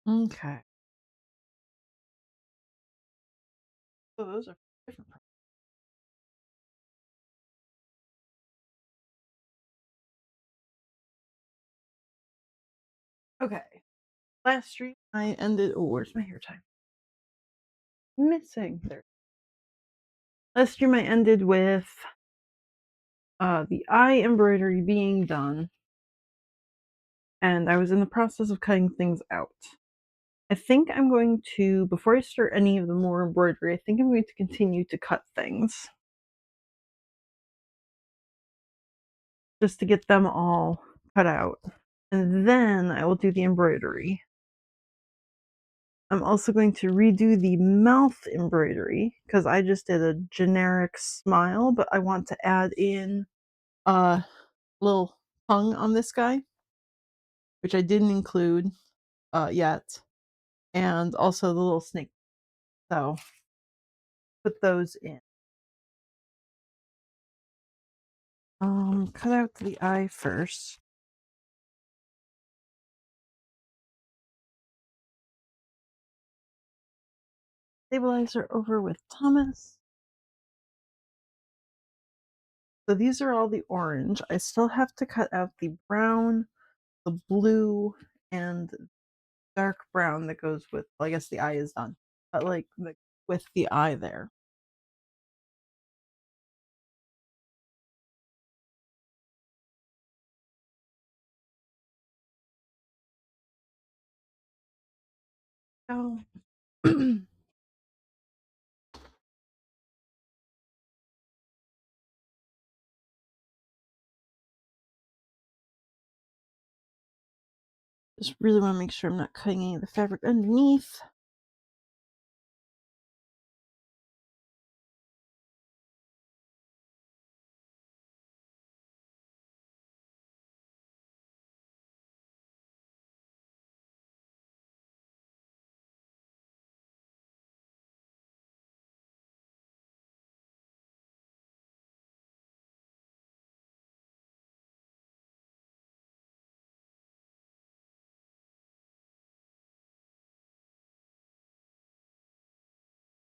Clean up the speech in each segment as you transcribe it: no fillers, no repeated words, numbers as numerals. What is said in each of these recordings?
Okay. So those are different. Okay. Last stream I ended. Oh, where's my hair tie? Missing. There. Last stream I ended with the eye embroidery being done, and I was in the process of cutting things out. I think I'm going to, before I start any of the more embroidery, I think I'm going to continue to cut things just to get them all cut out. And then I will do the embroidery. I'm also going to redo the mouth embroidery because I just did a generic smile, but I want to add in a little tongue on this guy, which I didn't include yet, and also the little snake. So put those in. Cut out the eye first. Stabilizer over with Thomas. So these are all the orange. I still have to cut out the brown, the blue, and dark brown that goes with, well, I guess the eye is done, but like with the eye there. Oh. Just really want to make sure I'm not cutting any of the fabric underneath.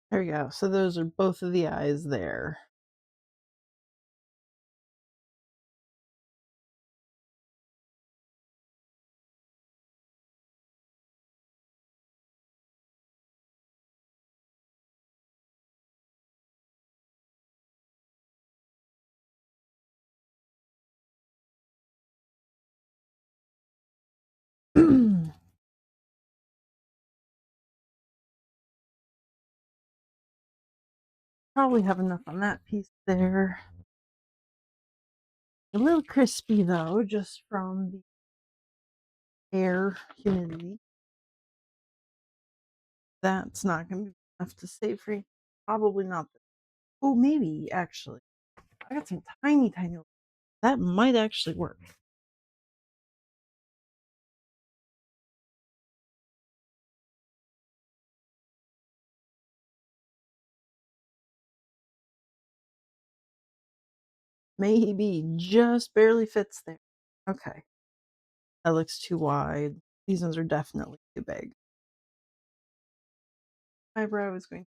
There we go. So those are both of the eyes there. Probably have enough on that piece there. A little crispy though, just from the air humidity. That's not going to be enough to save free. Probably not. Oh, maybe actually. I got some tiny, tiny. That might actually work. Maybe just barely fits there. Okay. That looks too wide. These ones are definitely too big. Eyebrow is going.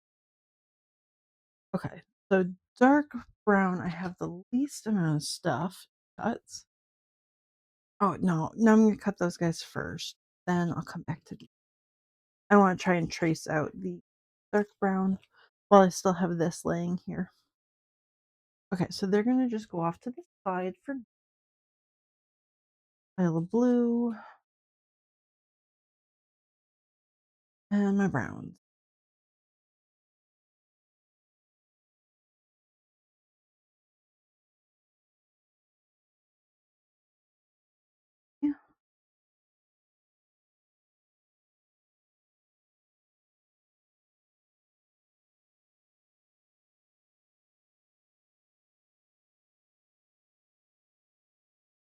Okay. So dark brown, I have the least amount of stuff. Cuts. Oh, no. No, I'm going to cut those guys first. Then I'll come back to the. I want to try and trace out the dark brown while I still have this laying here. Okay, so they're going to just go off to the side for pile of blue and my browns. Yeah.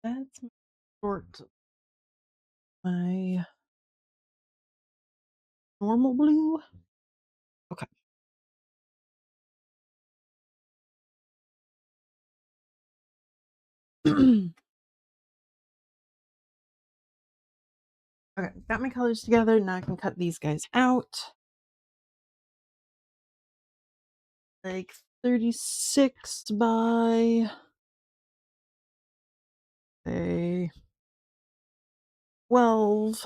That's short. My normal blue. Okay. Okay, got my colors together. Now I can cut these guys out. Like 36 by say 12.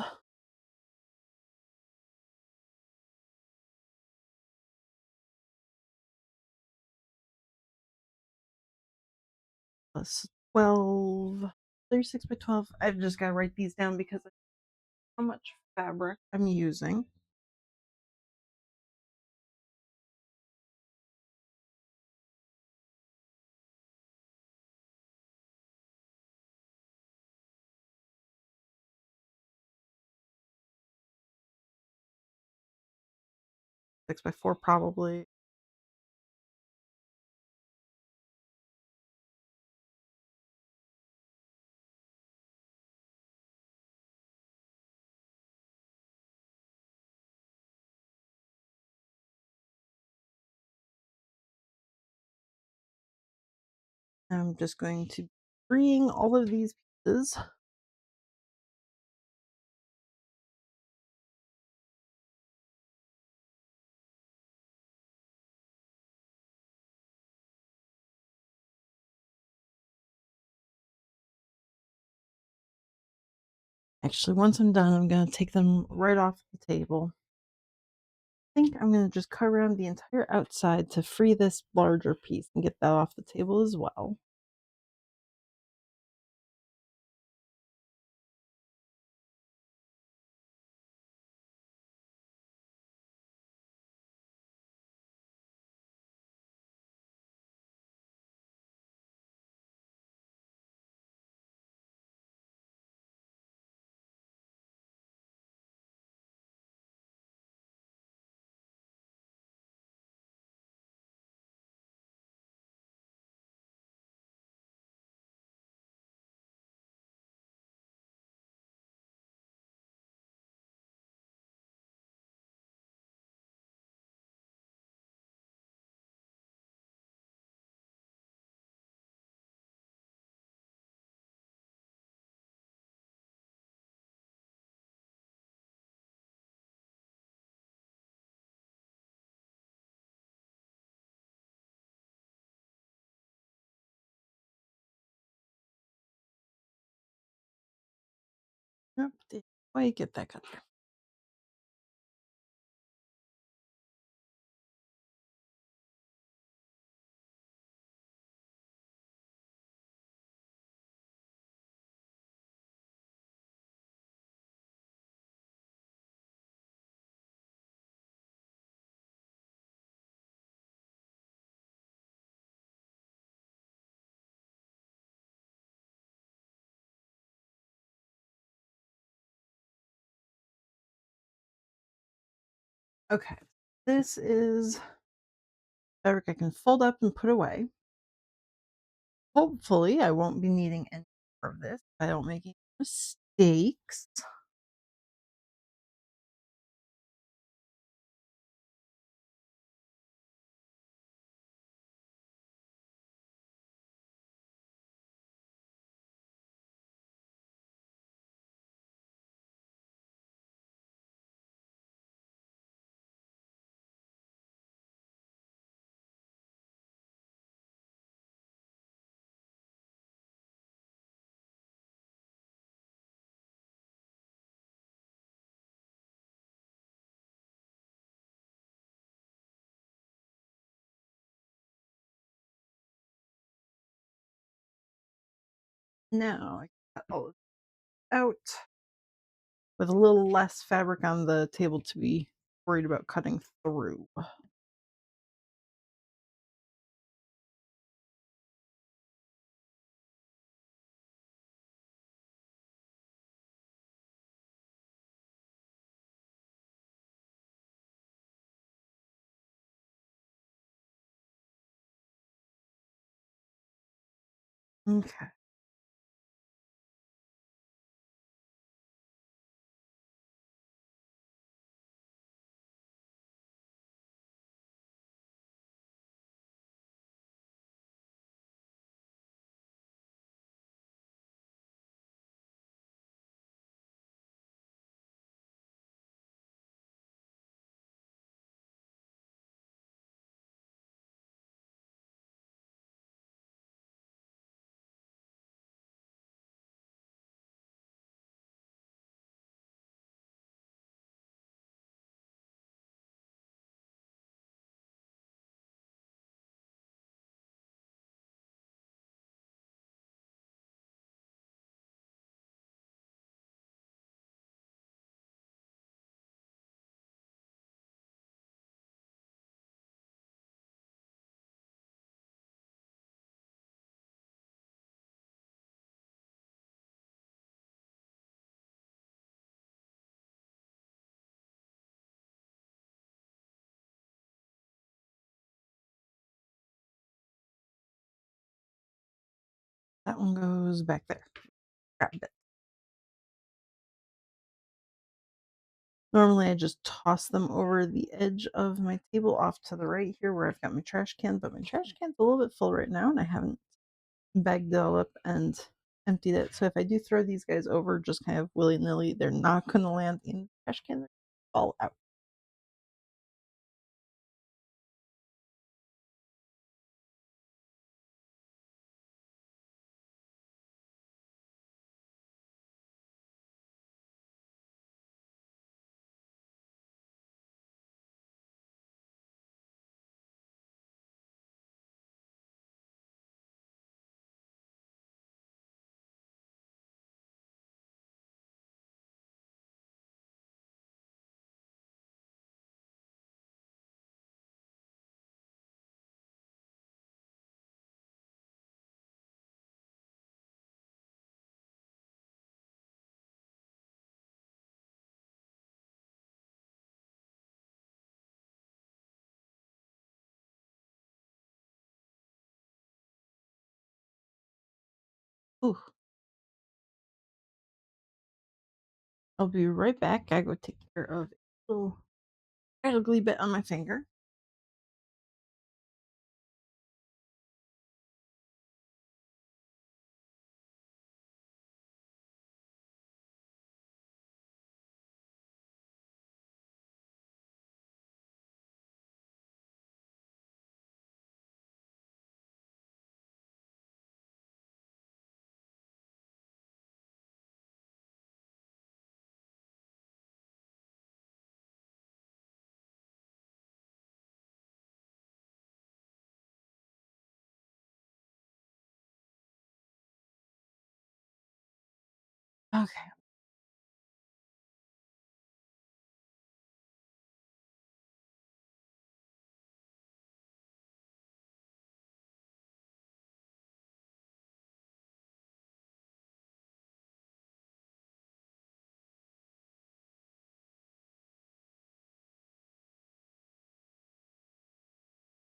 Plus 12, 36 by 12. I've just got to write these down because of how much fabric I'm using. Six by four, probably. I'm just going to freeing all of these pieces. Actually, once I'm done, I'm going to take them right off the table. I think I'm going to just cut around the entire outside to free this larger piece and get that off the table as well. Yep, did quite get that cut there. Okay, this is fabric I can fold up and put away. Hopefully, I won't be needing any more of this if I don't make any mistakes. Now I cut all of it out with a little less fabric on the table to be worried about cutting through. Okay. one goes back there. Grab it. Normally, I just toss them over the edge of my table off to the right here where I've got my trash can, but my trash can's a little bit full right now, and I haven't bagged it all up and emptied it. So if I do throw these guys over just kind of willy-nilly, they're not gonna land in the trash can. They're all out. Ooh, I'll be right back. I go take care of a little ugly bit on my finger. Okay.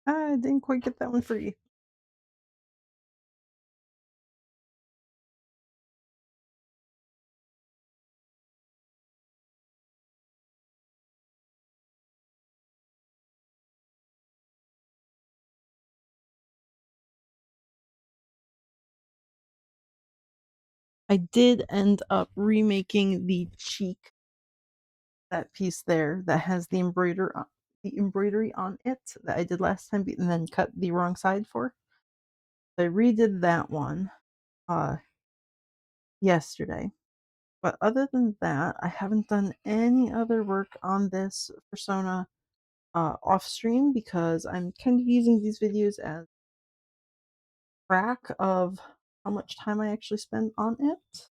I didn't quite get that one free. I did end up remaking the cheek, that piece there that has the embroidery on it that I did last time, and then cut the wrong side for. I redid that one uh yesterday. But other than that, I haven't done any other work on this persona off stream because I'm kind of using these videos as track of how much time I actually spend on it.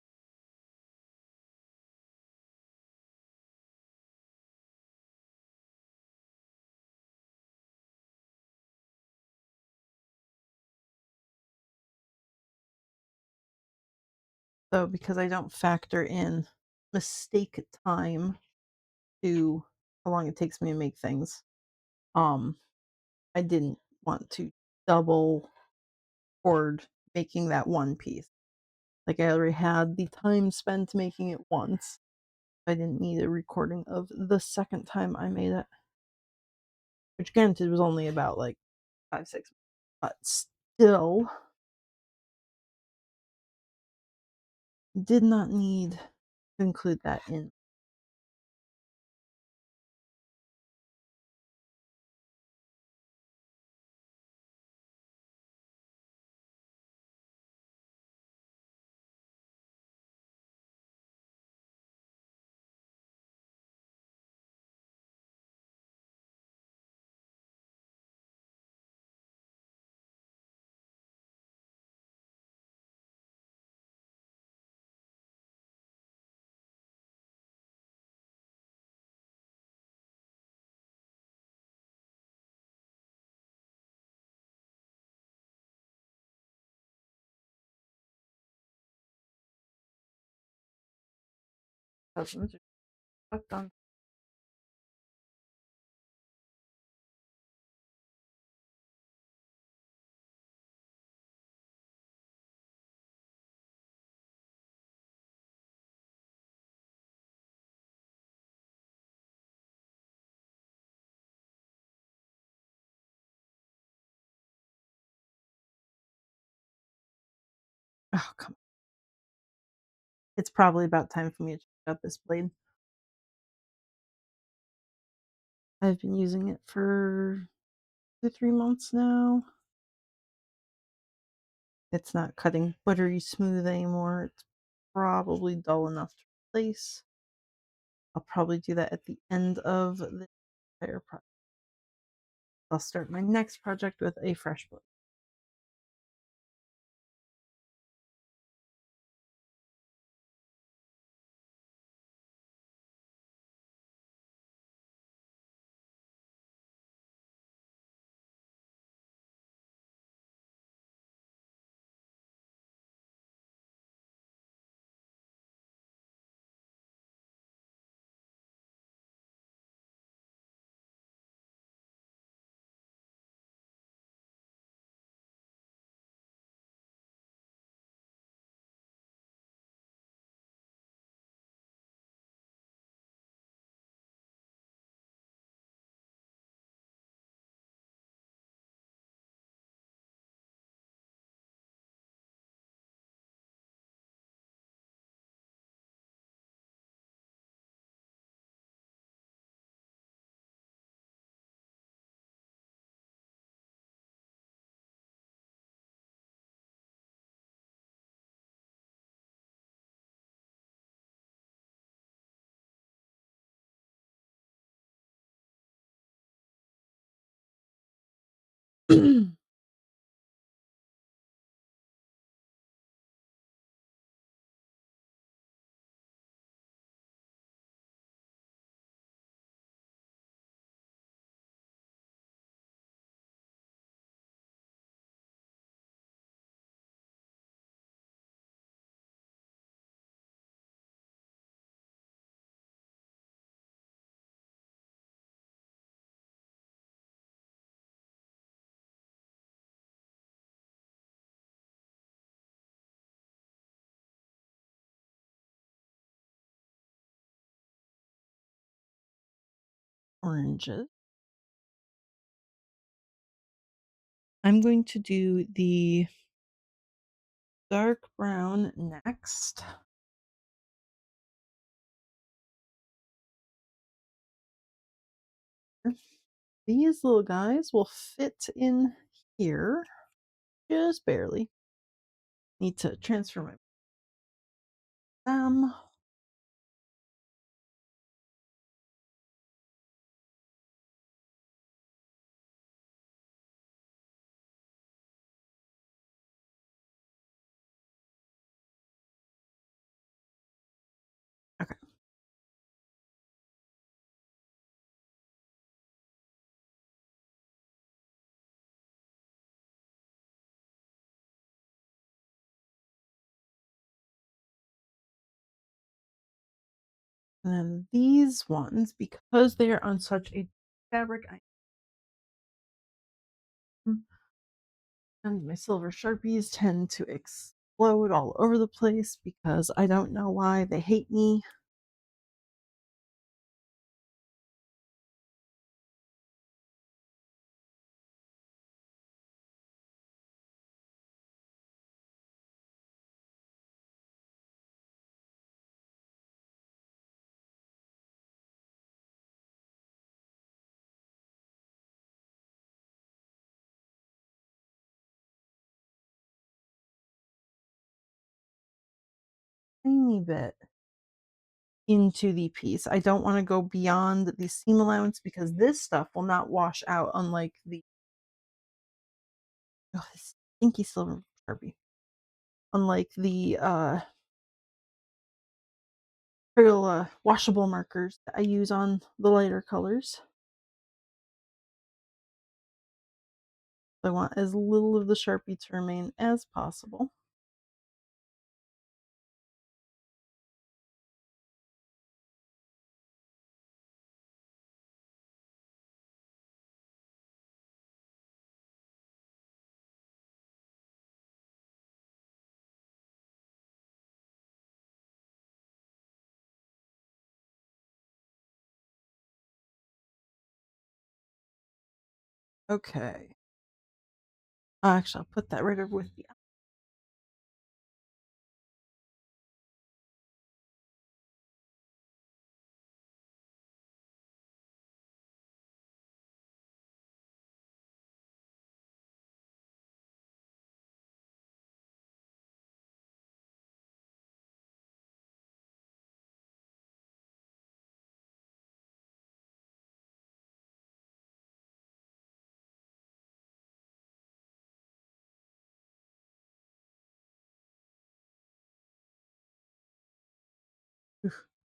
So because I don't factor in mistake time to how long it takes me to make things, um, I didn't want to double record making that one piece. Like I already had the time spent making it once. I didn't need a recording of the second time I made it. Which granted was only about like 5, 6 but still did not need to include that in. Husbands are fucked on. Oh, come It's probably about time for me to check out this blade. I've been using it for 2, 3 months now. It's not cutting buttery smooth anymore. It's probably dull enough to replace. I'll probably do that at the end of the entire project. I'll start my next project with a fresh blade. Oranges. I'm going to do the dark brown next. These little guys will fit in here just barely. Need to transfer my them. Okay. And then these ones, because they are on such a fabric, and my silver sharpies tend to explode all over the place because I don't know why they hate me. Tiny bit into the piece. I don't want to go beyond the seam allowance because this stuff will not wash out, unlike the this stinky silver sharpie. Unlike the real washable markers that I use on the lighter colors. I want as little of the sharpie to remain as possible. Okay. Actually, I'll put that right over with the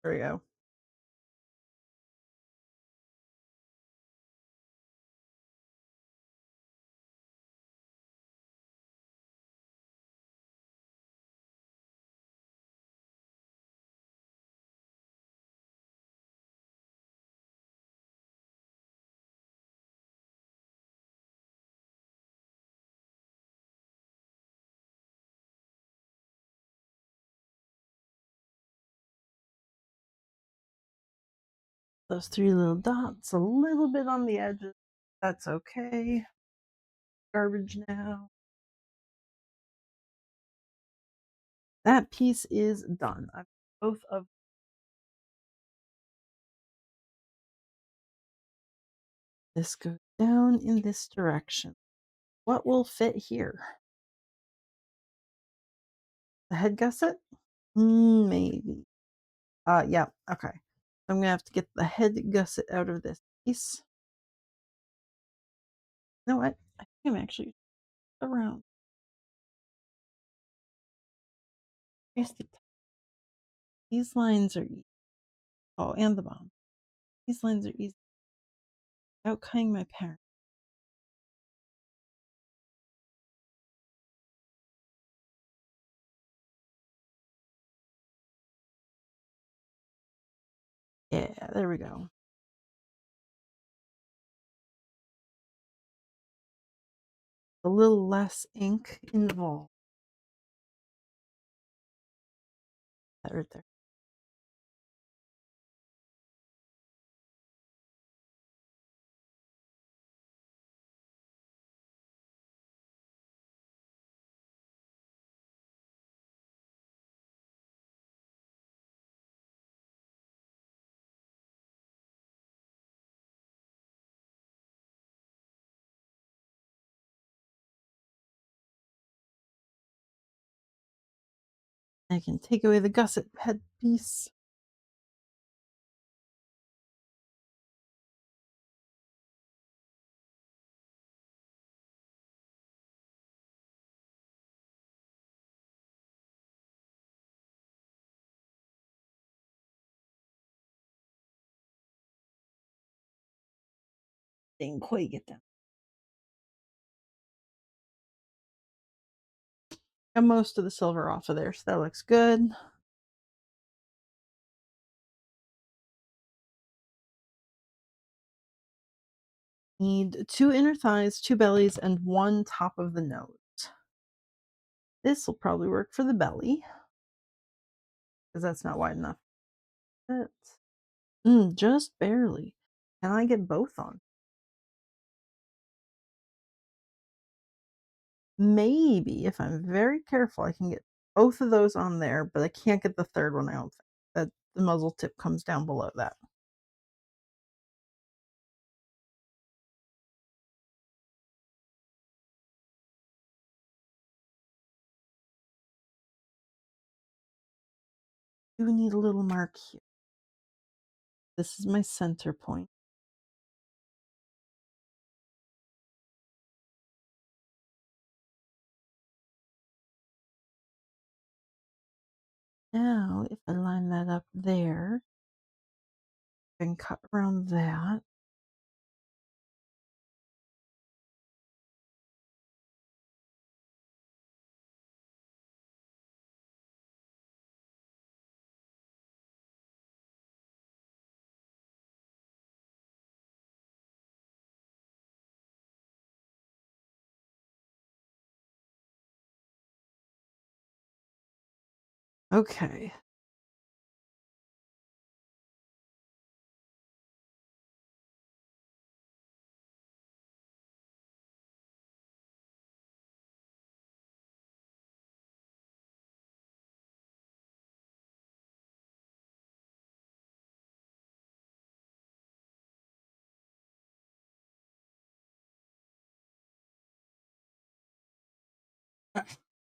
There we go. Those three little dots a little bit on the edges. That's okay. Garbage now. That piece is done. I've both of this goes down in this direction. What will fit here? The head gusset? Maybe. Yeah, okay. I'm gonna have to get the head gusset out of this piece. You know what? I think I'm actually around. Here's the these lines are easy. Oh, and the bottom. These lines are easy. Without cutting my parent. Yeah, there we go. A little less ink involved. That right there. I can take away the gusset head piece. Didn't quite get that. Got most of the silver off of there, so that looks good. Need 2 inner thighs, 2 bellies, and 1 top of the nose. This will probably work for the belly because that's not wide enough. Just barely. Can I get both on? Maybe if I'm very careful, I can get both of those on there, but I can't get the third one. I don't think that the muzzle tip comes down below that. Do need a little mark here. This is my center point. Now, if I line that up there, I can cut around that. Okay.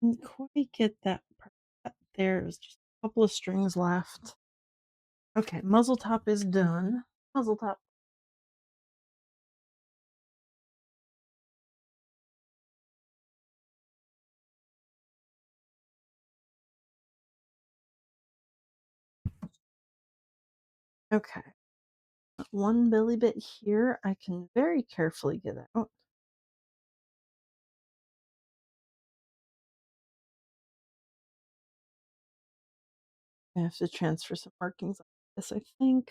Didn't quite get that part. There's just a couple of strings left. Okay, muzzle top is done. Muzzle top. Okay. One belly bit here, I can very carefully get out. I have to transfer some markings on this, I think.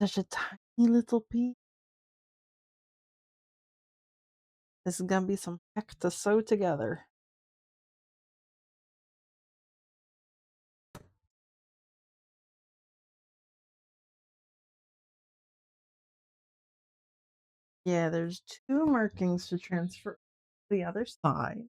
Such a tiny little piece. This is gonna be some heck to sew together. Yeah, there's two markings to transfer to the other side.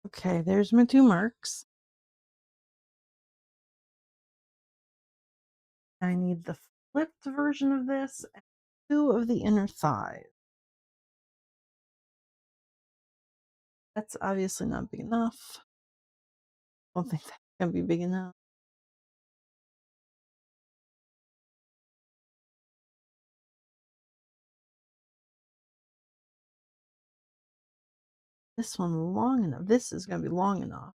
Okay, there's my two marks. I need the flipped version of this and two of the inner thighs. That's obviously not big enough. Don't think that's gonna be big enough. This one long enough. This is gonna be long enough.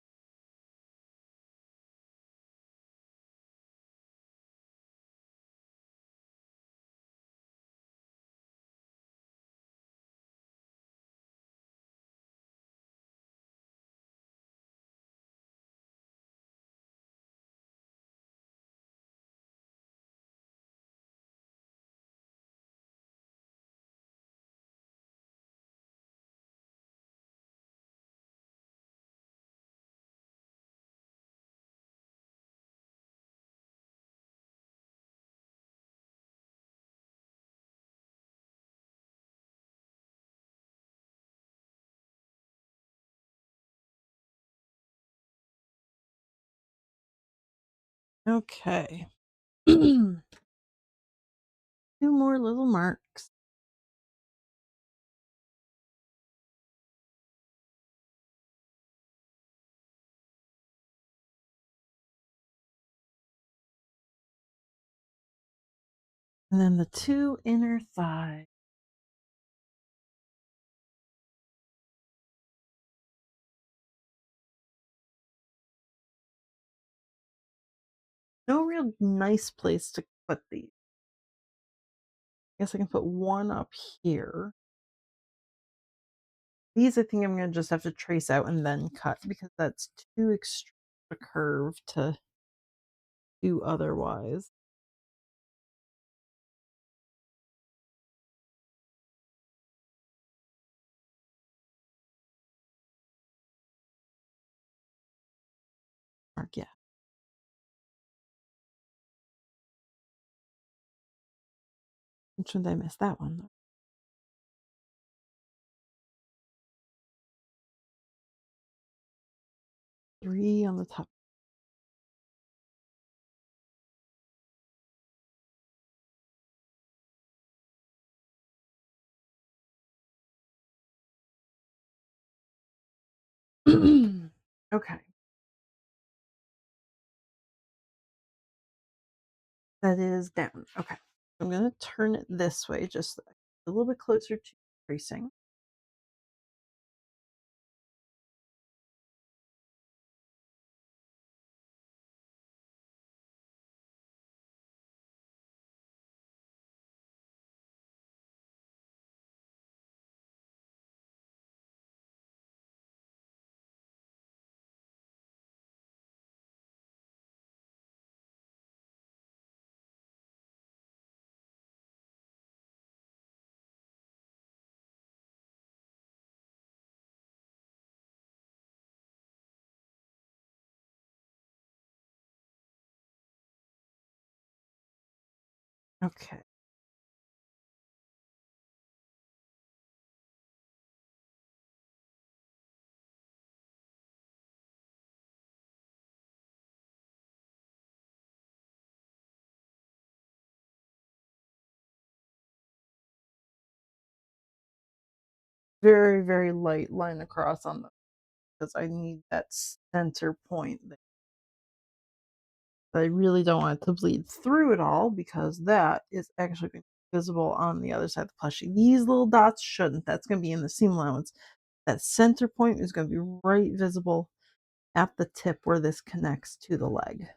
Okay. Two more little marks. And then the two inner thighs. No real nice place to put these. I guess I can put one up here. These I think I'm gonna just have to trace out and then cut because that's too extreme a curve to do otherwise. Mark, yeah. Which one did I miss? That one. Three on the top. Okay. That is down. Okay. I'm gonna turn it this way, just a little bit closer to tracing. Okay. Very, very light line across on them because I need that center point. I really don't want it to bleed through it all because that is actually going to be visible on the other side of the plushie. These little dots shouldn't. That's going to be in the seam allowance. That center point is going to be right visible at the tip where this connects to the leg.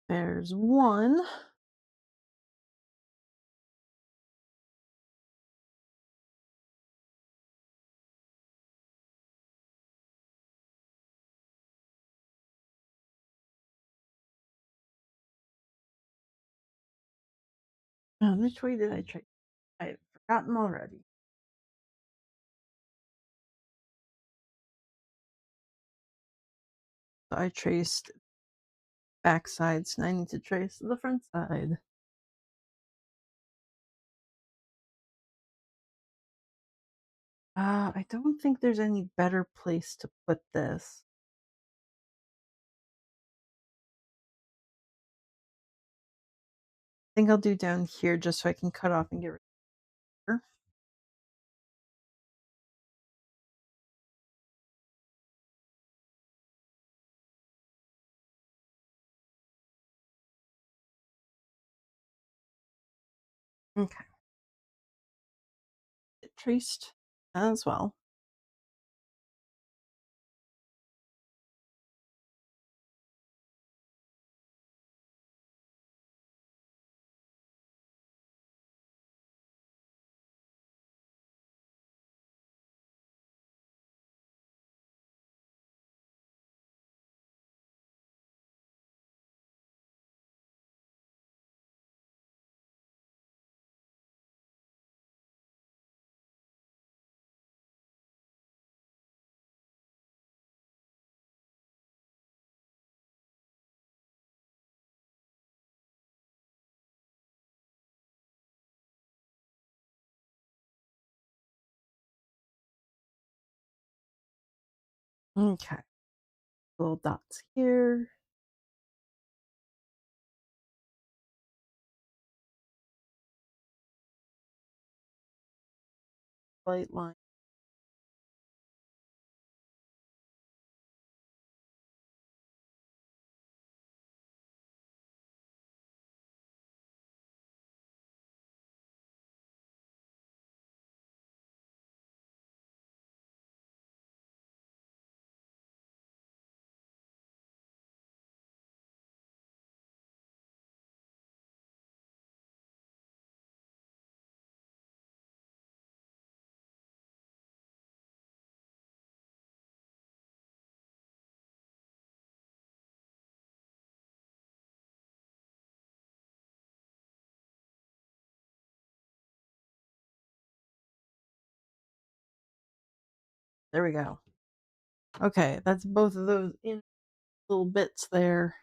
There's one. Which way did I trace? I've forgotten already. So I traced back sides, and I need to trace the front side. I don't think there's any better place to put this. I think I'll do down here just so I can cut off and get rid of her. Okay, it traced as well. Okay, little dots here. Light line. There we go. Okay, that's both of those in little bits there.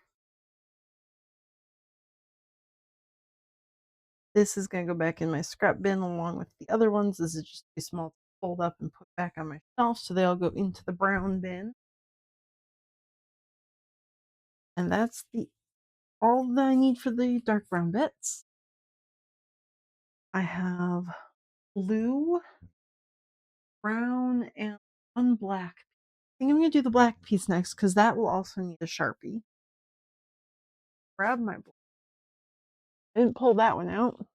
This is going to go back in my scrap bin along with the other ones. This is just too small to fold up and put back on my shelf, so they all go into the brown bin. And that's the all that I need for the dark brown bits. I have blue, brown, and one black. I think I'm going to do the black piece next because that will also need a Sharpie. Grab my black. I didn't pull that one out.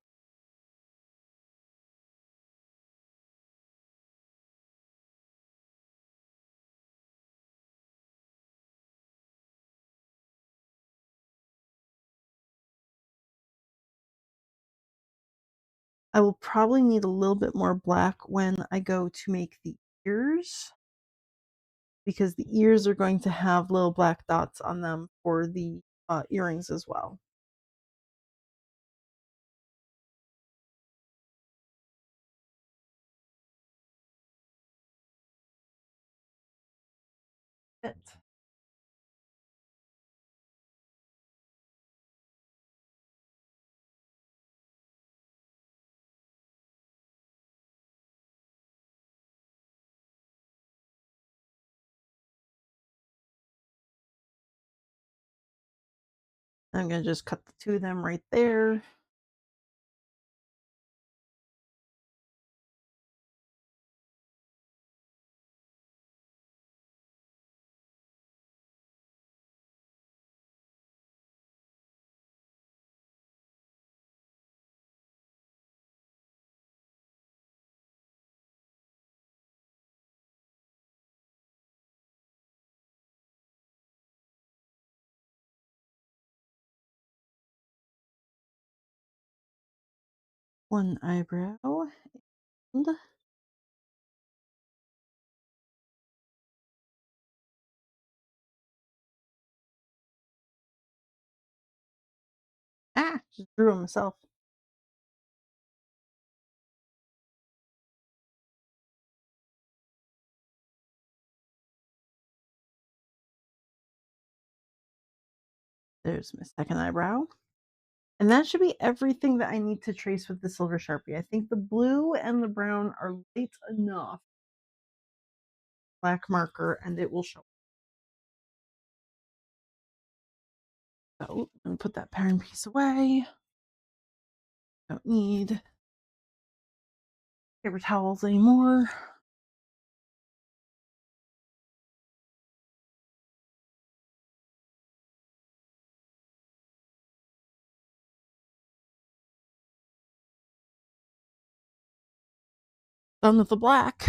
I will probably need a little bit more black when I go to make the ears, because the ears are going to have little black dots on them for the earrings as well. It. I'm going to just cut the two of them right there. One eyebrow. And just drew them myself. There's my second eyebrow. And that should be everything that I need to trace with the silver Sharpie. I think the blue and the brown are light enough. Black marker, and it will show. So I'm gonna put that pattern piece away. Don't need paper towels anymore. Done with the black.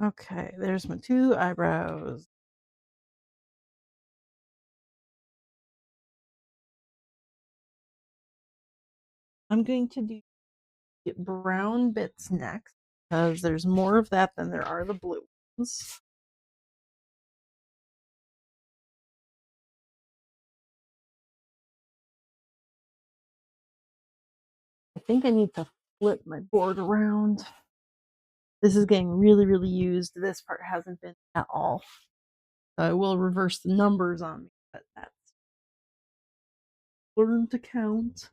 Okay, there's my two eyebrows. I'm going to do brown bits next because there's more of that than there are the blue ones. I think I need to flip my board around. This is getting really, really used. This part hasn't been at all. So I will reverse the numbers on me, but that's learn to count.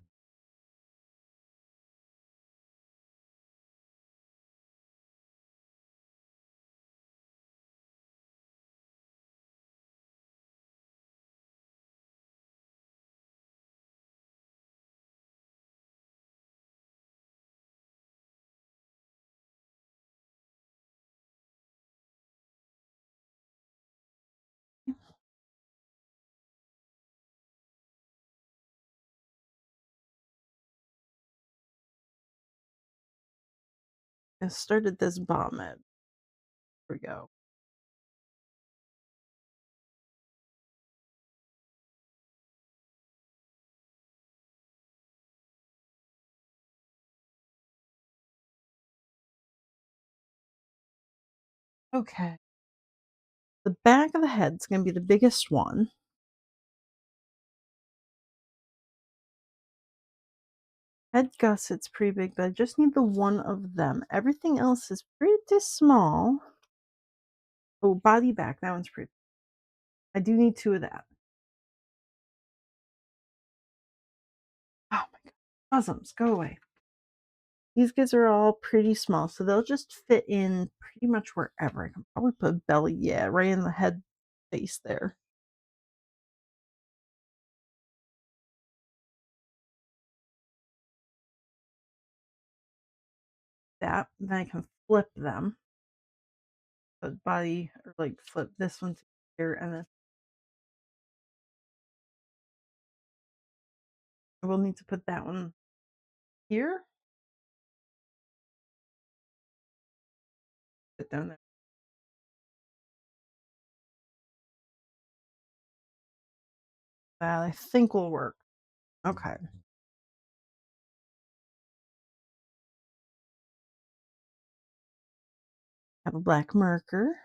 I started this bomb at. Here we go. Okay. The back of the head's going to be the biggest one. Head gusset's pretty big, but I just need the one of them. Everything else is pretty small. Oh, body back. That one's pretty. I do need two of that. Oh my god. Cosms, go away. These guys are all pretty small, so they'll just fit in pretty much wherever. I can probably put belly, yeah, right in the head face there. That, then I can flip them. The body, or like flip this one to here, and then I will need to put that one here. Put down there. That I think will work. Okay. Have a black marker.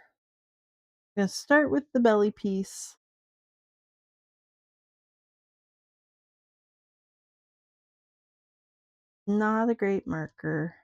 Gonna start with the belly piece. Not a great marker.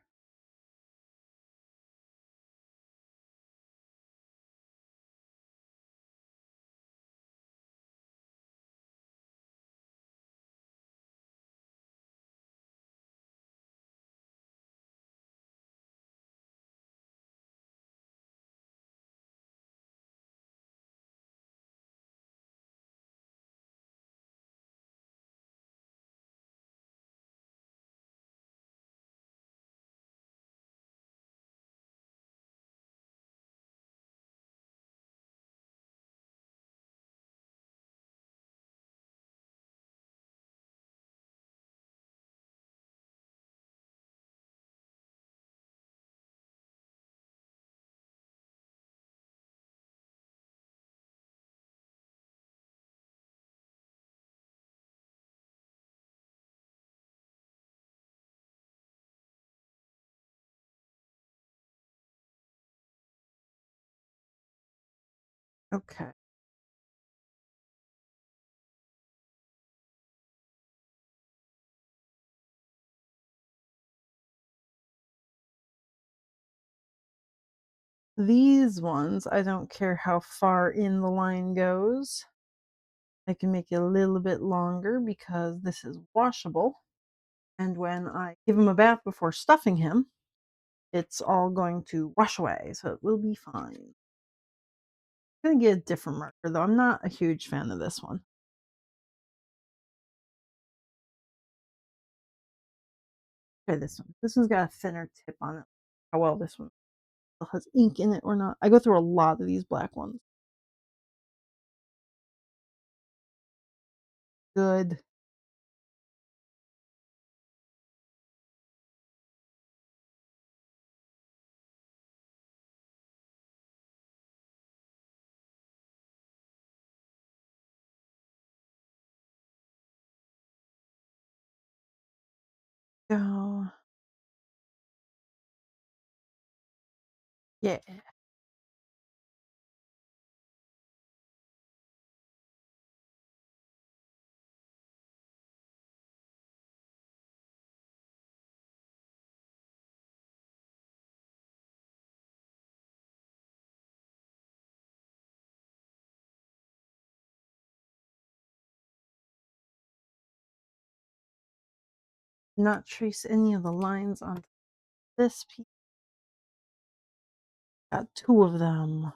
Okay. These ones, I don't care how far in the line goes. I can make it a little bit longer because this is washable. And when I give him a bath before stuffing him, it's all going to wash away, so it will be fine. I'm gonna get a different marker though. I'm not a huge fan of this one. Try this one. This one's got a thinner tip on it. How well this one has ink in it or not. I go through a lot of these black ones. Good. Go. Yeah. Not trace any of the lines on this piece. Got two of them.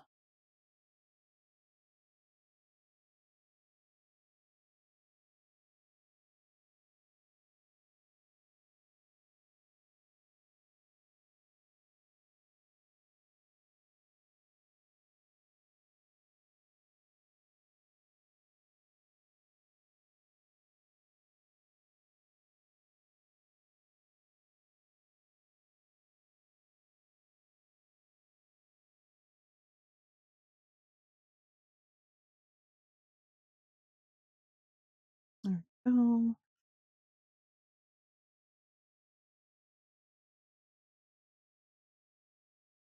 There we go.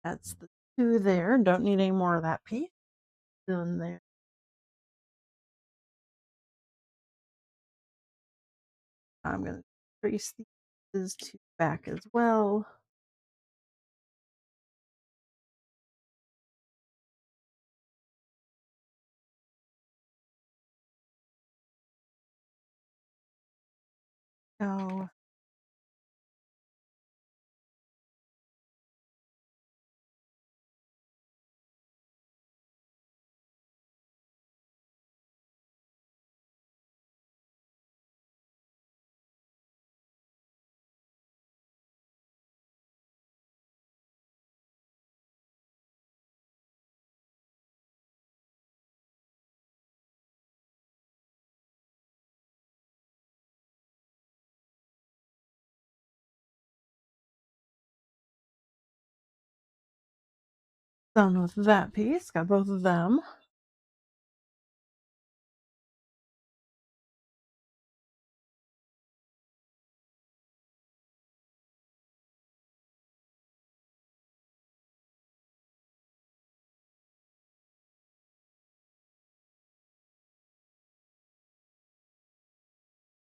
That's the two there. Don't need any more of that piece. Done there. I'm gonna trace these two back as well. Go. Done with that piece, got both of them.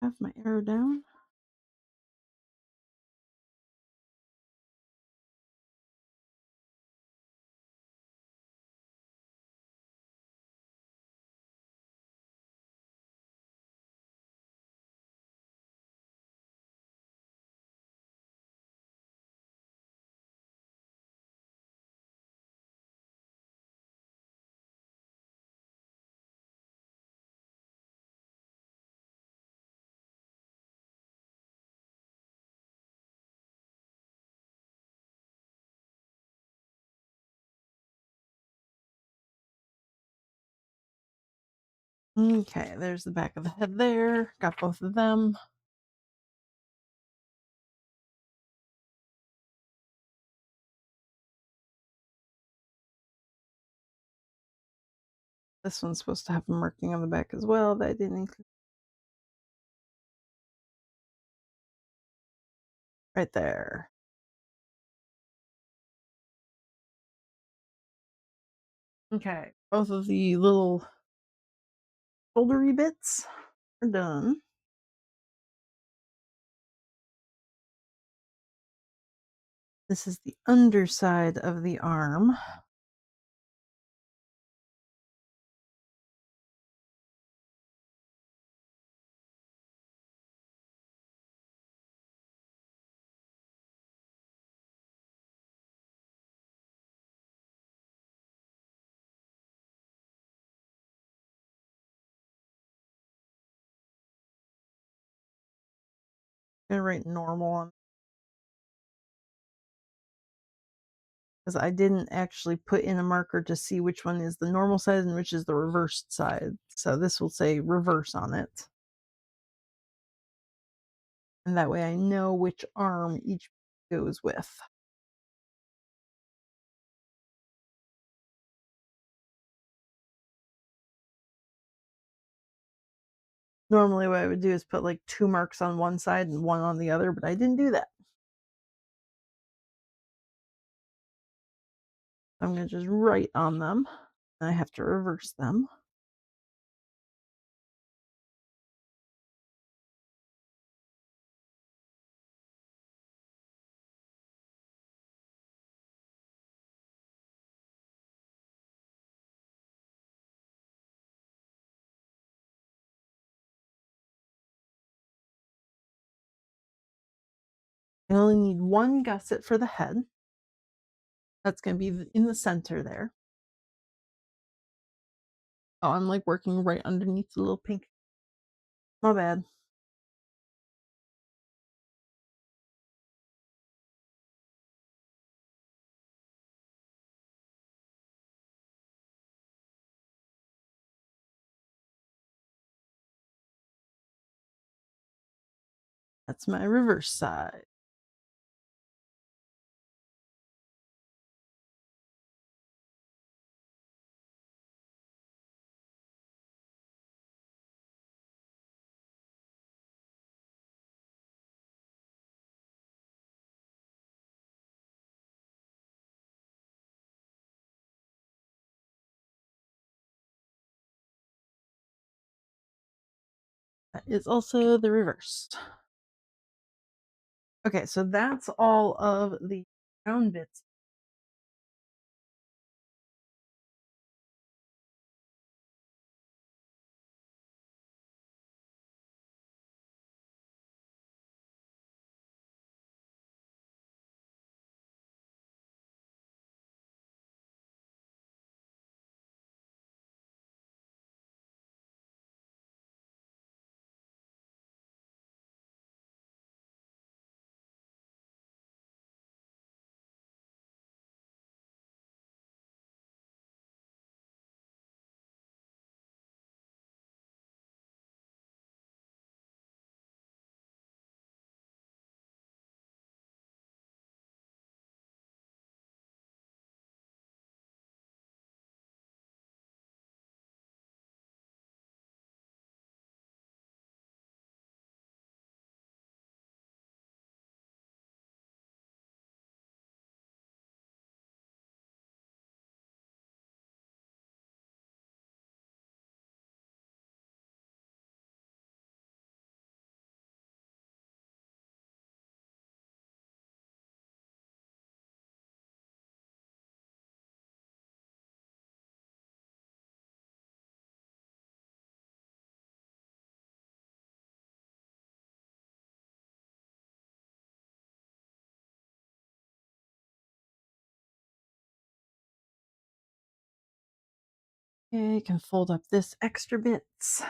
Have my arrow down. Okay, there's the back of the head there. Got both of them. This one's supposed to have a marking on the back as well that I didn't include. Right there. Okay, both of the little shouldery bits are done. This is the underside of the arm. I'm gonna write normal on because I didn't actually put in a marker to see which one is the normal side and which is the reversed side. So this will say reverse on it. And that way I know which arm each goes with. Normally what I would do is put like 2 marks on one side and 1 on the other, but I didn't do that. I'm gonna just write on them. And I have to reverse them. I only need 1 gusset for the head. That's gonna be in the center there. Oh, I'm like working right underneath the little pink. My bad. That's my reverse side. That is also the reverse. Okay, so that's all of the brown bits. Okay, can fold up this extra bits.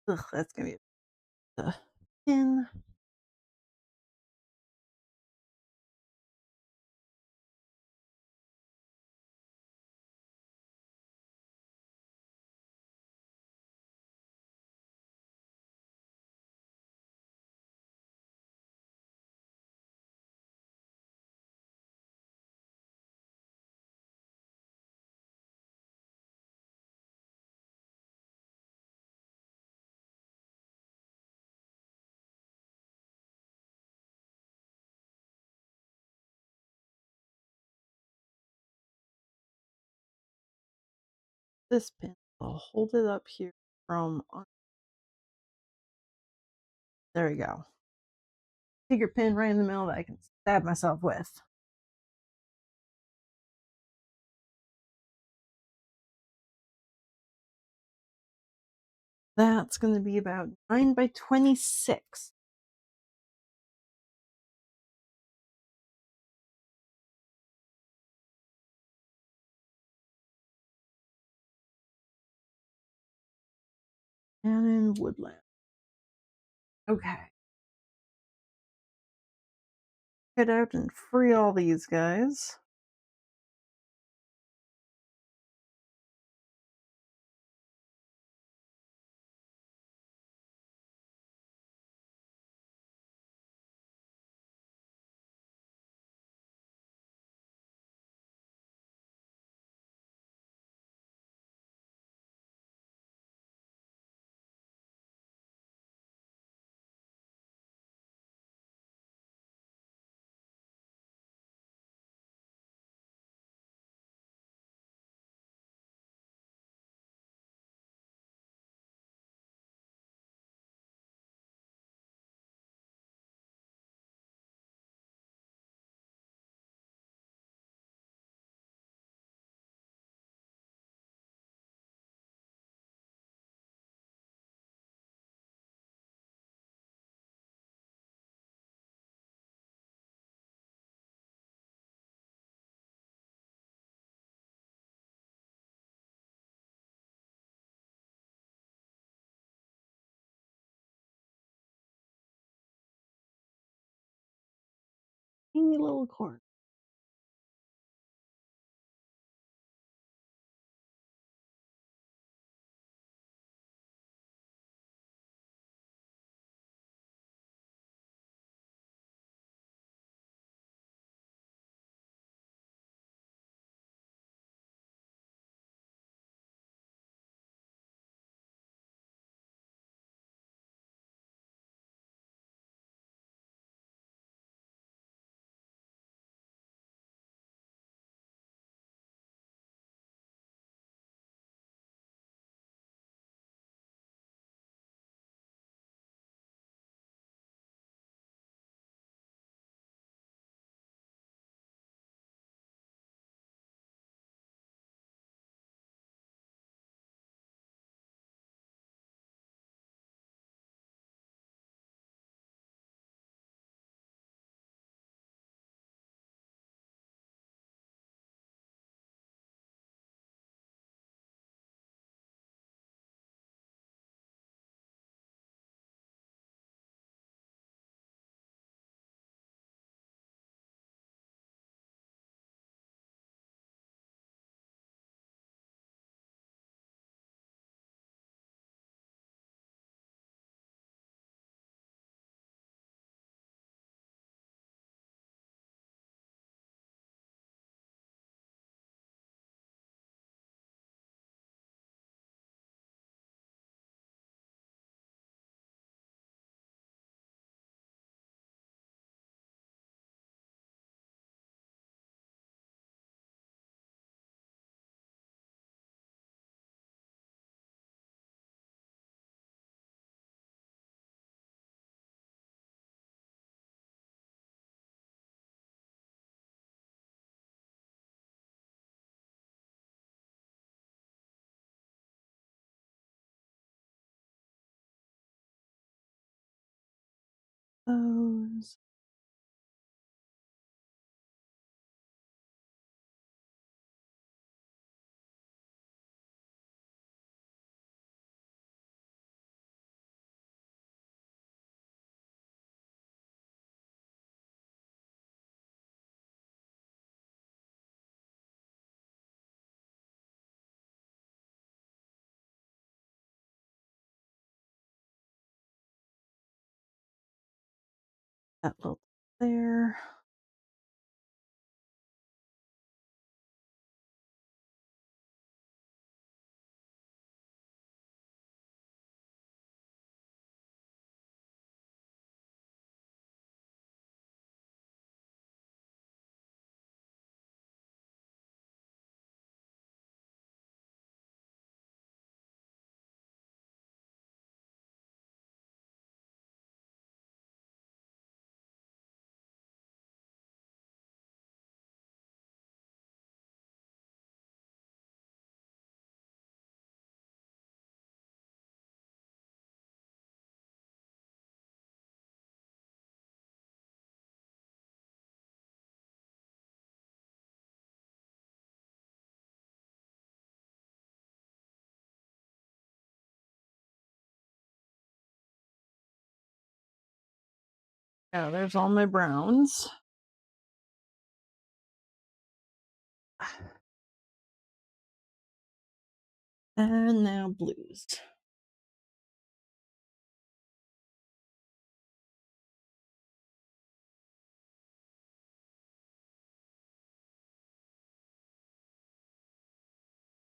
Ugh, that's gonna be the pin. This pin. I'll hold it up here from there we go. Bigger pin right in the middle that I can stab myself with. That's gonna be about 9 by 26. And in woodland. Okay. Get out and free all these guys. Teeny little corn. those. That little there. Yeah, there's all my browns. And now blues.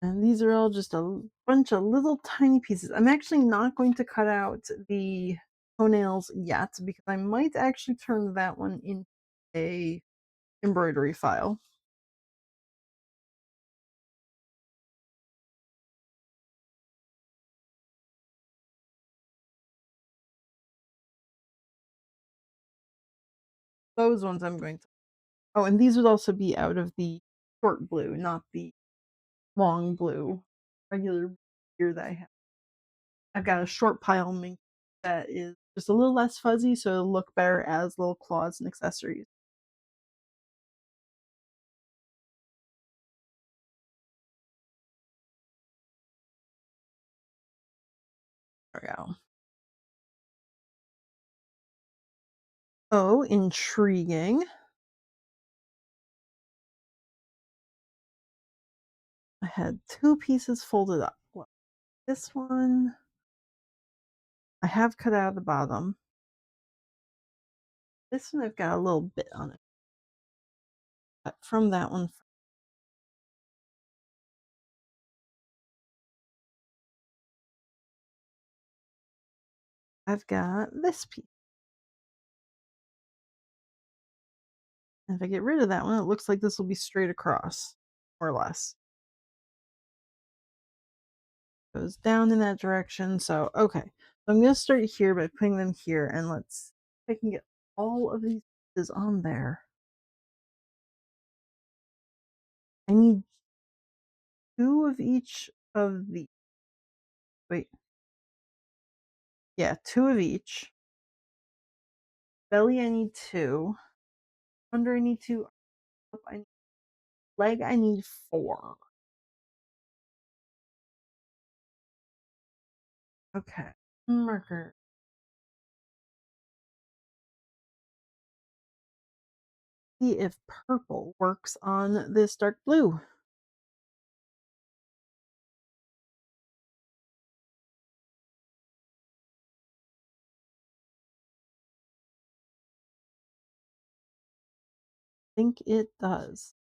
And these are all just a bunch of little tiny pieces. I'm actually not going to cut out the toenails yet because I might actually turn that one into a embroidery file. Those ones I'm going to. Oh, and these would also be out of the short blue, not the long blue, regular here that I have. I've got a short pile mink that is just a little less fuzzy, so it'll look better as little claws and accessories. There we go. Oh, intriguing. I had two pieces folded up. Well, this one I have cut out of the bottom. This one I've got a little bit on it. But from that one, I've got this piece. And if I get rid of that one, it looks like this will be straight across, more or less. Goes down in that direction. So, okay. So I'm going to start here by putting them here, and let's see if I can get all of these pieces on there. I need two of each of the. Wait. Yeah, two of each. Belly, I need two. Under, I need two. Up, I need, leg, I need four. Okay. Marker. See if purple works on this dark blue. I think it does.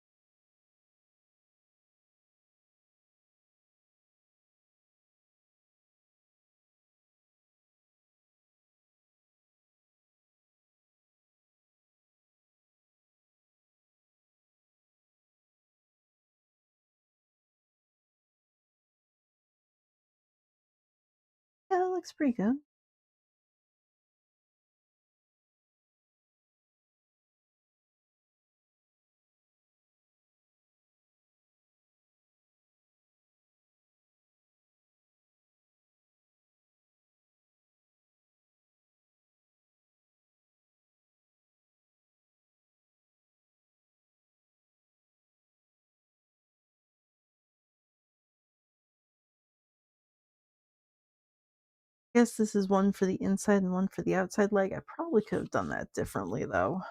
Yeah, that looks pretty good. guess this is one for the inside and one for the outside leg. I probably could have done that differently though.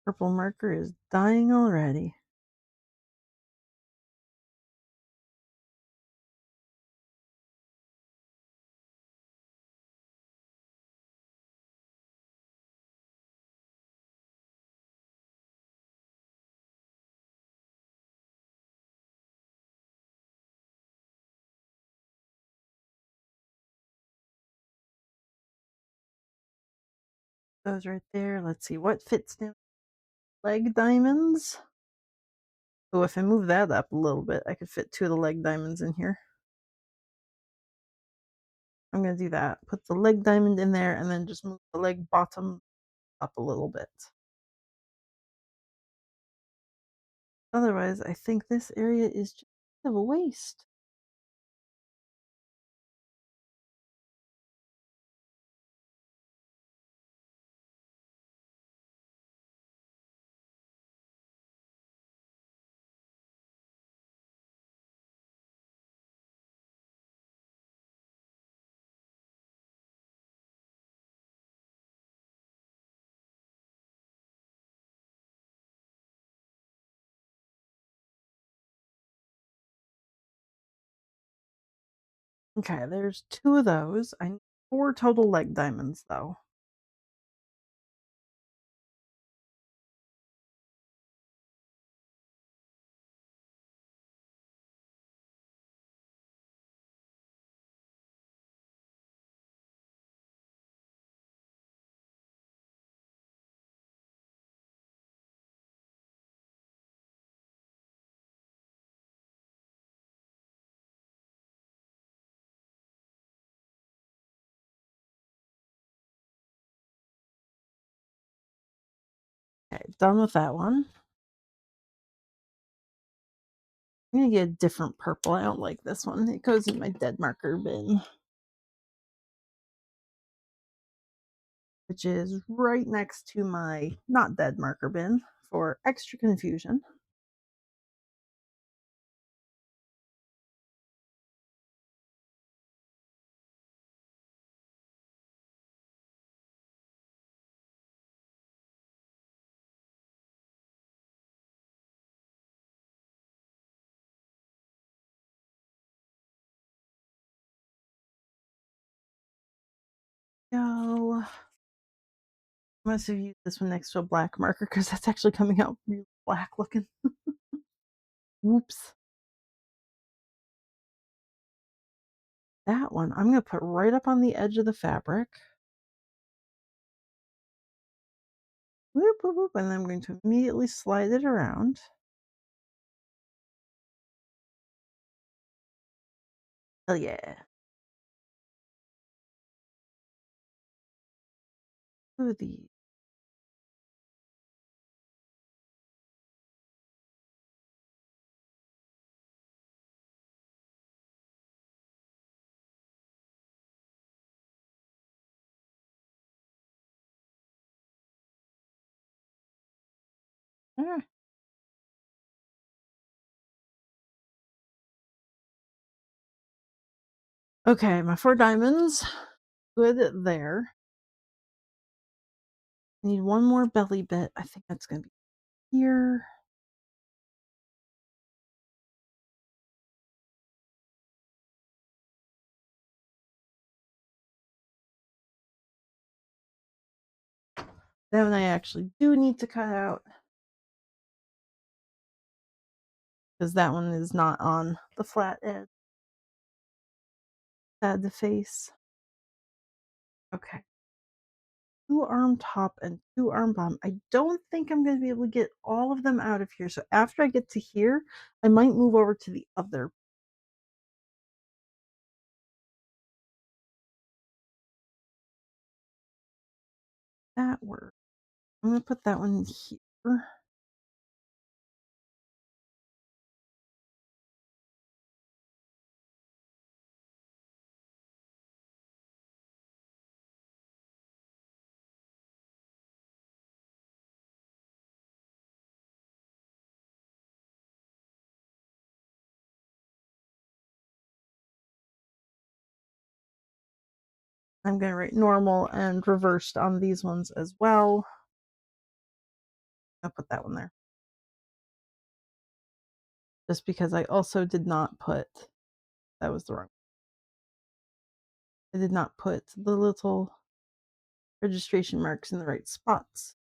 Purple marker is dying already. Those right there. Let's see what fits down. Leg diamonds. Oh, if I move that up a little bit, I could fit two of the leg diamonds in here. I'm going to do that. Put the leg diamond in there and then just move the leg bottom up a little bit. Otherwise, I think this area is just kind of a waste. Okay, there's two of those. I need four total leg diamonds, though. Okay, done with that one. I'm gonna get a different purple. I don't like this one. It goes in my dead marker bin, which is right next to my not dead marker bin for extra confusion. Go. I must have used this one next to a black marker because that's actually coming out really black looking. Whoops. That one I'm gonna put right up on the edge of the fabric. Whoop, whoop, whoop, and then I'm going to immediately slide it around. Oh yeah. Ooh, the ah. Okay, my four diamonds. Good there. Need one more belly bit. I think that's gonna be here. That one I actually do need to cut out because that one is not on the flat edge. Sad to face. Okay. 2 arm top and 2 arm bottom. I don't think I'm gonna be able to get all of them out of here, so after I get to here, I might move over to the other. That works. I'm gonna put that one here. I'm gonna write normal and reversed on these ones as well. I'll put that one there. Just because I also did not put that was the wrong. I did not put the little registration marks in the right spots.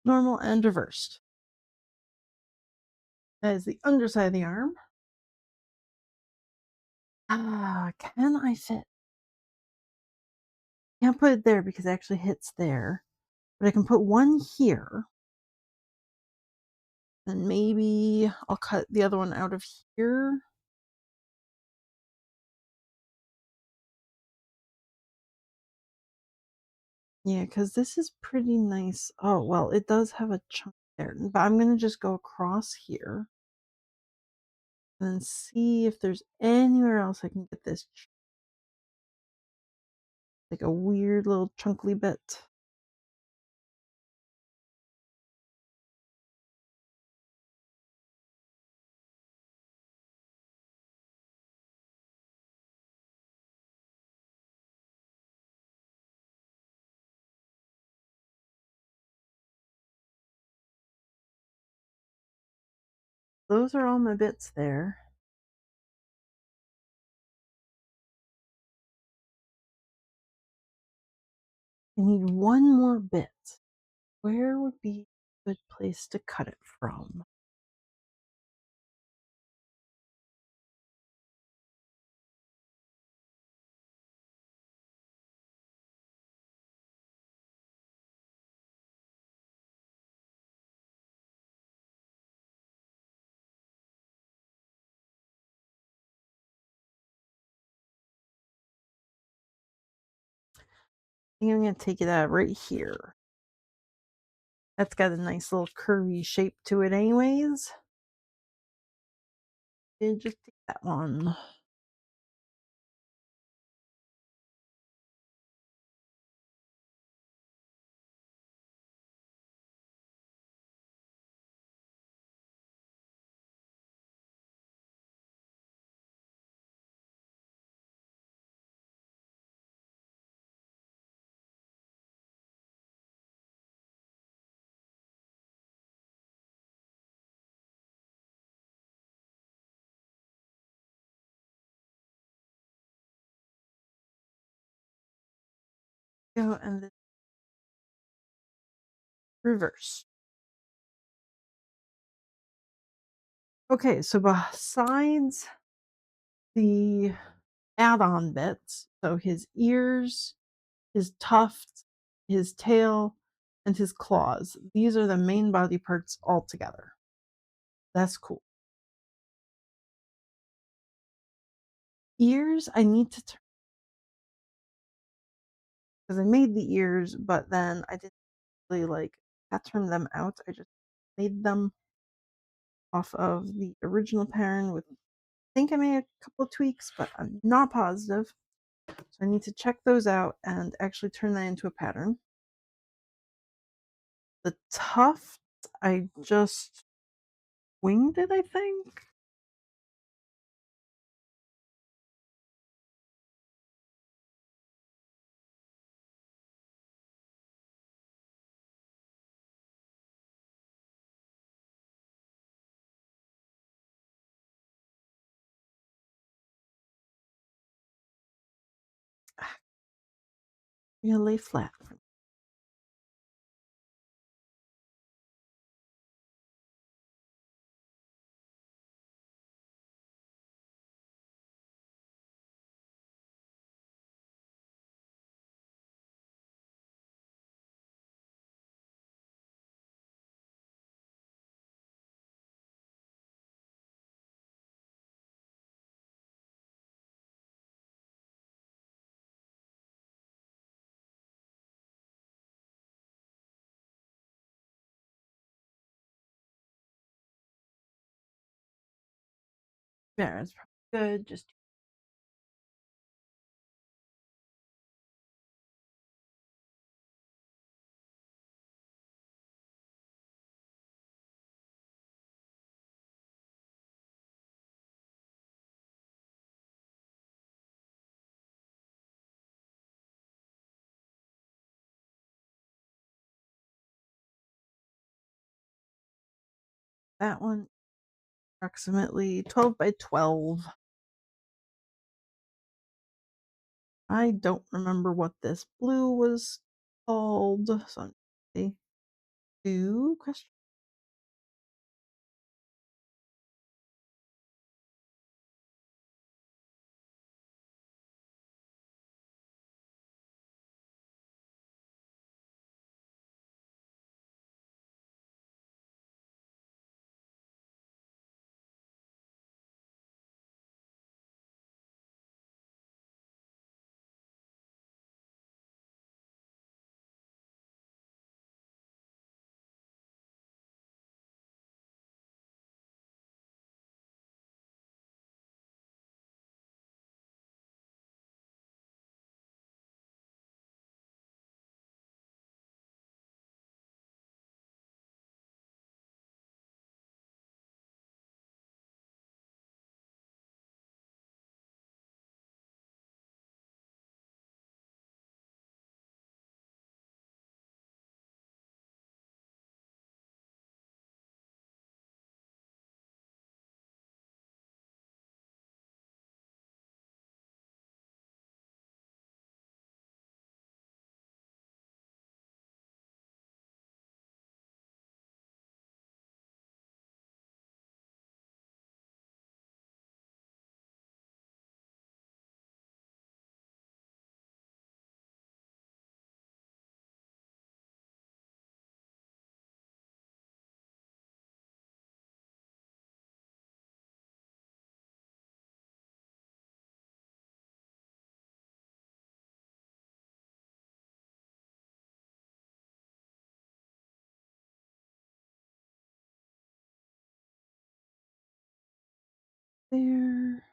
Normal and reversed. That is the underside of the arm. Can I fit? Can't put it there because it actually hits there. But I can put one here. And maybe I'll cut the other one out of here. Yeah, because this is pretty nice. Oh, well, it does have a chunk there. But I'm going to just go across here and then see if there's anywhere else I can get this. Like a weird little chunkly bit. Those are all my bits there. I need one more bit. Where would be a good place to cut it from? I think I'm going to take it out right here. That's got a nice little curvy shape to it anyways. And just take that one. Go and then reverse. Okay, so besides the add-on bits, so his ears, his tuft, his tail, and his claws, these are the main body parts all together. That's cool. Ears, I need to turn because I made the ears, but then I didn't really like pattern them out. I just made them off of the original pattern with, I think I made a couple of tweaks, but I'm not positive. So I need to check those out and actually turn that into a pattern. The tuft, I just winged it, I think. You lay flat. There, it's probably good. Just that one, approximately 12 by 12. I don't remember what this blue was called. So see. Two question. There.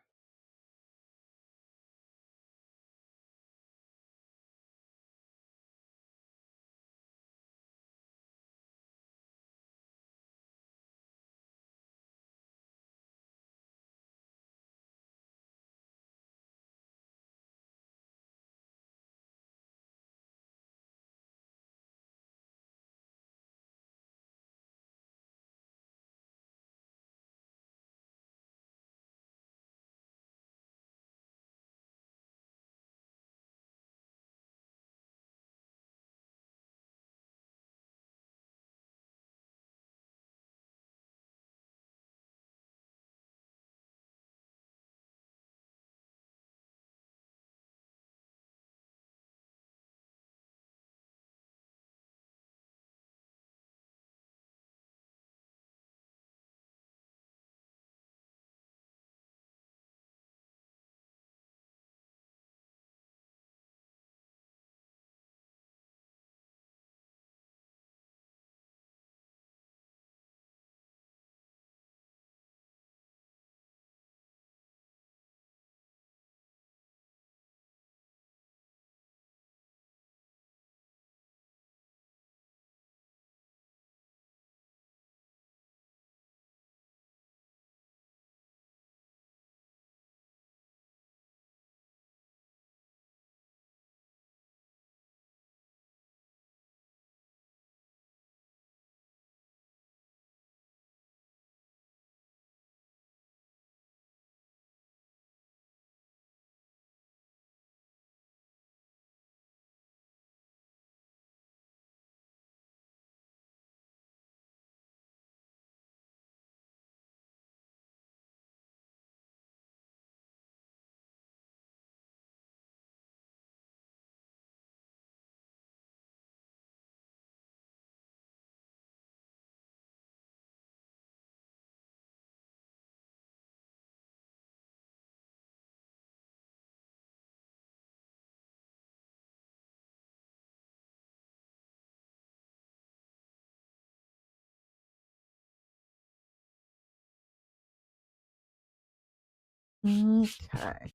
Okay.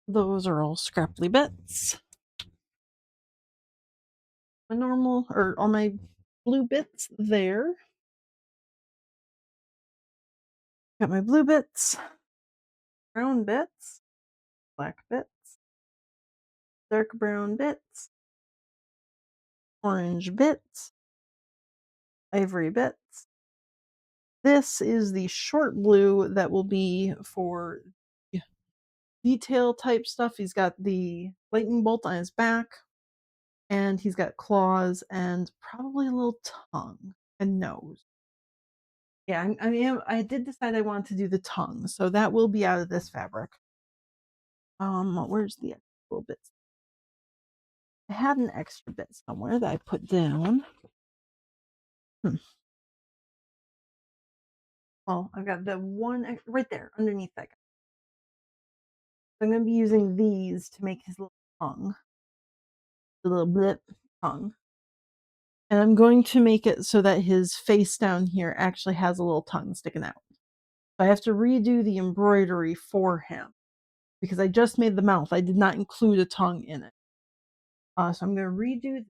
Those are all scrapply bits. My normal, or all my blue bits there. Got my blue bits, brown bits, black bits, dark brown bits, orange bits, ivory bits. This is the short blue that will be for detail type stuff. He's got the lightning bolt on his back, and he's got claws and probably a little tongue and nose. Yeah, I did decide I wanted to do the tongue, so that will be out of this fabric. Where's the extra bits? I had an extra bit somewhere that I put down. Well, I've got the one right there underneath that guy. So I'm going to be using these to make his little tongue, the little blip tongue. And I'm going to make it so that his face down here actually has a little tongue sticking out. So I have to redo the embroidery for him because I just made the mouth. I did not include a tongue in it. So I'm going to redo,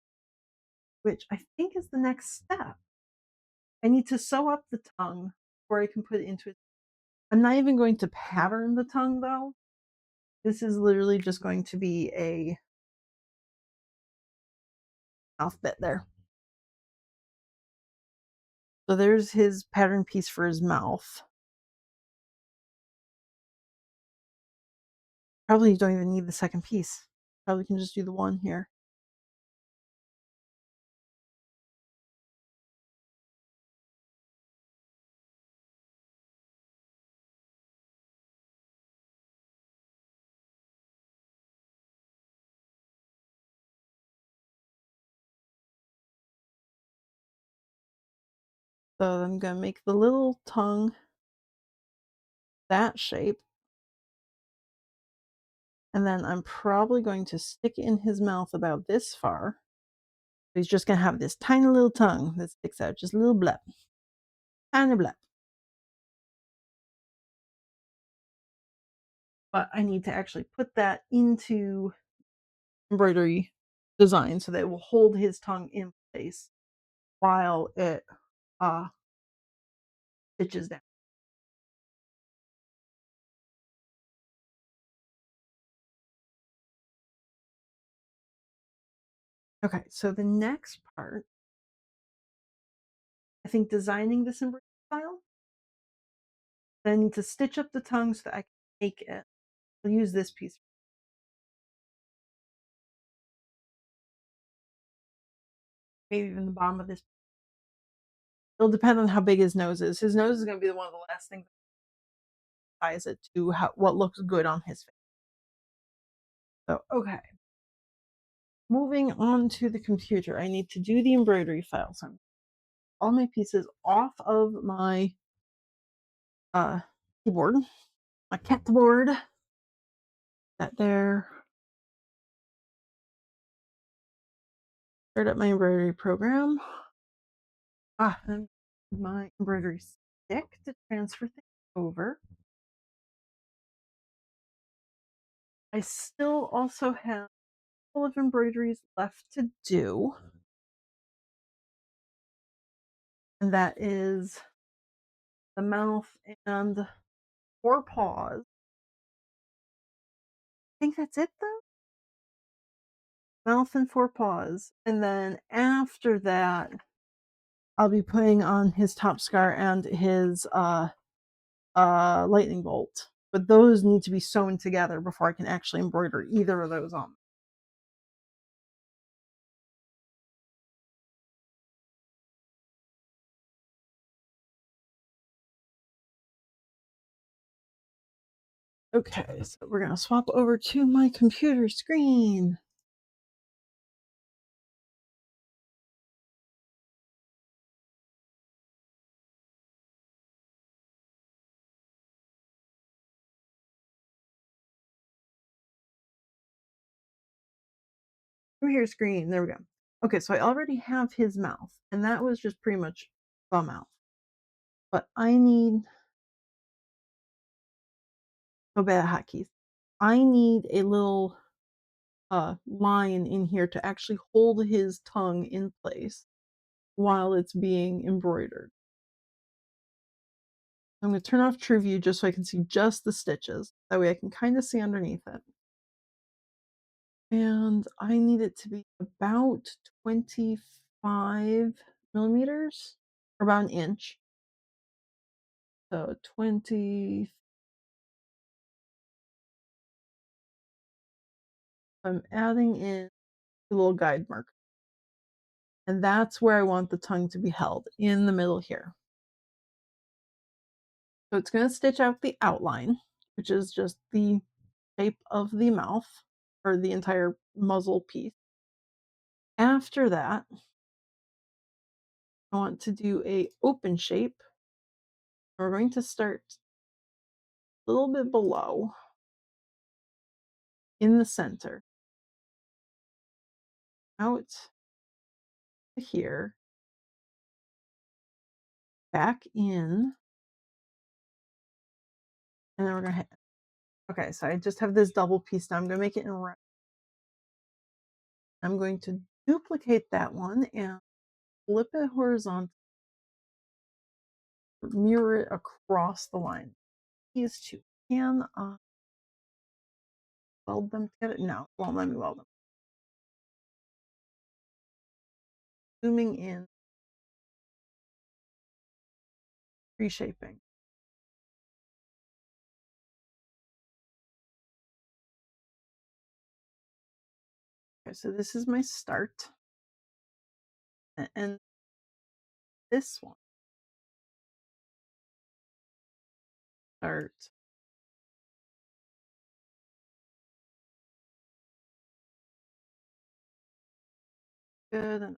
which I think is the next step. I need to sew up the tongue before I can put it into it. I'm not even going to pattern the tongue though. This is literally just going to be a mouth bit there. So there's his pattern piece for his mouth. Probably don't even need the second piece. Probably can just do the one here. So I'm going to make the little tongue that shape. And then I'm probably going to stick it in his mouth about this far. He's just going to have this tiny little tongue that sticks out, just a little blip. Tiny blip. But I need to actually put that into embroidery design so that it will hold his tongue in place while it stitches down. Okay, so the next part, I think designing this embroidery style, then I need to stitch up the tongue so that I can make it. I'll use this piece. Maybe even the bottom of this. It'll depend on how big his nose is. His nose is going to be one of the last things that ties it to what looks good on his face. So, okay. Moving on to the computer, I need to do the embroidery file. So all my pieces off of my keyboard, my cat board. That there. Start up my embroidery program. And my embroidery stick to transfer things over. I still also have a couple of embroideries left to do. And that is the mouth and forepaws. I think that's it though. Mouth and forepaws. And then after that, I'll be putting on his top scar and his lightning bolt. But those need to be sewn together before I can actually embroider either of those on. Okay, so we're going to swap over to my computer screen. Computer screen, there we go. Okay, so I already have his mouth, and that was just pretty much the mouth. but I need go bad at hotkeys. I need a little line in here to actually hold his tongue in place while it's being embroidered. I'm going to turn off True View just so I can see just the stitches. That way I can kind of see underneath it. And I need it to be about 25 millimeters, or about an inch. So 20. I'm adding in a little guide mark. And that's where I want the tongue to be held, in the middle here. So it's going to stitch out the outline, which is just the shape of the mouth, or the entire muzzle piece. After that, I want to do a open shape. We're going to start a little bit below in the center, out to here, back in, and then we're going to hit. Okay, so I just have this double piece now. I'm going to make it in red. I'm going to duplicate that one and flip it horizontal, mirror it across the line. These two. Can weld them together? No, it won't let me weld them. Zooming in, reshaping. Okay, so this is my start. And this one, start. Good. And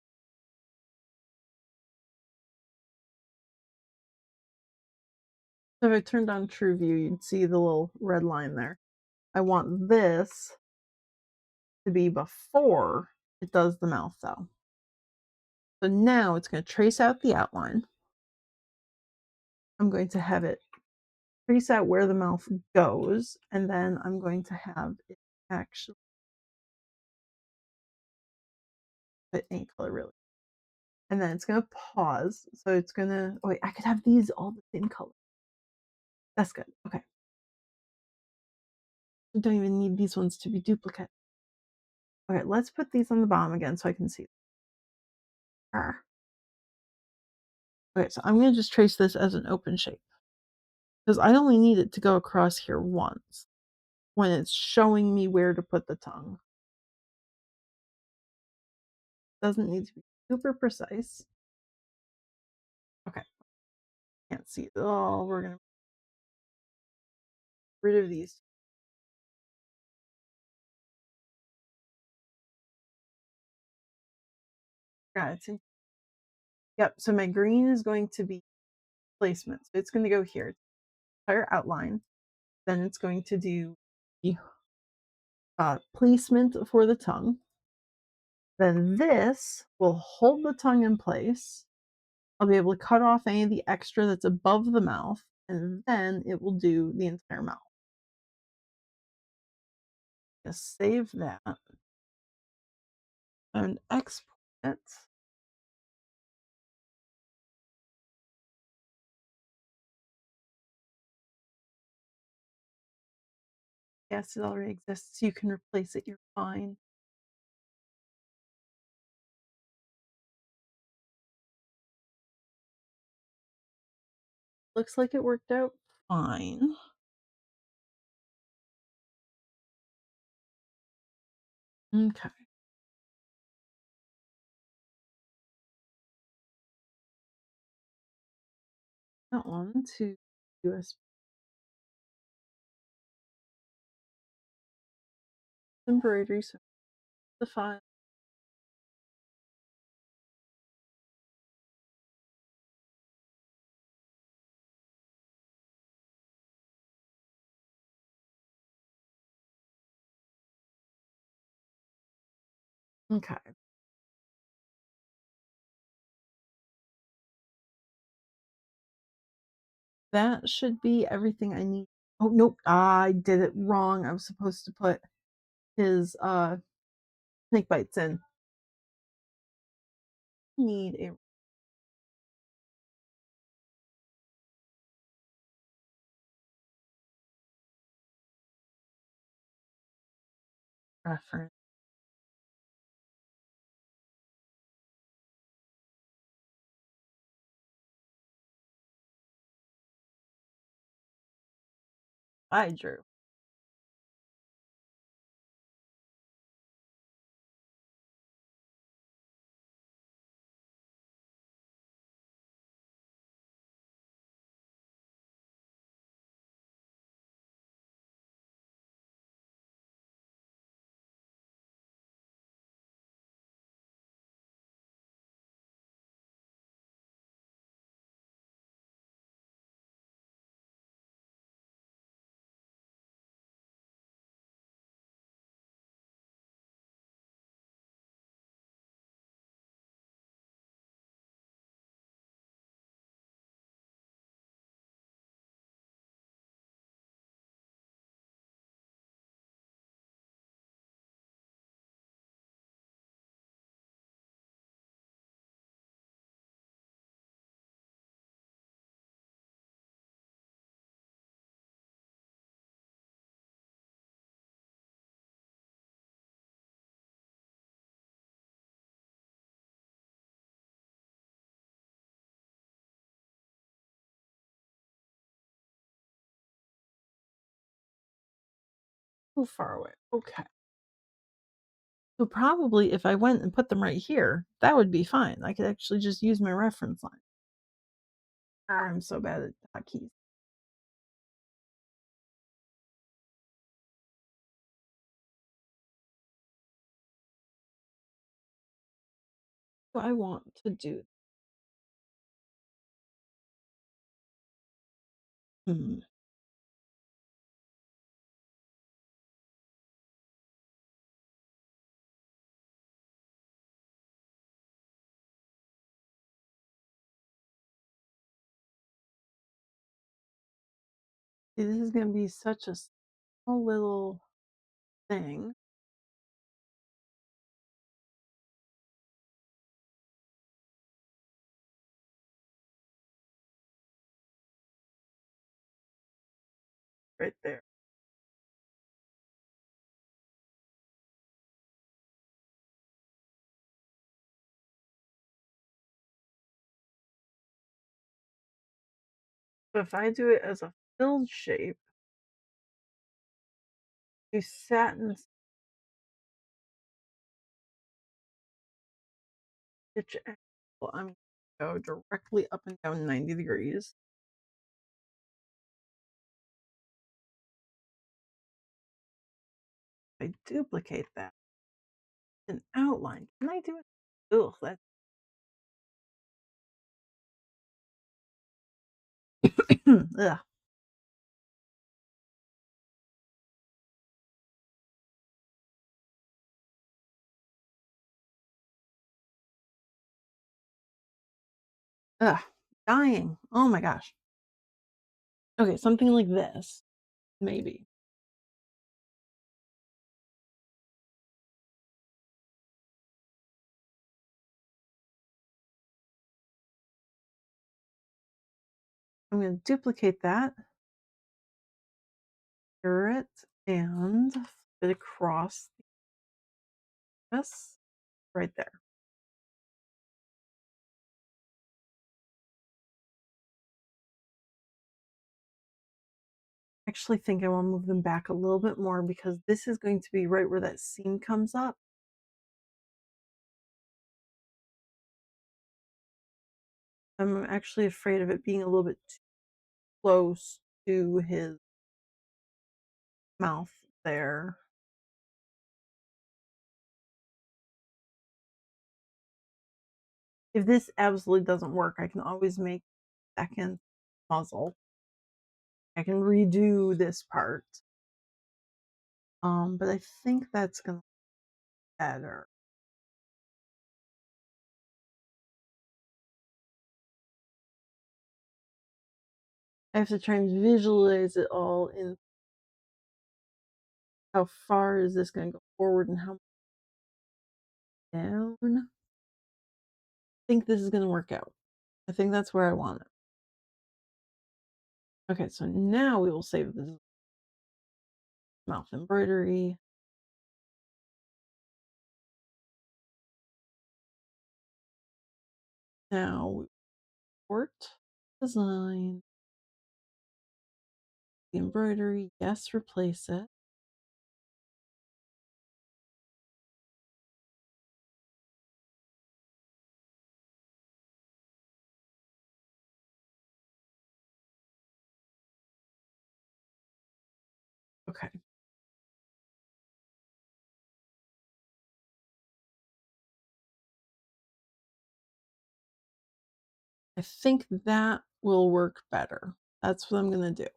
so if I turned on True View, you'd see the little red line there. I want this to be before it does the mouth though. So now it's going to trace out the outline. I'm going to have it trace out where the mouth goes, and then I'm going to have it actually put any color really. And then it's going to pause. So it's going to, oh wait, I could have these all the same color. That's good. Okay. I don't even need these ones to be duplicate. Okay, let's put these on the bottom again so I can see. Okay, so I'm going to just trace this as an open shape, because I only need it to go across here once when it's showing me where to put the tongue. Doesn't need to be super precise. Okay, can't see it. Oh, we're going to get rid of these. Yeah, it's in. Yep, so my green is going to be placement. So it's going to go here, entire outline. Then it's going to do the placement for the tongue. Then this will hold the tongue in place. I'll be able to cut off any of the extra that's above the mouth, and then it will do the entire mouth. Just save that and export it. Yes, it already exists. You can replace it. You're fine. Looks like it worked out fine. Okay. That one to USB embroidery. So the file. Okay. that should be everything I need. Oh, nope, I did it wrong. I was supposed to put his, snake bites in. Need a reference. I drew. Too far away. Okay. So probably if I went and put them right here, that would be fine. I could actually just use my reference line. I'm so bad at hotkeys. So I want to do. Hmm. This is gonna be such a small little thing. Right there. But if I do it as a filled shape, do satin stitch angle, I'm gonna go directly up and down 90 degrees. I duplicate that. An outline. Can I do it? Ugh, that's ugh. Ugh. Dying. Oh my gosh. Okay, something like this, maybe. I'm gonna duplicate that, mirror it, and flip it across this right there. I actually think I want to move them back a little bit more because this is going to be right where that seam comes up. I'm actually afraid of it being a little bit too close to his mouth there. If this absolutely doesn't work, I can always make second muzzle. I can redo this part. But I think that's gonna be better. I have to try and visualize it all in how far is this going to go forward and how down. I think this is going to work out. I think that's where I want it. Okay, so now we will save this mouth embroidery. Now we import design, the embroidery. Yes, replace it. Okay. I think that will work better. That's what I'm gonna do.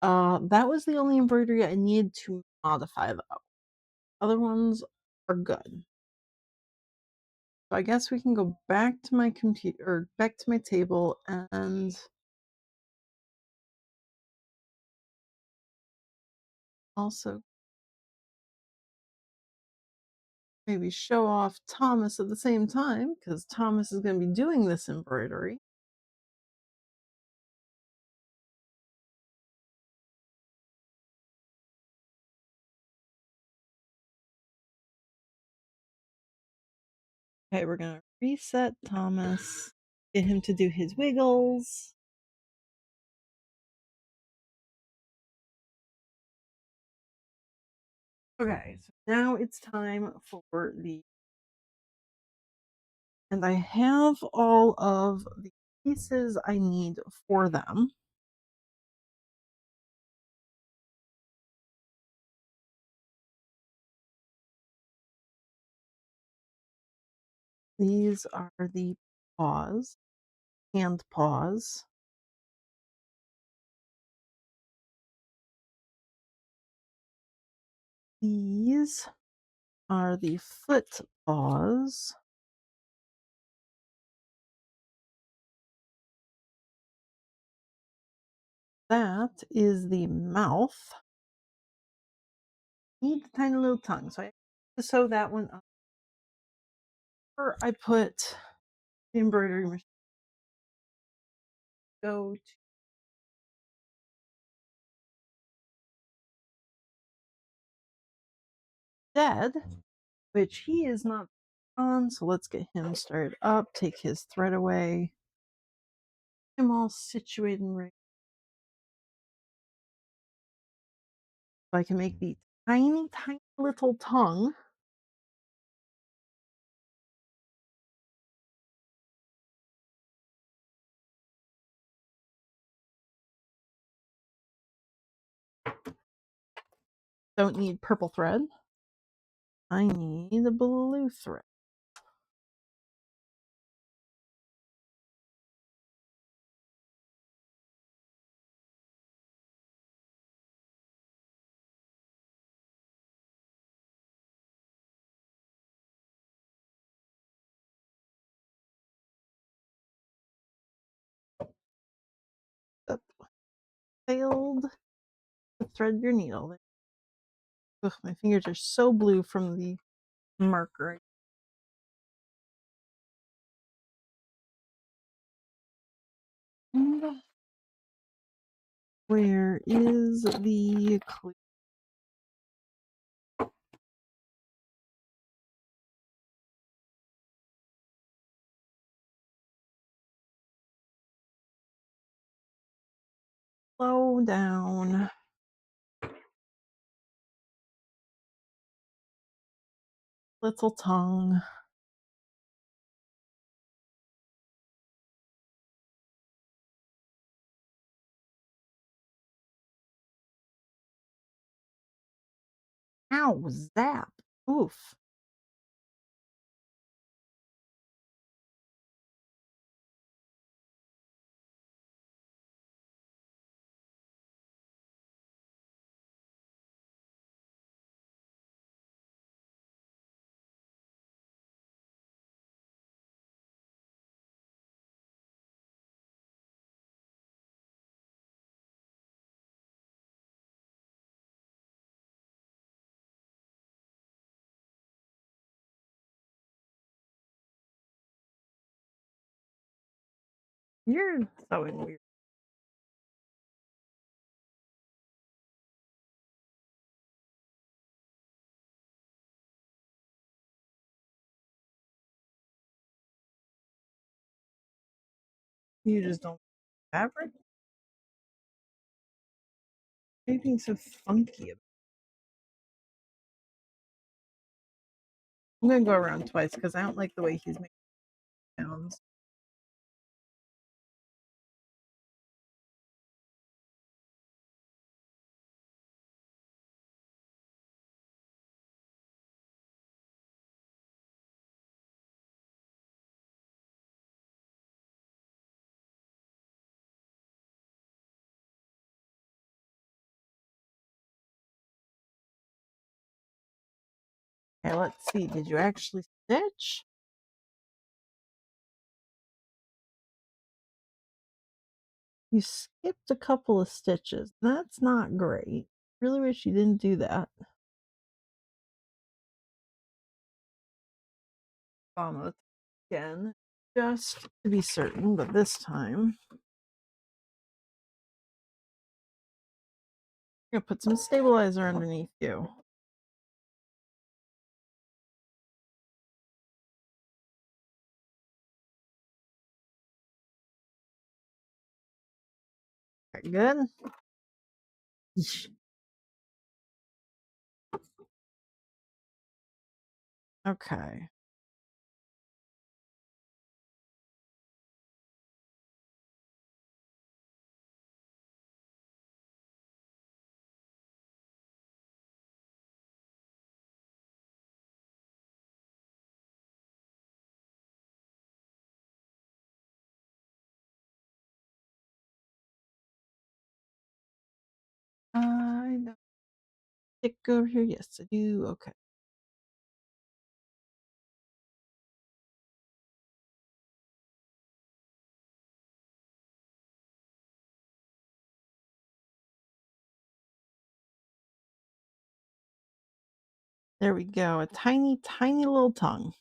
That was the only embroidery I needed to modify though. Other ones are good. So I guess we can go back to my computer or back to my table and also maybe show off Thomas at the same time because Thomas is going to be doing this embroidery. Okay, we're going to reset Thomas, get him to do his wiggles. Okay, so now it's time for the, and I have all of the pieces I need for them. These are the paws, hand paws. These are the foot paws. That is the mouth. Need the tiny little tongue, so I have to sew that one up. Or I put the embroidery machine. Go to Dead, which he is not on, so let's get him started up, take his thread away. Him all situated and right. So I can make the tiny, tiny little tongue. Don't need purple thread. I need a blue thread. Up. Failed to thread your needle. Ugh, my fingers are so blue from the marker. And where is the clear? Slow down. Little tongue. Ow, zap. Oof. You're so weird. You just don't fabric? Anything so funky about I'm gonna go around twice because I don't like the way he's making sounds. Okay, let's see. Did you actually stitch? You skipped a couple of stitches. That's not great. Really wish you didn't do that. Almost again, just to be certain, but this time I'm gonna put some stabilizer underneath you. Okay, good. Okay. I don't stick over here. Yes, I do. Okay. There we go. A tiny, tiny little tongue.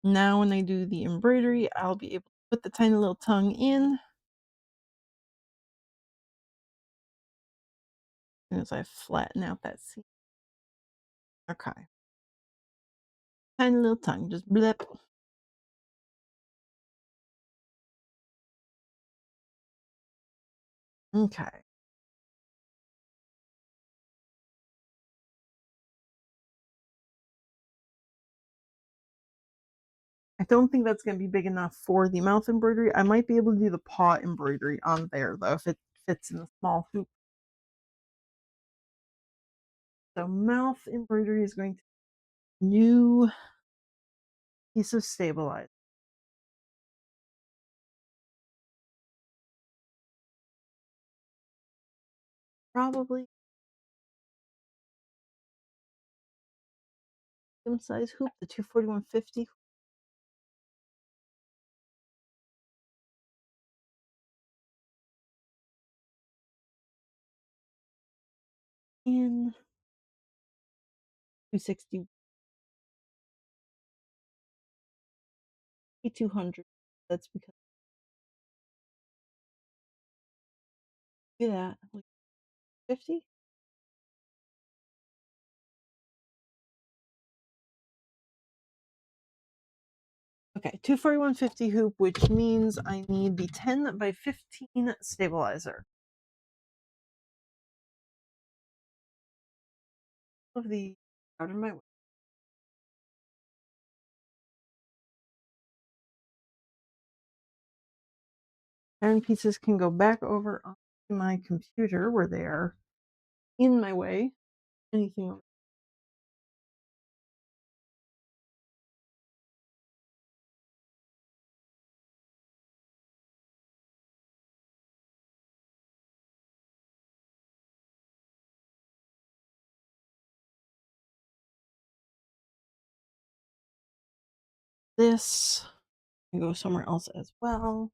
Now, when I do the embroidery, I'll be able to put the tiny little tongue in as soon as I flatten out that seam. Okay. Tiny little tongue, just blip. Okay. I don't think that's going to be big enough for the mouth embroidery. I might be able to do the paw embroidery on there, though, if it fits in the small hoop. So, mouth embroidery is going to be a new piece of stabilizer. Probably medium size hoop, the 24150. In 260, 200. That's because yeah, like 50. Okay, 24150 hoop, which means I need the 10 by 15 stabilizer. Of the out of my way. Iron pieces can go back over onto my computer where they are in my way. Anything. This can go somewhere else as well.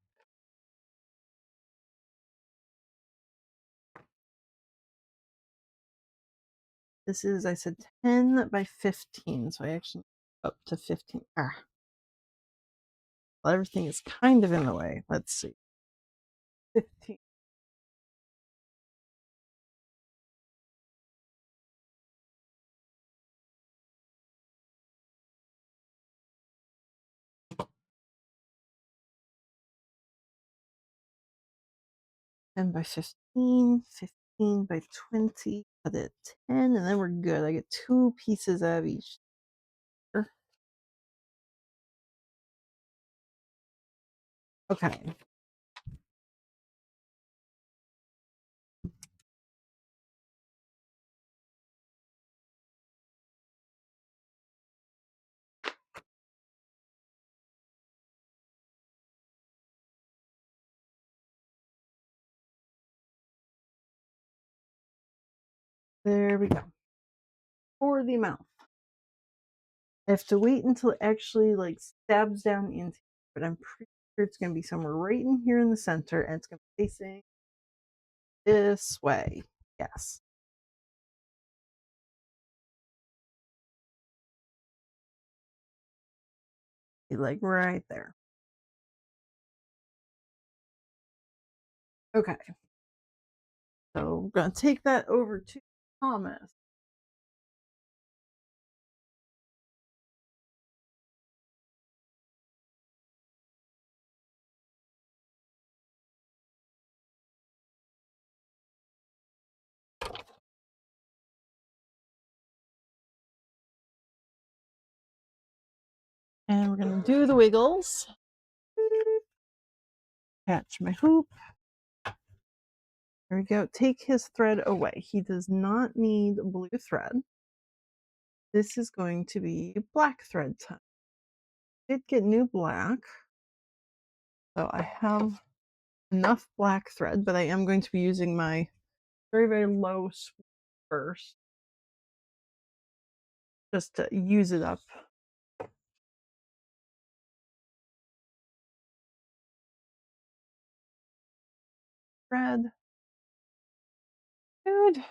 This is, I said, 10 by 15, so I actually up to 15. Well, everything is kind of in the way. Let's see. 15. And by 15, 15 by 20, cut it 10, and then we're good. I get 2 pieces out of each. Okay. There we go. For the mouth. I have to wait until it actually like stabs down into it, but I'm pretty sure it's gonna be somewhere right in here in the center, and it's gonna be facing this way. Yes. Be like right there. Okay. So we're gonna take that over to Thomas. And we're gonna do the wiggles. Catch my hoop. There we go. Take his thread away. He does not need blue thread. This is going to be black thread time. Did get new black. So I have enough black thread, but I am going to be using my very, very low swoop first. Just to use it up. Thread. Good.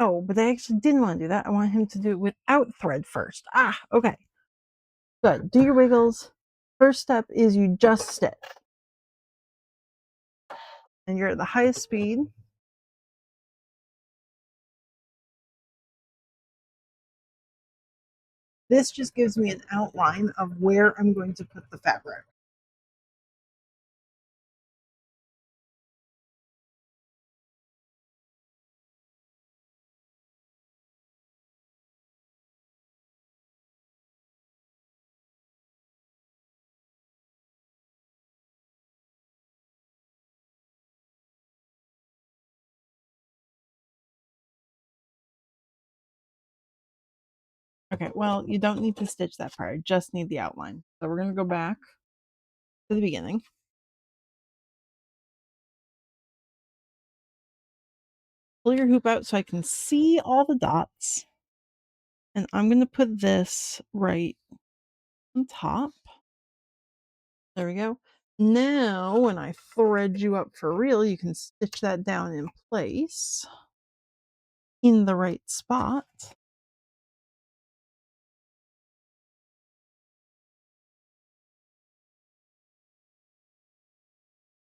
Oh, but I actually didn't want to do that. I want him to do it without thread first. Okay. Good. Do your wiggles. First step is you just stitch. And you're at the highest speed. This just gives me an outline of where I'm going to put the fabric. Okay, well, you don't need to stitch that part. I just need the outline. So we're going to go back to the beginning. Pull your hoop out so I can see all the dots. And I'm going to put this right on top. There we go. Now, when I thread you up for real, you can stitch that down in place in the right spot.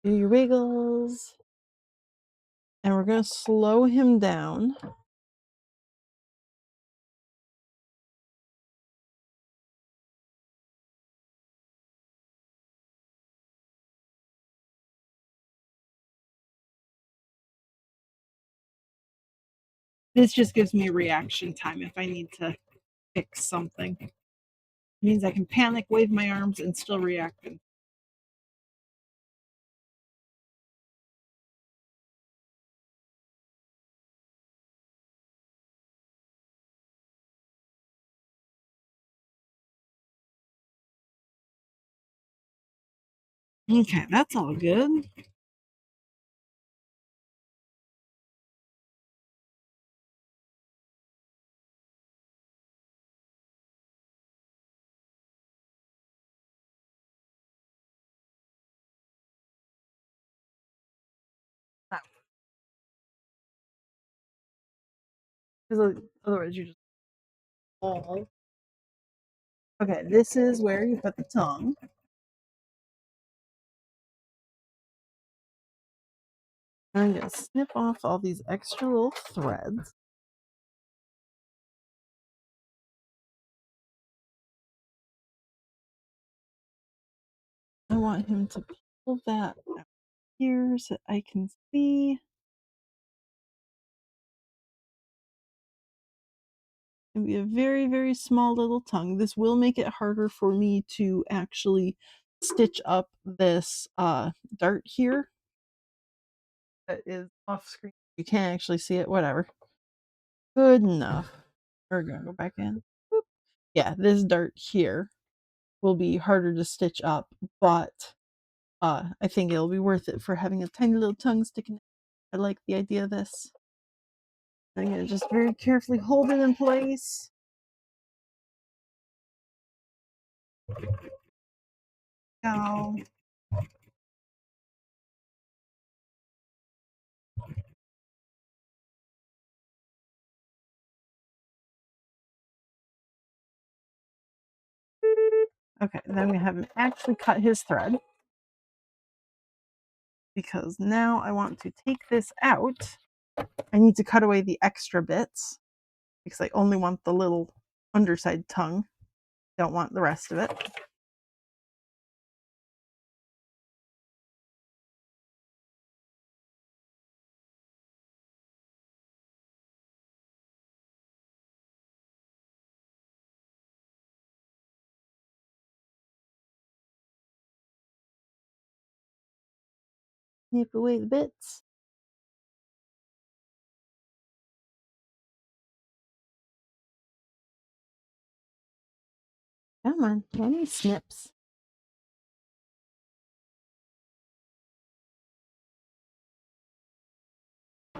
Do your wiggles. And we're going to slow him down. This just gives me reaction time if I need to fix something. It means I can panic, wave my arms, and still react. Okay, that's all good. Because otherwise you just fall. Okay, this is where you put the tongue. I'm gonna snip off all these extra little threads. I want him to pull that out here so I can see. It'll be a very, very small little tongue. This will make it harder for me to actually stitch up this dart here that is off screen. You can't actually see it, whatever. Good enough. We're gonna go back in. Boop. Yeah, this dart here will be harder to stitch up, but I think it'll be worth it for having a tiny little tongue sticking out. I like the idea of this. I'm gonna just very carefully hold it in place. Go. Okay, then we have him actually cut his thread because now I want to take this out. I need to cut away the extra bits because I only want the little underside tongue. Don't want the rest of it. Snip away the bits. Come on, any snips.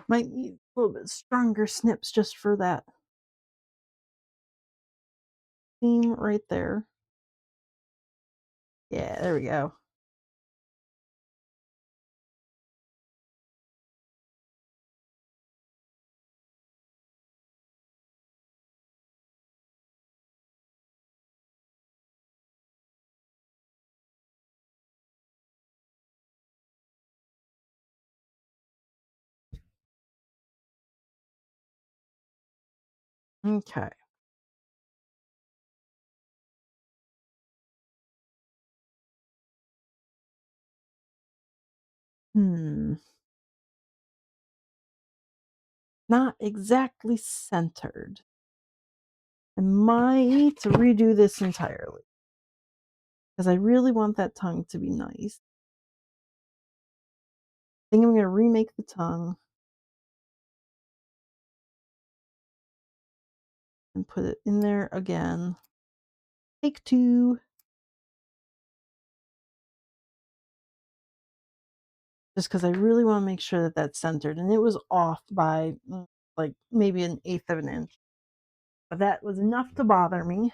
Might need a little bit stronger snips just for that seam right there. Yeah, there we go. Okay. Hmm. Not exactly centered. I might redo this entirely because I really want that tongue to be nice. I think I'm going to remake the tongue and put it in there again. Take two. Just because I really want to make sure that that's centered. And it was off by like maybe an eighth of an inch. But that was enough to bother me.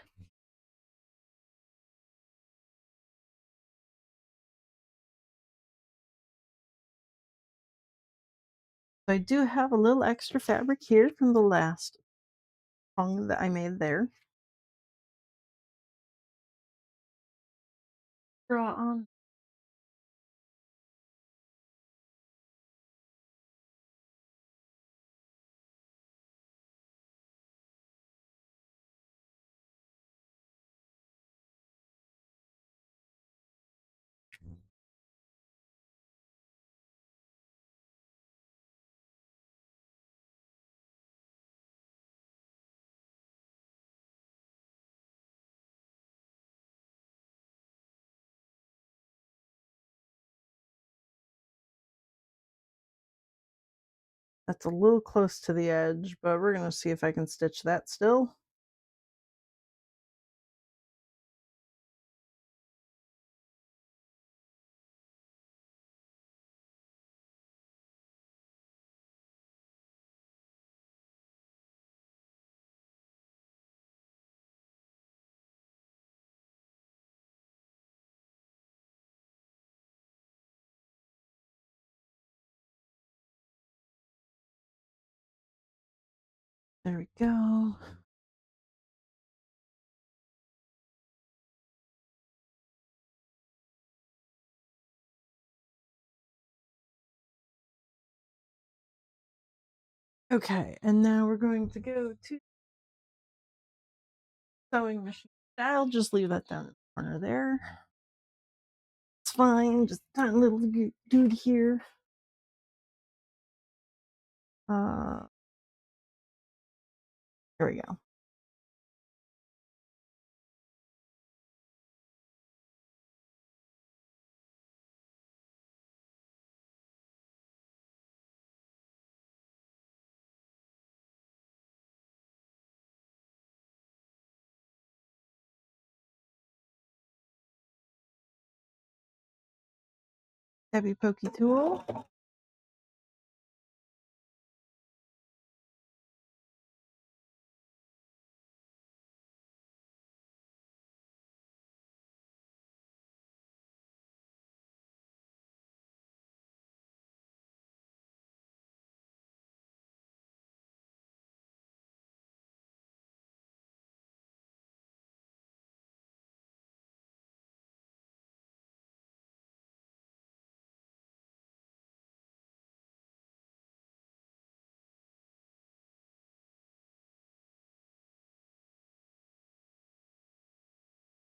So I do have a little extra fabric here from the last tongue that I made there. Draw on. That's a little close to the edge, but we're going to see if I can stitch that still. There we go. Okay, and now we're going to go to sewing machine. I'll just leave that down in the corner there. It's fine, just a tiny little dude here. There we go. Heavy pokey tool.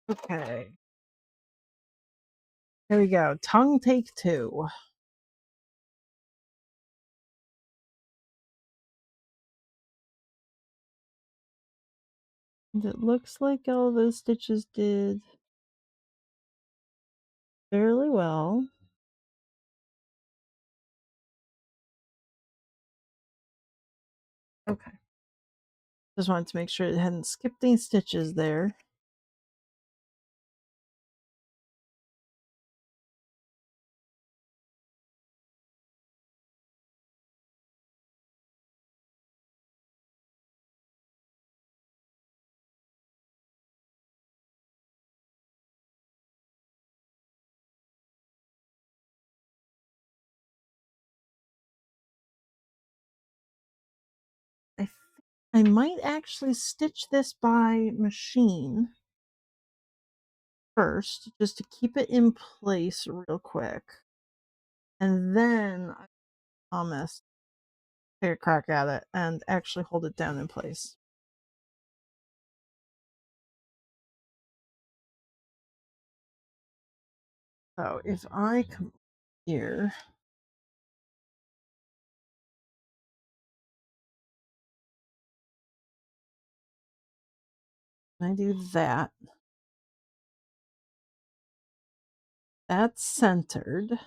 Okay. There we go. Tongue take 2. And it looks like all those stitches did fairly well. Okay. Just wanted to make sure it hadn't skipped any stitches there. I might actually stitch this by machine first, just to keep it in place real quick. And then I promise take a crack at it and actually hold it down in place. So if I come here, and I do that, that's centered.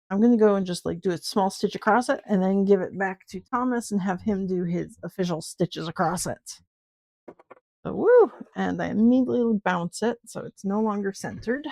I'm going to go and just like do a small stitch across it and then give it back to Thomas and have him do his official stitches across it. So woo! And I immediately bounce it so it's no longer centered.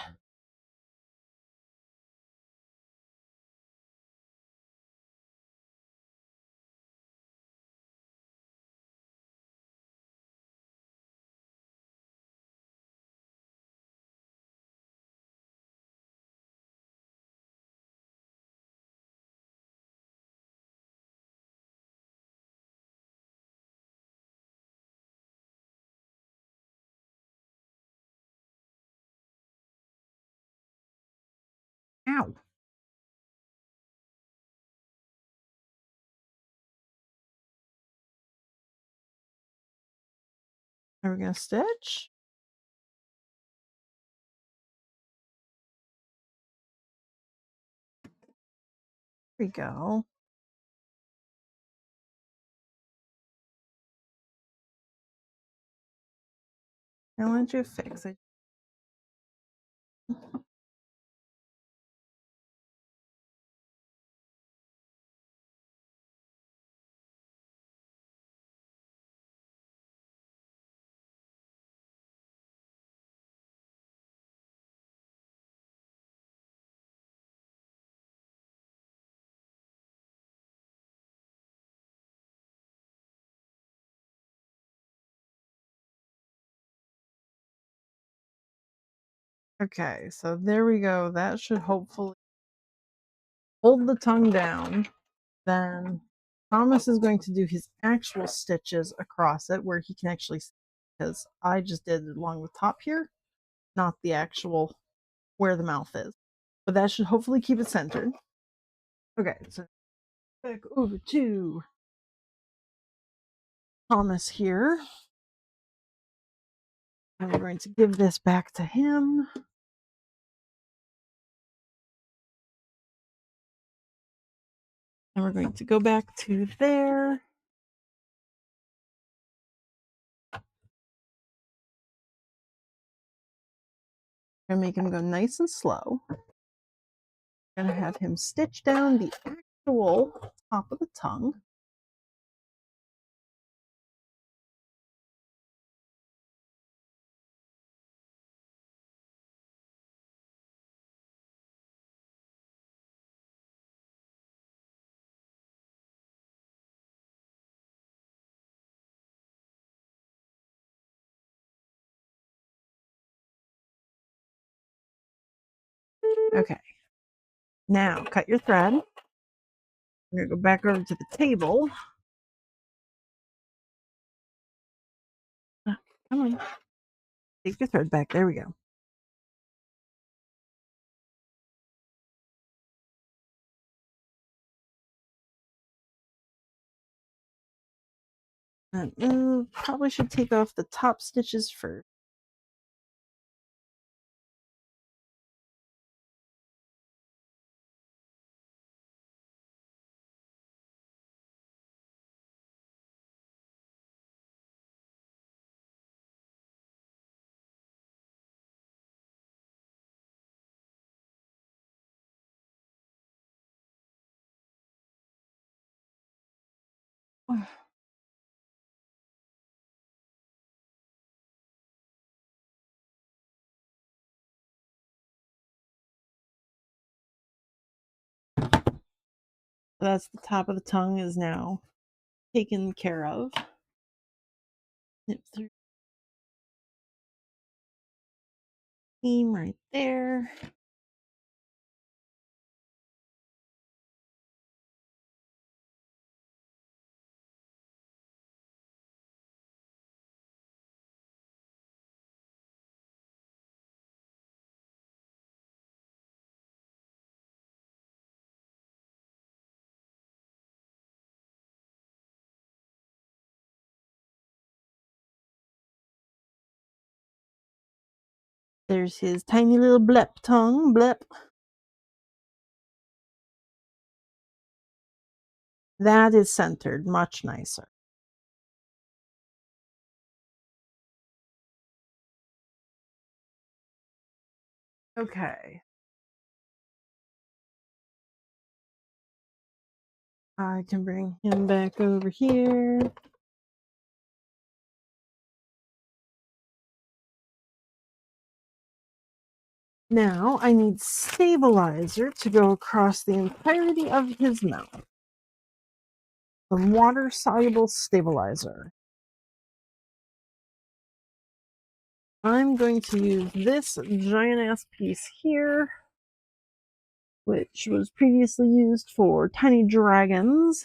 Ow! Are we going to stitch? There we go. I want you to fix it. Okay, so there we go. That should hopefully hold the tongue down. Then Thomas is going to do his actual stitches across it where he can actually see, because I just did it along the top here, not the actual where the mouth is. But that should hopefully keep it centered. Okay, so back over to Thomas here. And we're going to give this back to him. And we're going to go back to there. And make him go nice and slow. I'm going to have him stitch down the actual top of the tongue. Okay. Now, cut your thread. We're going to go back over to the table. Come on. Take your thread back. There we go. And probably should take off the top stitches first. That's the top of the tongue is now taken care of. Snip through seam right there. There's his tiny little blep tongue. Blep. That is centered, much nicer. Okay. I can bring him back over here. Now I need stabilizer to go across the entirety of his mouth. Some water-soluble stabilizer. I'm going to use this giant-ass piece here, which was previously used for tiny dragons.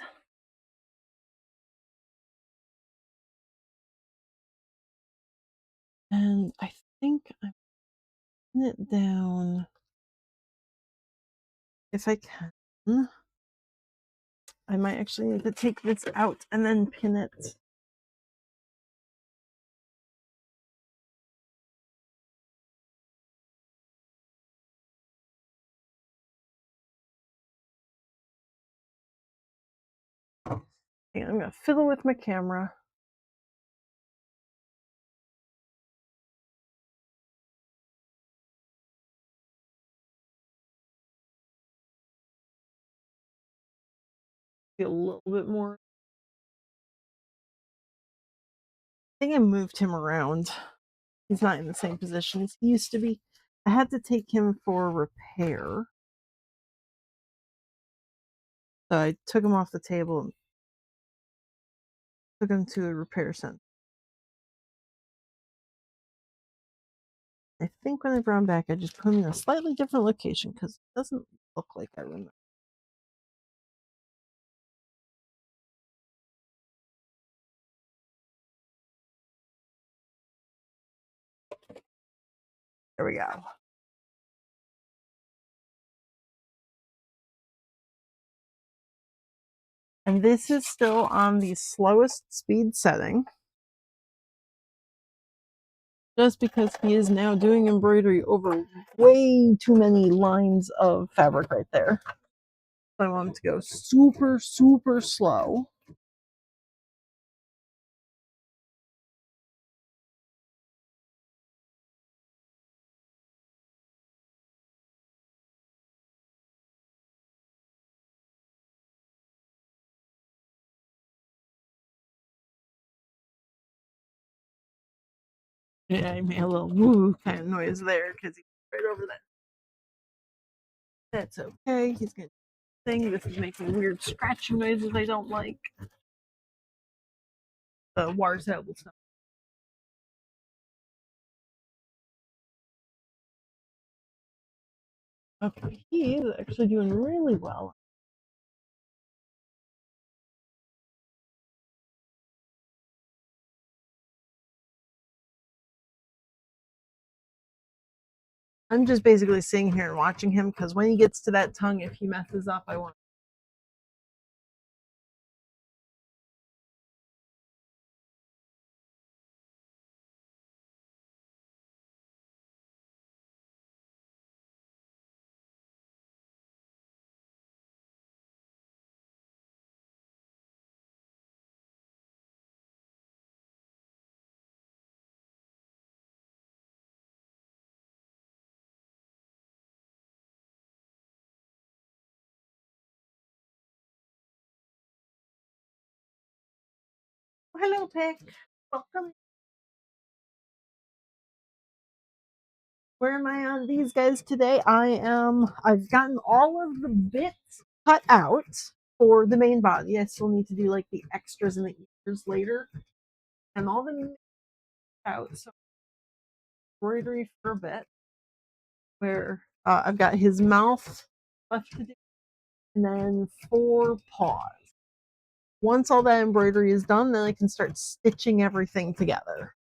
And I think I'm putting it down if I can. I might actually need to take this out and then pin it. Okay, I'm going to fiddle with my camera. Get a little bit more. I think I moved him around. He's not in the same position as he used to be. I had to take him for repair. So I took him off the table and took him to a repair center. I think when I brought him back, I just put him in a slightly different location because it doesn't look like I remember. There we go. And this is still on the slowest speed setting, just because he is now doing embroidery over way too many lines of fabric right there. I want him to go super, super slow. Yeah, I made a little woo kind of noise there because he's right over that. That's okay. He's gonna sing. This is making weird scratching noises I don't like. The Warzel will stop. Okay, he's actually doing really well. I'm just basically sitting here and watching him because when he gets to that tongue, if he messes up, I want. Hello, Pick. Welcome. Where am I on these guys today? I've gotten all of the bits cut out for the main body. I still need to do like the extras and the ears later. And all the out. So embroidery for a bit where I've got his mouth left to do and then 4 paws. Once all that embroidery is done, then I can start stitching everything together.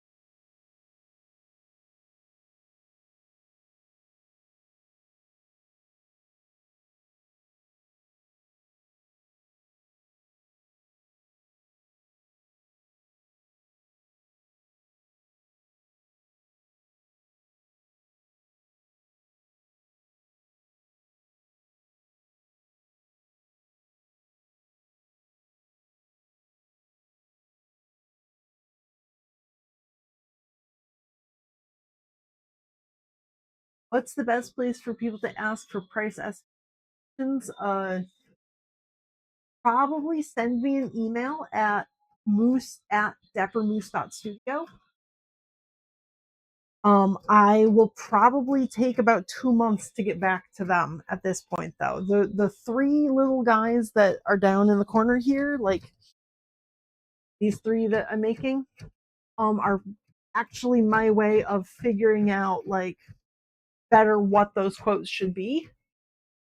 What's the best place for people to ask for price estimations? Probably send me an email at moose@dappermoose.studio. I will probably take about 2 months to get back to them at this point, though. The 3 little guys that are down in the corner here, like these 3 that I'm making, are actually my way of figuring out like better what those quotes should be.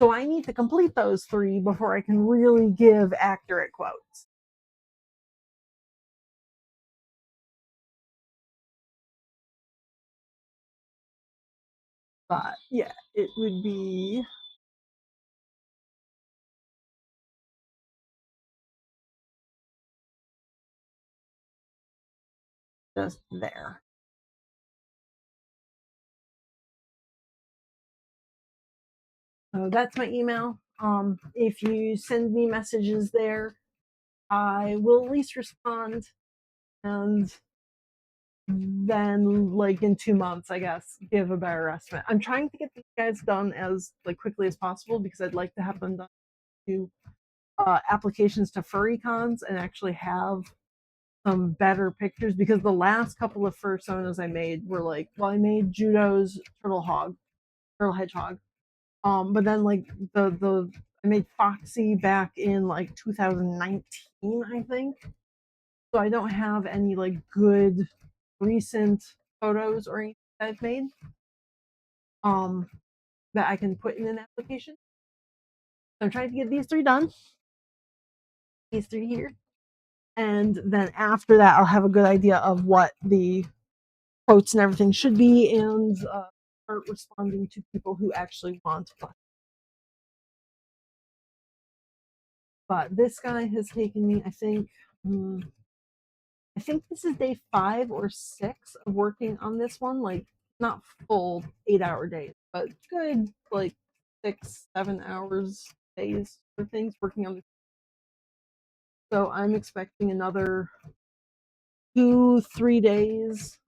So I need to complete those 3 before I can really give accurate quotes. But yeah, it would be just there. So that's my email. If you send me messages there, I will at least respond, and then like in 2 months, I guess, give a better estimate. I'm trying to get these guys done as like quickly as possible because I'd like to have them done to applications to furry cons and actually have some better pictures because the last couple of fursonas I made were like, well, I made Judo's turtle hedgehog. But then like the I made Foxy back in like 2019, I think. So I don't have any like good recent photos or anything that I've made um that I can put in an application. So I'm trying to get these 3 done. These 3 here. And then after that I'll have a good idea of what the quotes and everything should be and start responding to people who actually want plush. But this guy has taken me, I think this is day 5 or 6 of working on this one. Like, not full 8-hour days, but good, like 6-7 hours days for things working on this. So I'm expecting another 2-3 days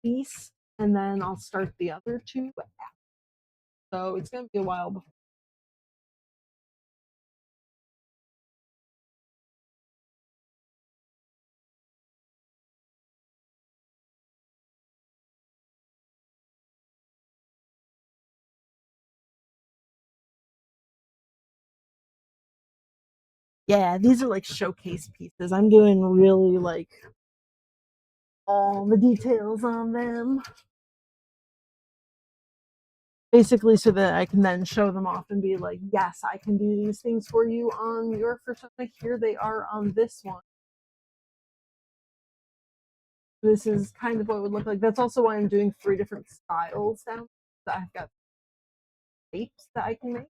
piece, and then I'll start the other 2. So it's gonna be a while before. Yeah, these are like showcase pieces. I'm doing really like all the details on them. Basically, so that I can then show them off and be like, yes, I can do these things for you on your persona. Here they are on this one. This is kind of what it would look like. That's also why I'm doing 3 different styles now. So I've got shapes that I can make.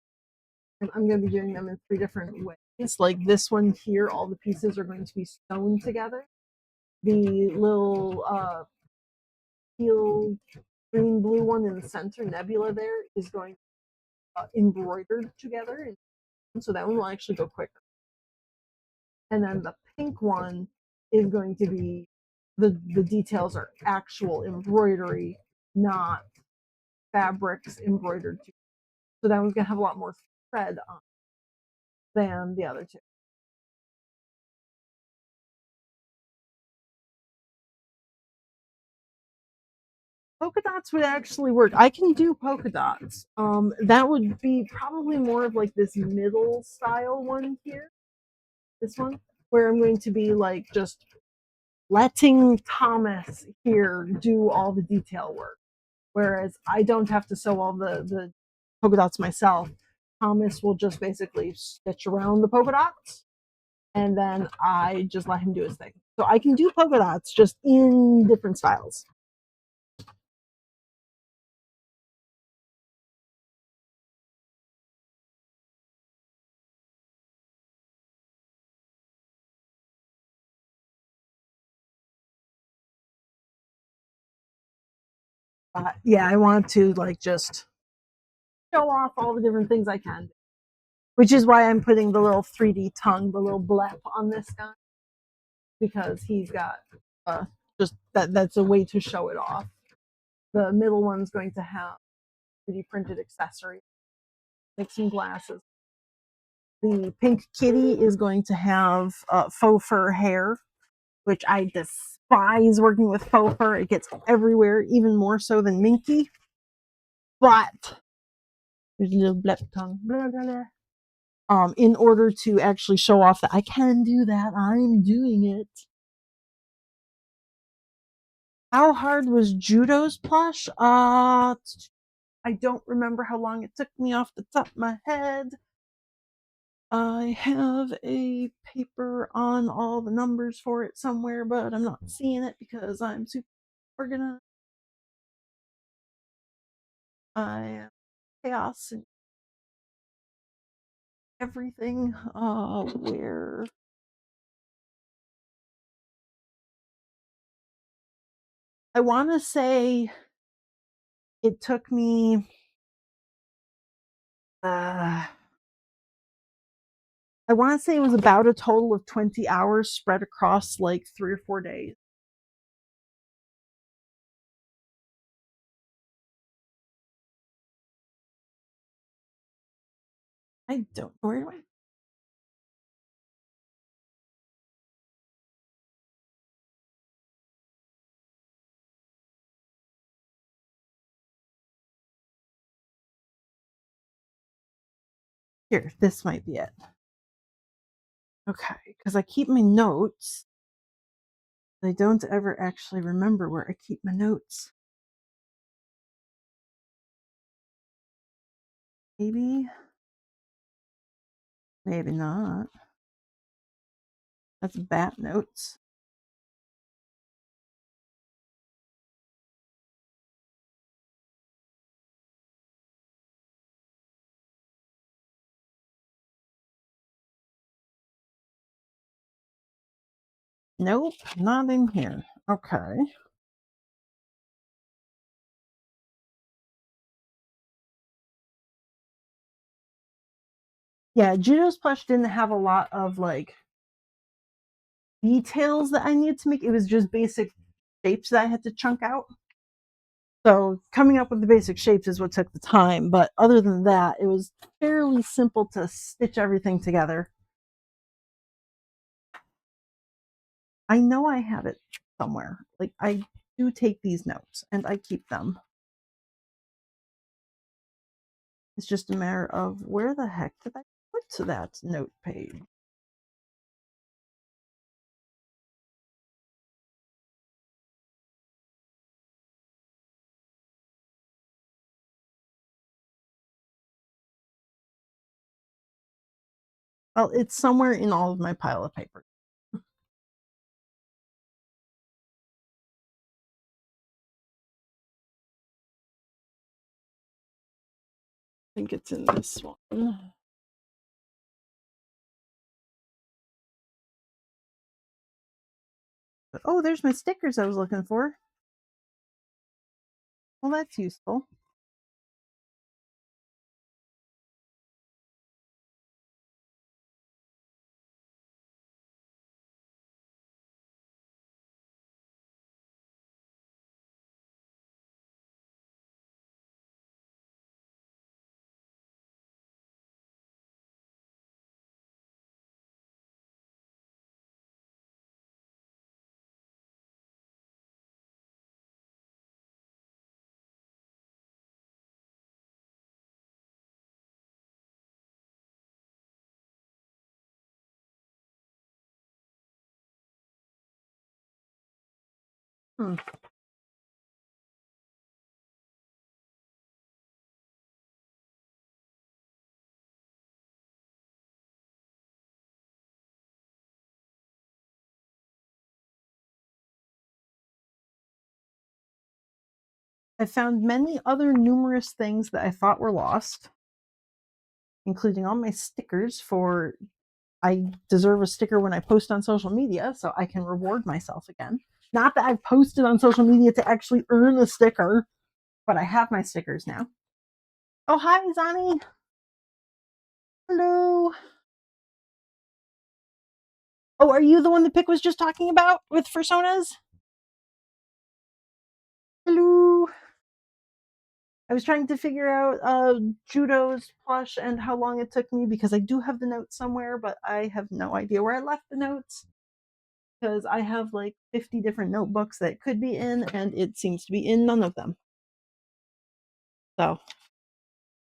And I'm going to be doing them in 3 different ways. Like this one here, all the pieces are going to be sewn together. The little teal green blue one in the center, Nebula, there is going embroidered together. So that one will actually go quicker. And then the pink one is going to be the details are actual embroidery, not fabrics embroidered. So that one's gonna have a lot more thread on than the other 2. Polka dots would actually work. I can do polka dots. That would be probably more of like this middle style one here. This one, where I'm going to be like just letting Thomas here do all the detail work. Whereas I don't have to sew all the polka dots myself. Thomas will just basically stitch around the polka dots, and then I just let him do his thing. So I can do polka dots just in different styles. Yeah, I want to like just show off all the different things I can, which is why I'm putting the little 3D tongue, the little blep on this guy, because he's got just that's a way to show it off. The middle one's going to have 3D printed accessories, like some glasses. The pink kitty is going to have faux fur hair, which I despise working with faux fur. It gets everywhere, even more so than Minky. But there's a little blep tongue. Blah, blah, blah. In order to actually show off that I can do that, I'm doing it. How hard was Judo's plush? I don't remember how long it took me off the top of my head. I have a paper on all the numbers for it somewhere, but I'm not seeing it because I'm super organized. I am chaos and everything. Where I want to say it took me I want to say it was about a total of 20 hours spread across like 3 or 4 days. I don't know where do I. Here, this might be it. Okay, because I keep my notes. I don't ever actually remember where I keep my notes. Maybe, maybe not. That's bat notes. Nope, not in here. Okay. Yeah, Judo's plush didn't have a lot of like details that I needed to make. It was just basic shapes that I had to chunk out. So coming up with the basic shapes is what took the time. But other than that, it was fairly simple to stitch everything together. I know I have it somewhere. Like I do take these notes and I keep them. It's just a matter of where the heck did I put to that note page? Well, it's somewhere in all of my pile of paper. I think it's in this one. But, oh, there's my stickers I was looking for. Well, that's useful. Hmm. I found many other numerous things that I thought were lost, including all my stickers for I deserve a sticker when I post on social media, so I can reward myself again. Not that I've posted on social media to actually earn a sticker, but I have my stickers now. Oh, hi, Zani. Hello. Oh, are you the one that Pick was just talking about with Personas? Hello. I was trying to figure out Judo's plush and how long it took me because I do have the notes somewhere, but I have no idea where I left the notes because I have like 50 different notebooks that it could be in, and it seems to be in none of them. So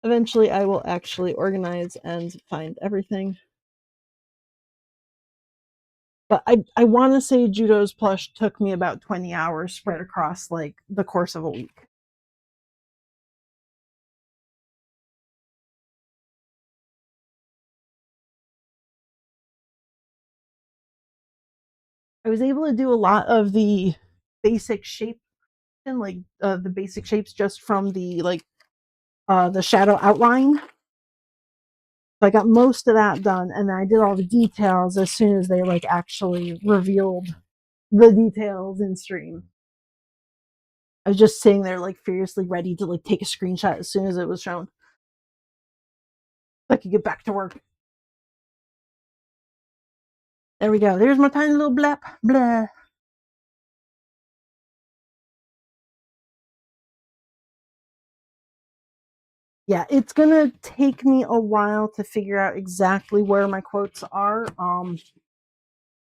eventually I will actually organize and find everything. But I want to say Judo's plush took me about 20 hours spread across like the course of a week. I was able to do a lot of the basic shape and like the basic shapes just from the shadow outline. So I got most of that done, and then I did all the details as soon as they like actually revealed the details in stream. I was just sitting there like furiously ready to like take a screenshot as soon as it was shown. So I could get back to work. There we go. There's my tiny little blap. Blah. Yeah, it's gonna take me a while to figure out exactly where my quotes are.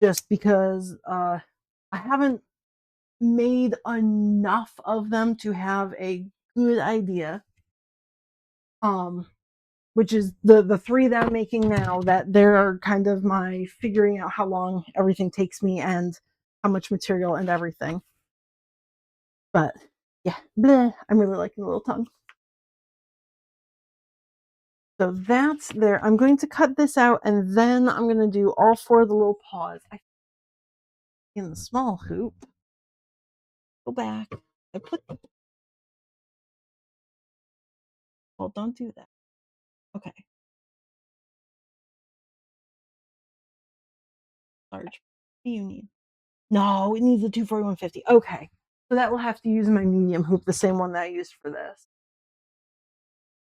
Just because I haven't made enough of them to have a good idea. Um, which is the three that I'm making now. That they're kind of my figuring out how long everything takes me and how much material and everything. But yeah, bleh, I'm really liking the little tongue. So that's there. I'm going to cut this out and then I'm going to do all four of the little paws. In the small hoop. Go back. I put. Well, don't do that. Okay. Large. What do you need? No, it needs a 24150. Okay. So that will have to use my medium hoop, the same one that I used for this.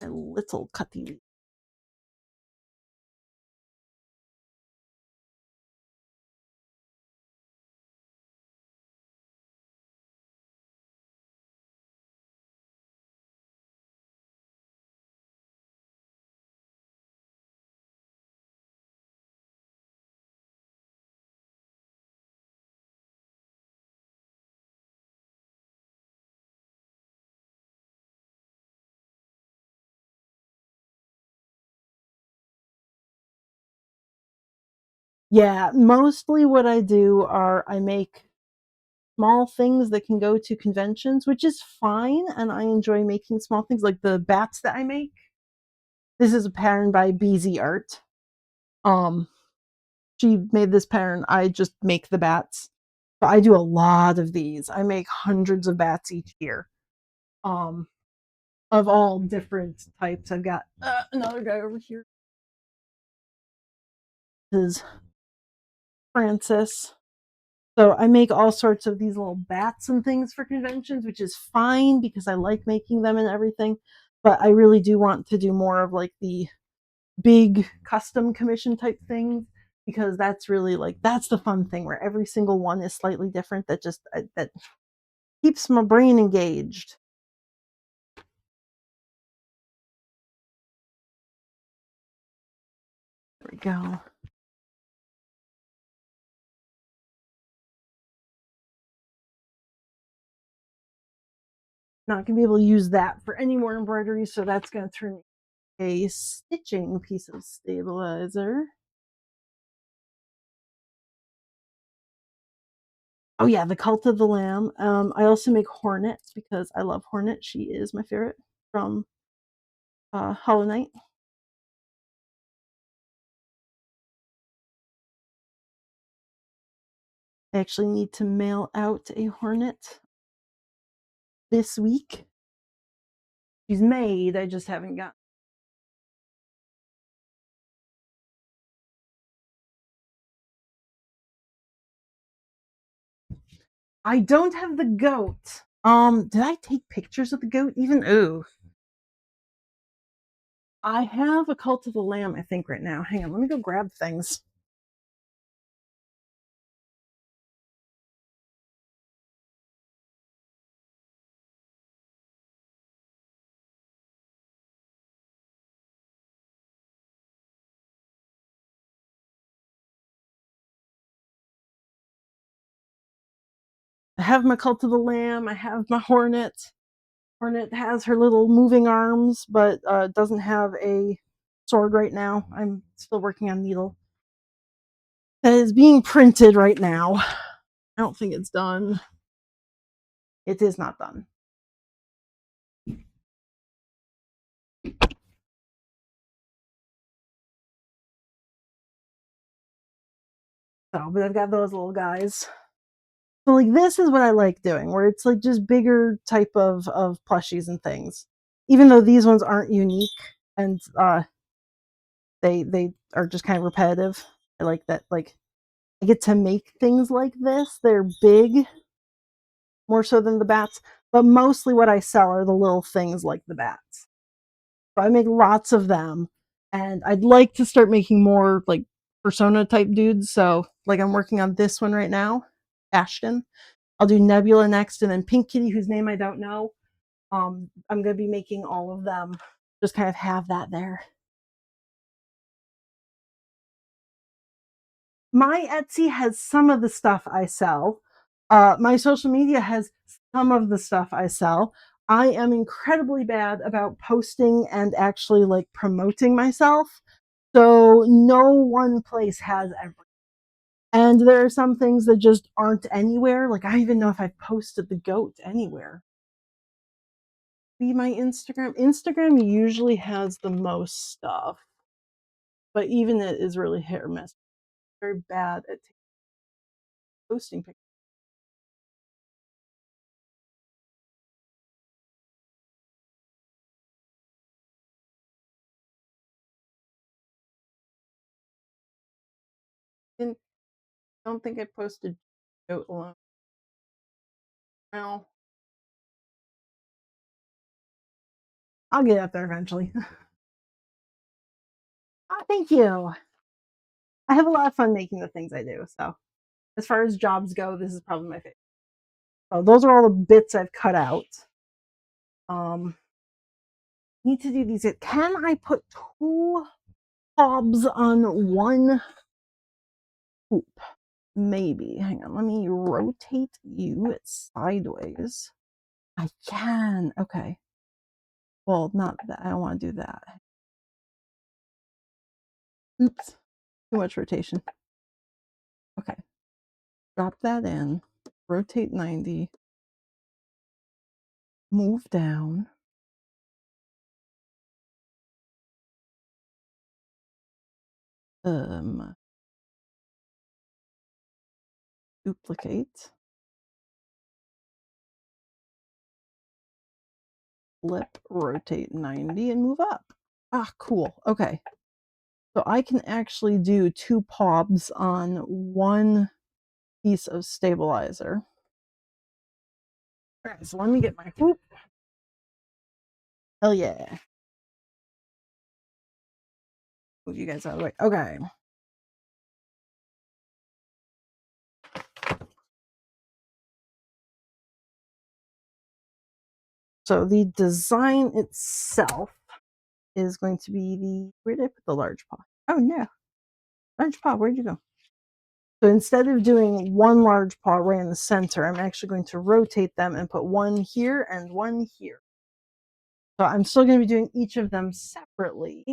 A little cutty. Yeah, mostly what I do are I make small things that can go to conventions, which is fine, and I enjoy making small things like the bats that I make. This is a pattern by BZ Art. Um, she made this pattern. I just make the bats. But I do a lot of these. I make hundreds of bats each year. Um, of all different types. I've got another guy over here. This is Francis. So I make all sorts of these little bats and things for conventions, which is fine because I like making them and everything. But I really do want to do more of like the big custom commission type things because that's really like that's the fun thing where every single one is slightly different. That just that keeps my brain engaged. There we go. Not gonna be able to use that for any more embroidery, so that's gonna turn a stitching piece of stabilizer. Oh yeah, the Cult of the Lamb. I also make Hornet because I love Hornet. She is my favorite from Hollow Knight. I actually need to mail out a Hornet this week. She's made, I just haven't got. I don't have the goat. Did I take pictures of the goat even? Ooh. I have a Cult of the Lamb, I think, right now. Hang on, let me go grab things. I have my Cult of the Lamb. I have my Hornet. Hornet has her little moving arms, but doesn't have a sword right now. I'm still working on Needle. That is being printed right now. I don't think it's done. It is not done. So, but I've got those little guys. So like this is what I like doing, where it's like just bigger type of plushies and things. Even though these ones aren't unique and they are just kind of repetitive. I like that like I get to make things like this. They're big more so than the bats, but mostly what I sell are the little things like the bats. So I make lots of them and I'd like to start making more like persona type dudes. So like I'm working on this one right now, Ashton. I'll do Nebula next and then Pink Kitty, whose name I don't know. I'm gonna be making all of them. Just kind of have that there. My Etsy has some of the stuff I sell. My social media has some of the stuff I sell. I am incredibly bad about posting and actually like promoting myself. So no one place has everything. And there are some things that just aren't anywhere. Like I don't even know if I've posted the goat anywhere. Be my Instagram. Instagram usually has the most stuff, but even it is really hit or miss. Very bad at posting pictures. And I don't think I posted. Go along. Well, I'll get up there eventually. Oh, thank you. I have a lot of fun making the things I do. So, as far as jobs go, this is probably my favorite. So, those are all the bits I've cut out. Um, need to do these. Can I put two hobs on one hoop? Maybe. Hang on. Let me rotate you sideways. I can. Okay. Well, not that. I don't want to do that. Oops. Too much rotation. Okay. Drop that in. Rotate 90. Move down. Duplicate. Flip, rotate 90 and move up. Ah, cool. Okay. So I can actually do two pobs on one piece of stabilizer. All right, so let me get my hoop. Hell yeah. Move you guys out of the way. Okay. So the design itself is going to be the, where did I put the large paw? Oh no, large paw, where'd you go? So instead of doing one large paw right in the center, I'm actually going to rotate them and put one here and one here. So I'm still going to be doing each of them separately.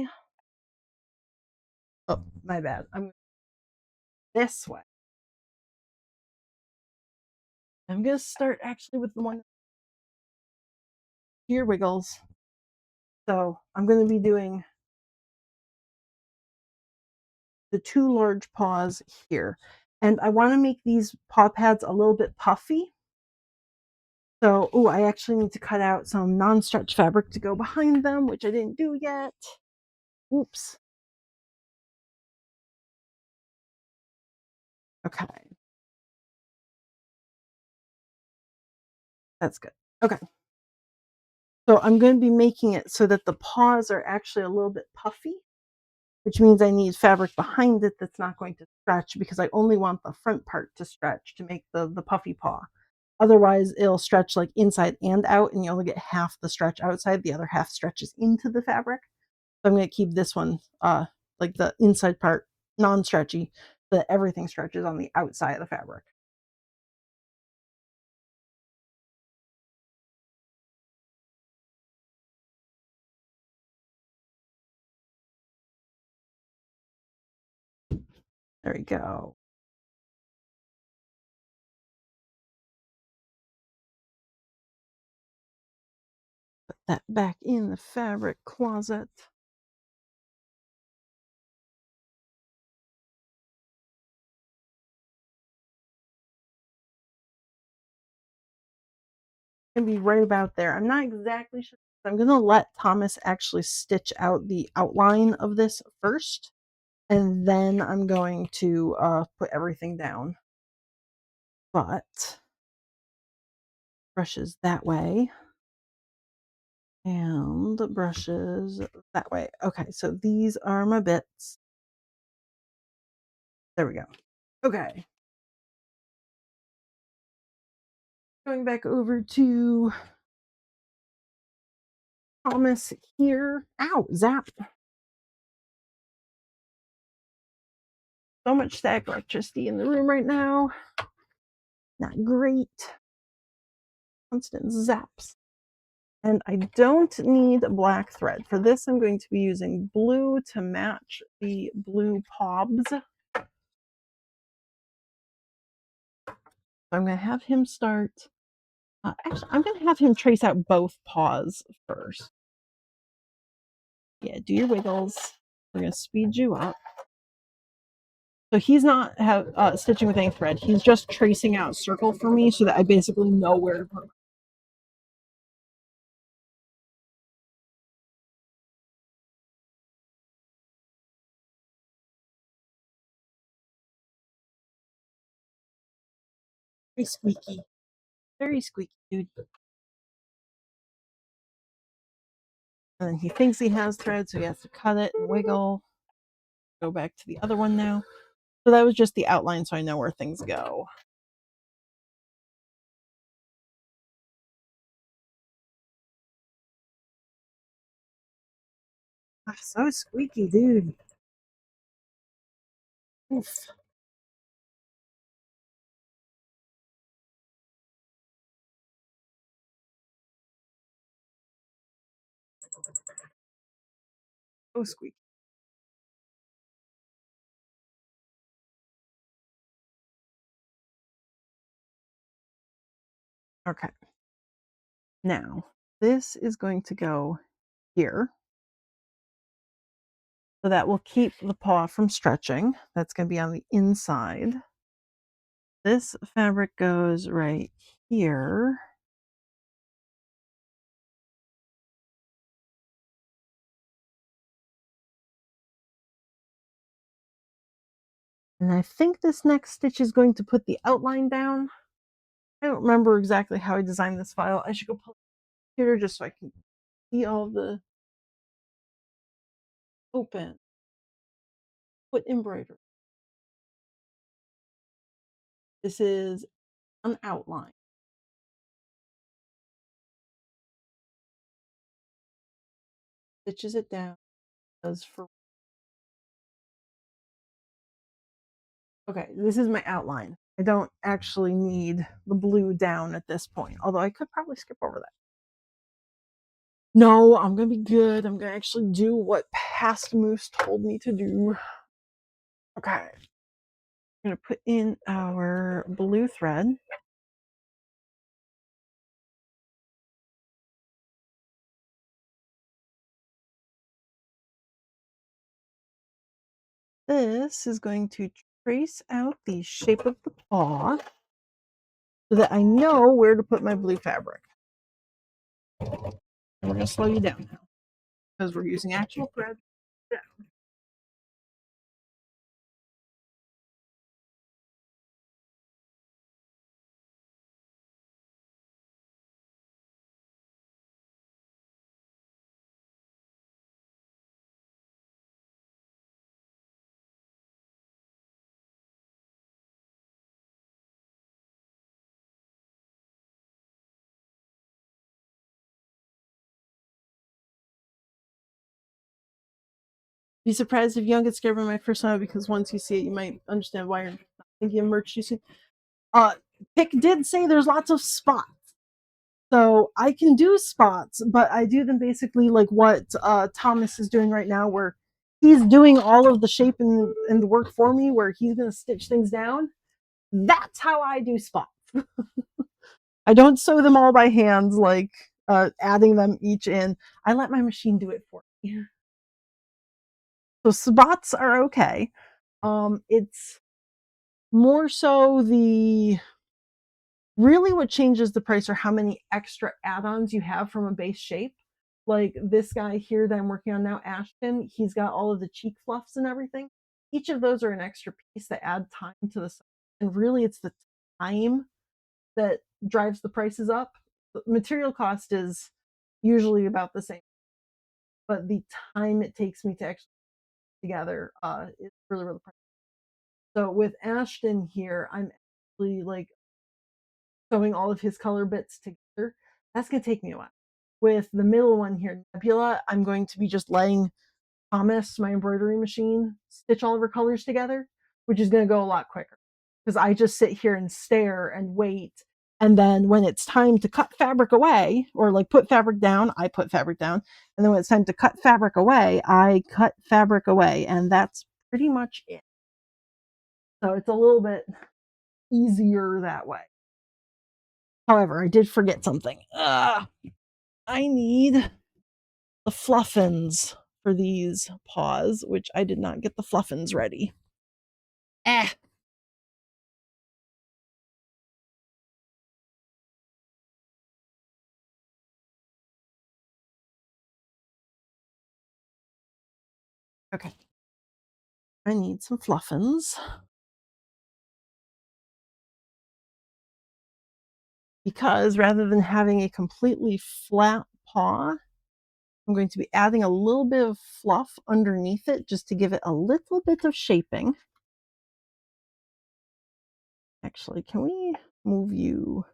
Oh, my bad. I'm this way. I'm going to start actually with the one here wiggles. So I'm going to be doing the two large paws here. And I want to make these paw pads a little bit puffy. So, oh, I actually need to cut out some non-stretch fabric to go behind them, which I didn't do yet. Oops. Okay. That's good. Okay. So I'm going to be making it so that the paws are actually a little bit puffy, which means I need fabric behind it that's not going to stretch because I only want the front part to stretch to make the puffy paw. Otherwise, it'll stretch like inside and out, and you only get half the stretch outside. The other half stretches into the fabric. So I'm going to keep this one, like the inside part, non-stretchy, so that everything stretches on the outside of the fabric. There we go. Put that back in the fabric closet. Gonna be right about there. I'm not exactly sure. I'm gonna let Thomas actually stitch out the outline of this first, and then I'm going to put everything down. But brushes that way, and brushes that way. Okay, so these are my bits. There we go. Okay. Going back over to Thomas here. Ow, zap. So much static electricity in the room right now. Not great. Constant zaps. And I don't need black thread. For this, I'm going to be using blue to match the blue pobs. So I'm going to have him start. Actually, I'm going to have him trace out both paws first. Yeah, do your wiggles. We're going to speed you up. So he's not stitching with any thread. He's just tracing out a circle for me so that I basically know where to put. Very squeaky. Very squeaky, dude. And then he thinks he has thread, so he has to cut it and wiggle. Go back to the other one now. So that was just the outline, so I know where things go. Ah, so squeaky, dude. Oof. So squeaky. Okay. Now, this is going to go here. So that will keep the paw from stretching. That's going to be on the inside. This fabric goes right here. And I think this next stitch is going to put the outline down. I don't remember exactly how I designed this file. I should go pull the computer just so I can see all the open. Put embroidery. This is an outline. Stitches it down. Does for okay, this is my outline. I don't actually need the blue down at this point, although I could probably skip over that. No, I'm gonna be good. I'm gonna actually do what past Moose told me to do. Okay. I'm gonna put in our blue thread. This is going to trace out the shape of the paw so that I know where to put my blue fabric. And we're gonna slow you down now because we're using actual thread. Be surprised if you don't get scared by my first time because once you see it, you might understand why you're not thinking of merch. You see, Pick did say there's lots of spots. So I can do spots, but I do them basically like what Thomas is doing right now, where he's doing all of the shape and the work for me, where he's going to stitch things down. That's how I do spots. I don't sew them all by hand, like adding them each in. I let my machine do it for me. So spots are okay. It's more so the really what changes the price are how many extra add-ons you have from a base shape. Like this guy here that I'm working on now, Ashton, he's got all of the cheek fluffs and everything. Each of those are an extra piece that add time to the site. And really it's the time that drives the prices up. The material cost is usually about the same, but the time it takes me to actually put together is really pricey. So with Ashton here, I'm actually like sewing all of his color bits together. That's going to take me a while. With the middle one here, Nebula, I'm going to be just letting Thomas, my embroidery machine, stitch all of her colors together, which is going to go a lot quicker because I just sit here and stare and wait. And then when it's time to cut fabric away or like put fabric down, I put fabric down. And then when it's time to cut fabric away, I cut fabric away. And that's pretty much it. So it's a little bit easier that way. However, I did forget something. I need the fluffins for these paws, which I did not get the fluffins ready. Eh. Okay. I need some fluffins. because rather than having a completely flat paw, I'm going to be adding a little bit of fluff underneath it just to give it a little bit of shaping. Actually, can we move you?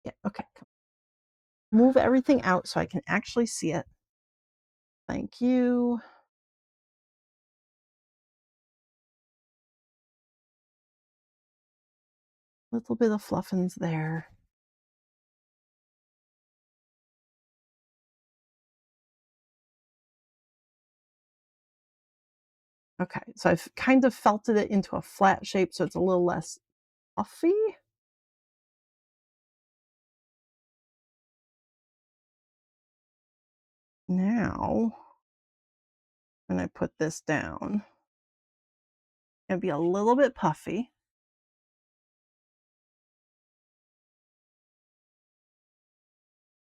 Yeah, okay. Move everything out so I can actually see it. Thank you. Little bit of fluffins there. Okay, so I've kind of felted it into a flat shape so it's a little less puffy. Now, when I put this down, it'll be a little bit puffy.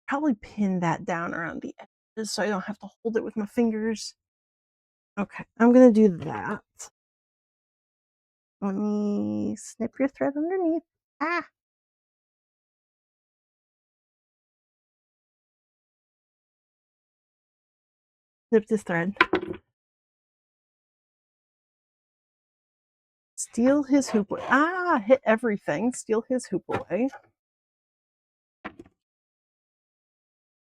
Probably pin that down around the edges so I don't have to hold it with my fingers. Okay, I'm gonna do that. Let me snip your thread underneath. Ah! Snip this thread. Steal his hoop away. Ah! Hit everything. Steal his hoop away.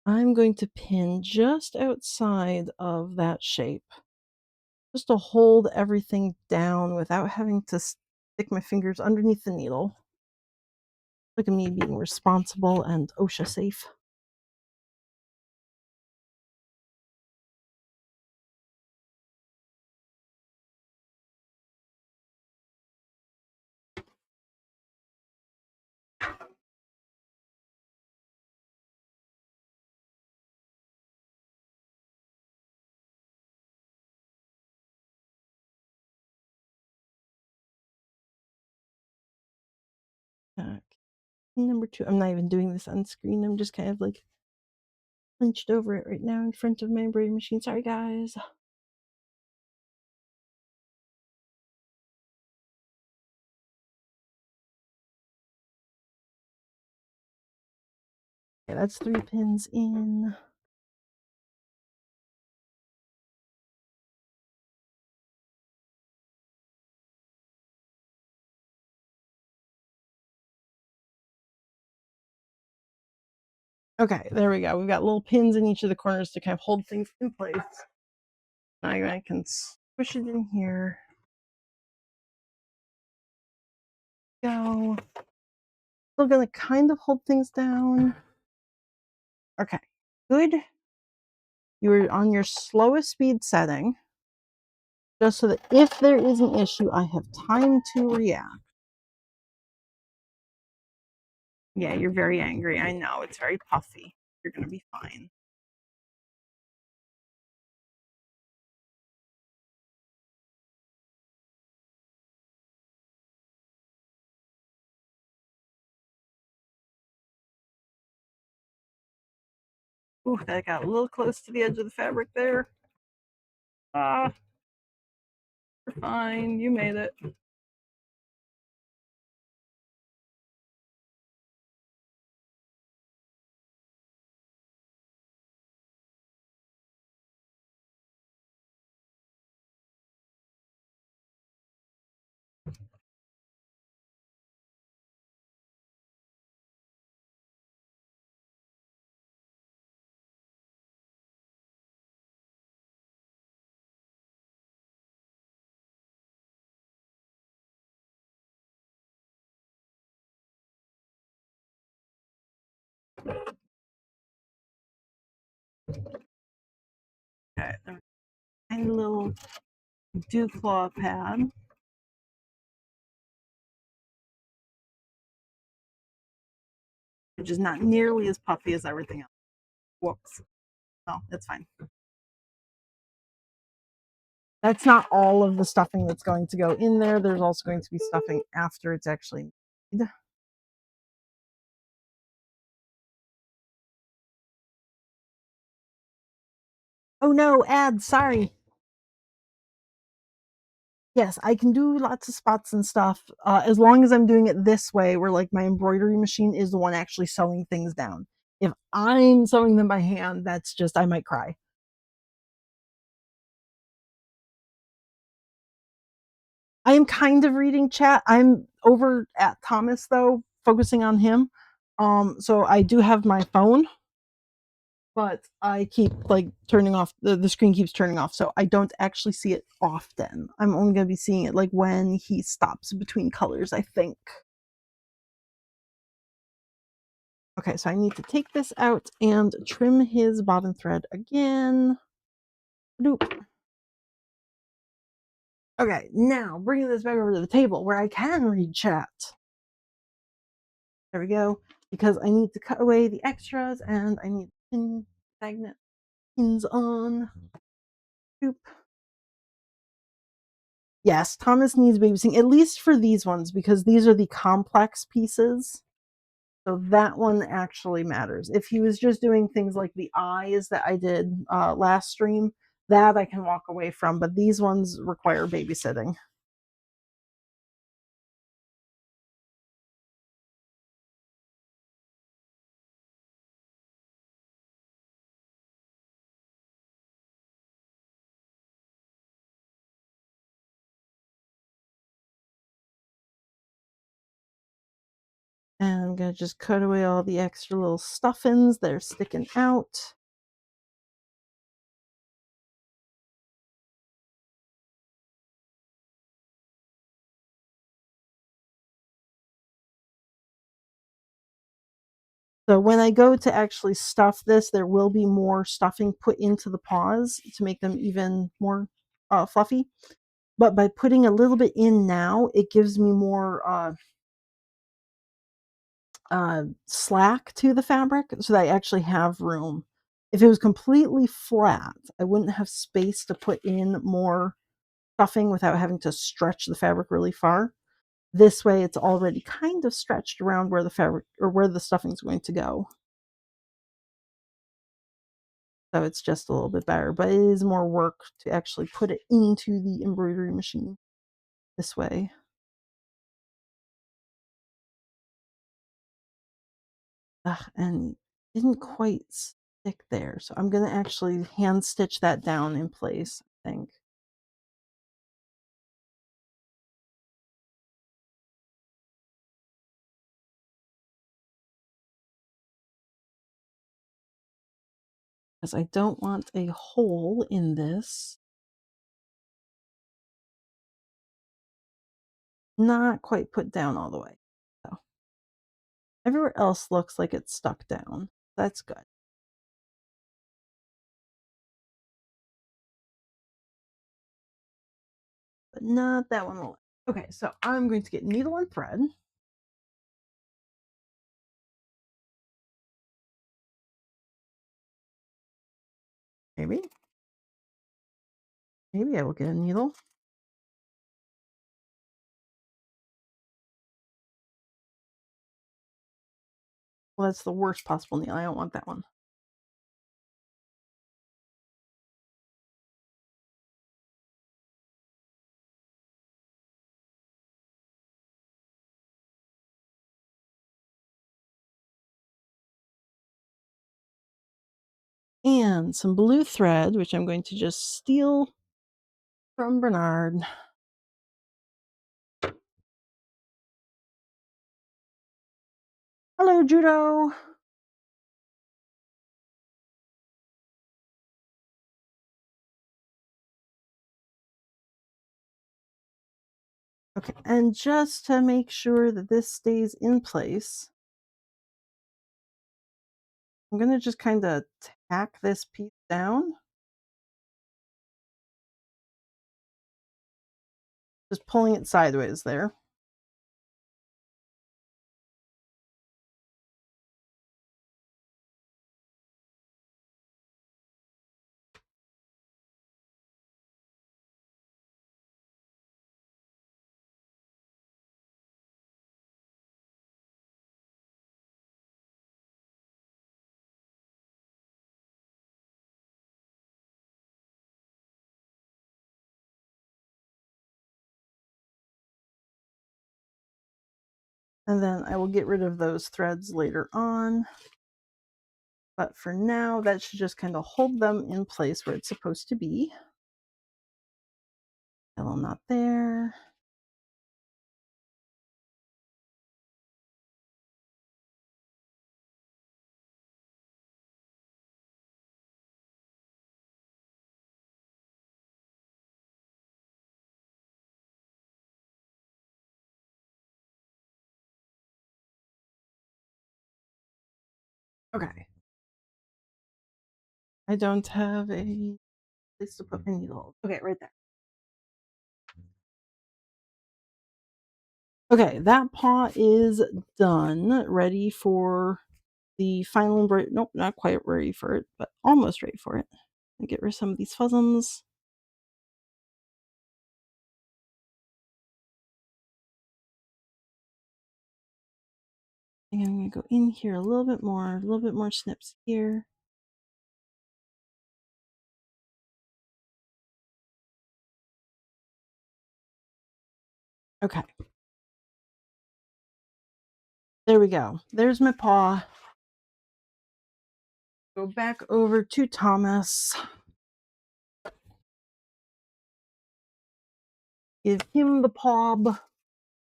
I'm going to pin just outside of that shape. Just to hold everything down without having to stick my fingers underneath the needle. Look at me being responsible and OSHA safe. Number 2, I'm not even doing this on screen. I'm just kind of like hunched over it right now in front of my embroidery machine. Sorry, guys. Okay, that's 3 pins in. Okay, there we go. We've got little pins in each of the corners to kind of hold things in place. Now I can squish it in here. Go. Still gonna kind of hold things down. Okay, good. You're on your slowest speed setting, just so that if there is an issue, I have time to react. Yeah, you're very angry. I know, it's very puffy. You're gonna be fine. Ooh, that got a little close to the edge of the fabric there. Ah, you're fine. You made it. Okay, tiny little dew claw pad. Which is not nearly as puffy as everything else. Whoops. No, that's fine. That's not all of the stuffing that's going to go in there. There's also going to be stuffing after it's actually made. Oh no, ads, sorry. Yes, I can do lots of spots and stuff, as long as I'm doing it this way, where, like, my embroidery machine is the one actually sewing things down. If I'm sewing them by hand, that's just I might cry. I am kind of reading chat. I'm over at Thomas, though, focusing on him. So I do have my phone, but I keep, like, turning off the screen keeps turning off, so I don't actually see it often. I'm only gonna be seeing it, like, when he stops between colors, I think. Okay, so I need to take this out and trim his bottom thread again. Doop. Okay, now bringing this back over to the table where I can read chat. There we go. Because I need to cut away the extras and I need pin magnet pins on. Doop. Yes, Thomas needs babysitting, at least for these ones, because these are the complex pieces. So that one actually matters. If he was just doing things like the eyes that I did last stream, that I can walk away from, but these ones require babysitting. And I'm gonna just cut away all the extra little stuffings that are sticking out. So when I go to actually stuff this, there will be more stuffing put into the paws to make them even more fluffy. But by putting a little bit in now, it gives me more slack to the fabric so that I actually have room. If it was completely flat, I wouldn't have space to put in more stuffing without having to stretch the fabric really far. This way, it's already kind of stretched around where the fabric or where the stuffing is going to go. So it's just a little bit better, but it is more work to actually put it into the embroidery machine this way. Ugh, and didn't quite stick there. So I'm going to actually hand stitch that down in place, I think. Because I don't want a hole in this. Not quite put down all the way. So everywhere else looks like it's stuck down. That's good. But not that one. Okay, so I'm going to get needle and thread. Maybe. Maybe I will get a needle. Well, that's the worst possible needle. I don't want that one. And some blue thread, which I'm going to just steal from Bernard. Hello, Judo. Okay, and just to make sure that this stays in place, I'm going to just kind of tack this piece down. Just pulling it sideways there. And then I will get rid of those threads later on. But for now, that should just kind of hold them in place where it's supposed to be. Yellow not there. Okay. I don't have a place to put my needle. Okay, right there. Okay, that paw is done, ready for the final embroidery. Nope, not quite ready for it, but almost ready for it. Get rid of some of these fuzzums. And I'm going to go in here a little bit more snips here. Okay. There we go. There's my paw. Go back over to Thomas. Give him the paw.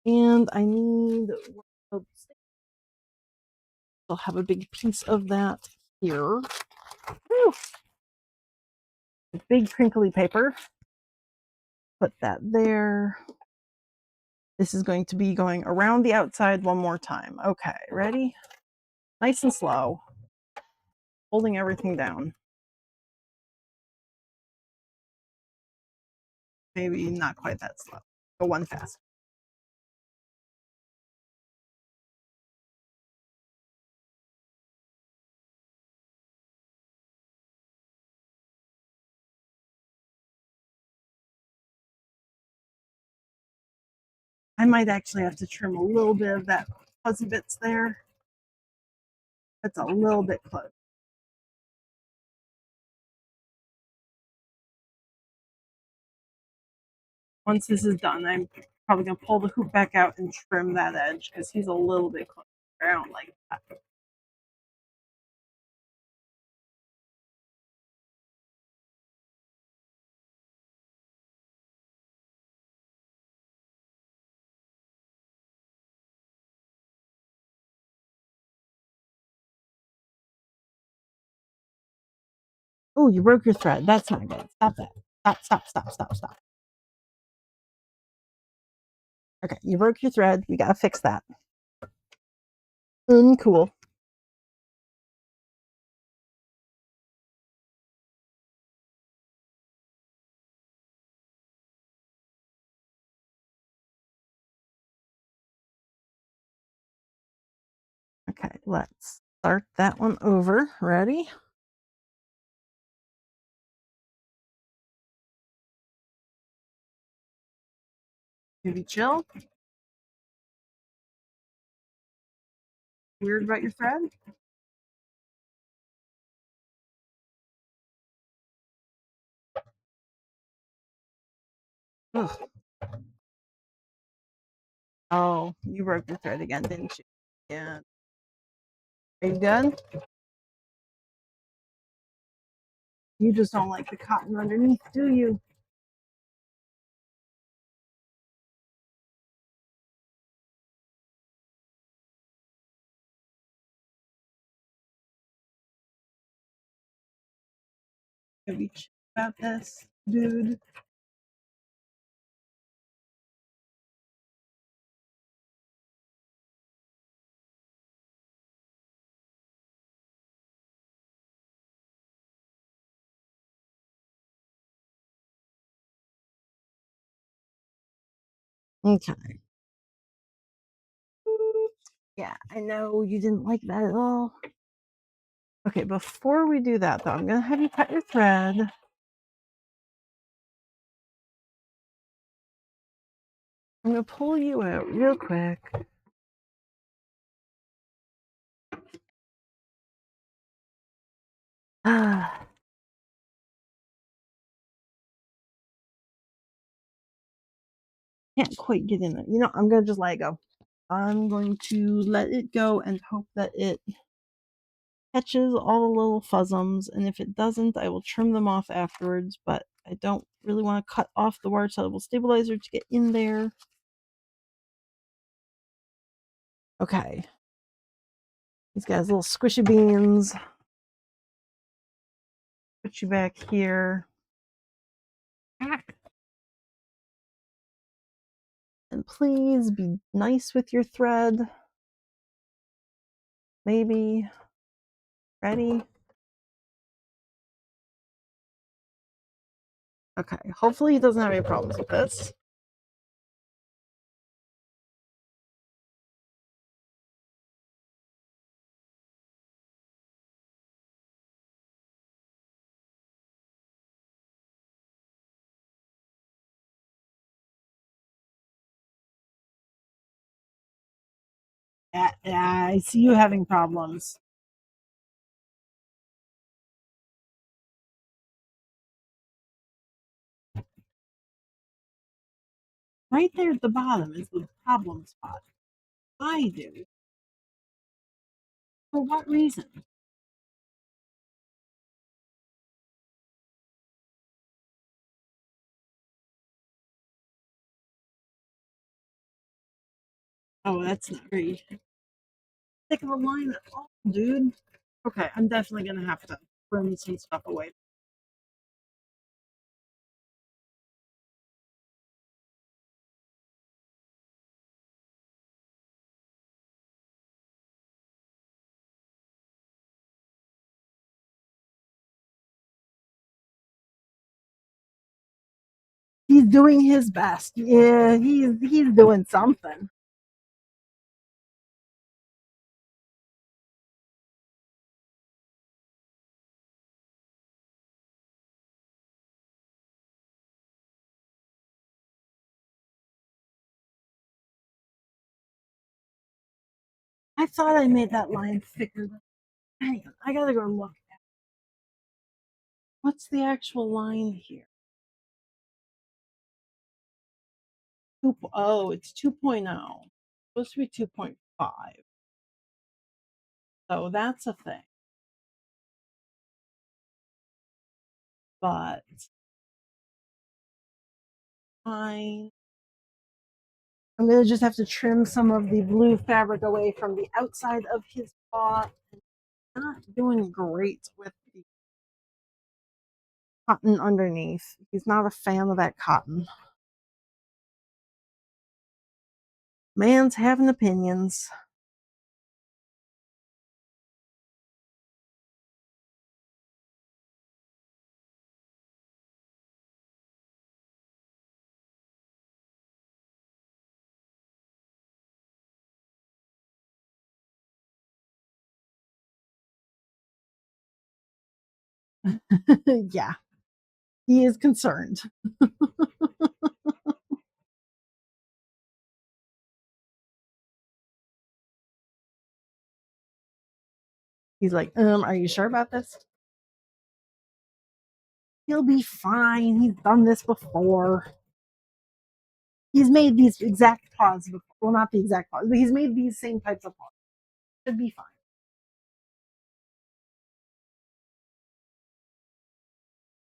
And I need... I'll have a big piece of that here. Whew. Big crinkly paper. Put that there. This is going to be going around the outside one more time. Okay, ready? Nice and slow. Holding everything down. Maybe not quite that slow. Go one fast. I might actually have to trim a little bit of that fuzzy bits there. That's a little bit close. Once this is done, I'm probably going to pull the hoop back out and trim that edge because he's a little bit close. I don't like that. Oh, you broke your thread. That's not good. Stop that. Stop. Okay, you broke your thread. We gotta fix that. Uncool. Okay, let's start that one over. Ready? Maybe chill. Weird about your thread? Ugh. Oh, you broke your thread again, didn't you? Yeah. Are you done? You just don't like the cotton underneath, do you? Maybe chill about this, dude. Okay. Yeah, I know you didn't like that at all. Okay, before we do that, though, I'm going to have you cut your thread. I'm going to pull you out real quick. Ah. Can't quite get in there. You know, I'm going to just let it go. I'm going to let it go and hope that it catches all the little fuzzums, and if it doesn't, I will trim them off afterwards, but I don't really want to cut off the water soluble stabilizer to get in there. Okay. He's got his little squishy beans. Put you back here. And please be nice with your thread. Maybe. Ready? Okay. Hopefully he doesn't have any problems with this. I see you having problems. Right there at the bottom is the problem spot. I do. For what reason? Oh, that's not very thick of a line at all, dude. Okay, I'm definitely gonna have to trim some stuff away. He's doing his best. Yeah, he's doing something. I thought I made that line thicker. Hang on, I gotta go look. What's the actual line here? Oh, it's 2.0. Supposed to be 2.5. So that's a thing. But fine. I'm gonna just have to trim some of the blue fabric away from the outside of his paw. Not doing great with the cotton underneath. He's not a fan of that cotton. Man's having opinions. Yeah, he is concerned. He's like, are you sure about this? He'll be fine. He's done this before. He's made these exact paws before. Well, not the exact paws, but he's made these same types of paws. Should be fine.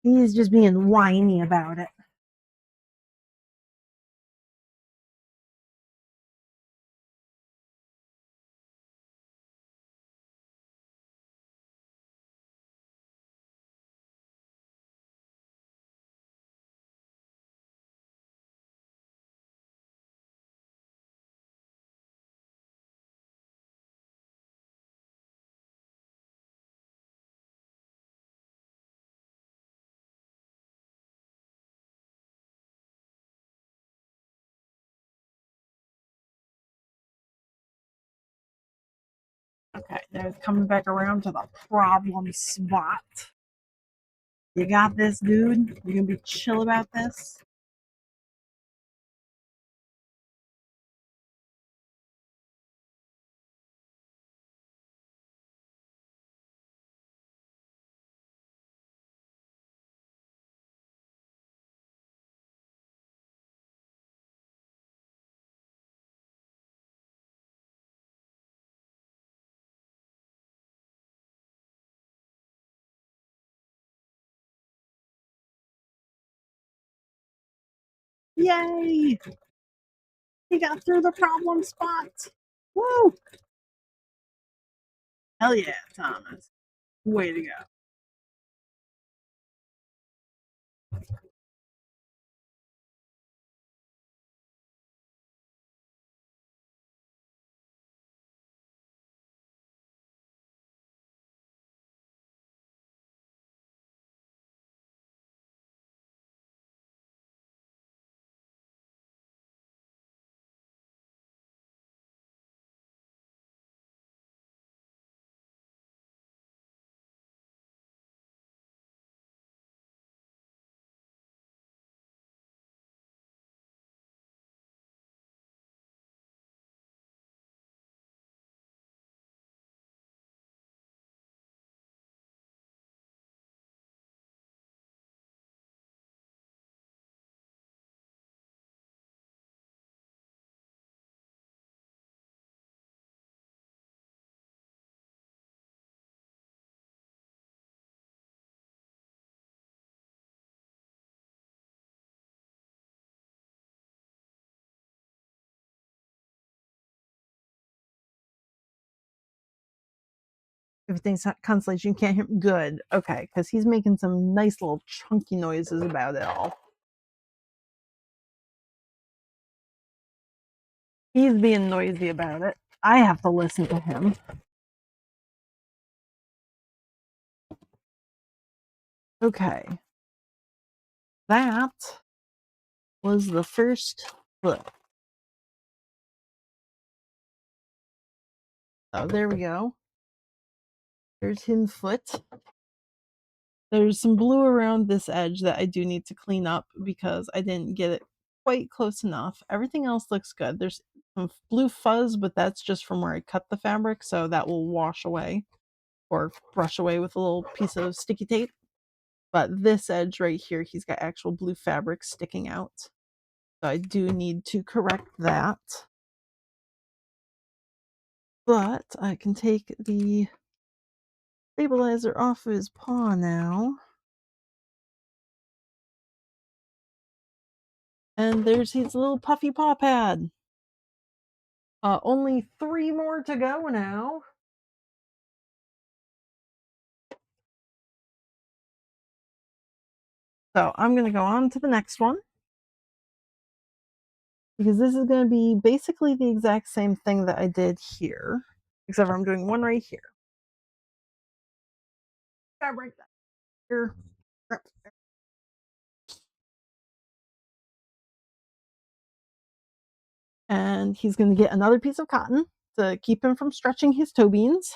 He's just being whiny about it. Okay, now it's coming back around to the problem spot. You got this, dude? You gonna be chill about this? Yay! He got through the problem spot. Woo! Hell yeah, Thomas. Way to go. Everything's constellation. You can't hear him. Good. Okay, because he's making some nice little chunky noises about it all. He's being noisy about it. I have to listen to him. Okay. That was the first foot. Oh, there we go. There's his foot. There's some blue around this edge that I do need to clean up because I didn't get it quite close enough. Everything else looks good. There's some blue fuzz, but that's just from where I cut the fabric, so that will wash away or brush away with a little piece of sticky tape. But this edge right here, he's got actual blue fabric sticking out. So I do need to correct that. But I can take the stabilizer off of his paw now. And there's his little puffy paw pad. Only 3 more to go now. So I'm going to go on to the next one. Because this is going to be basically the exact same thing that I did here. Except for I'm doing one right here. Fabric here. And he's going to get another piece of cotton to keep him from stretching his toe beans.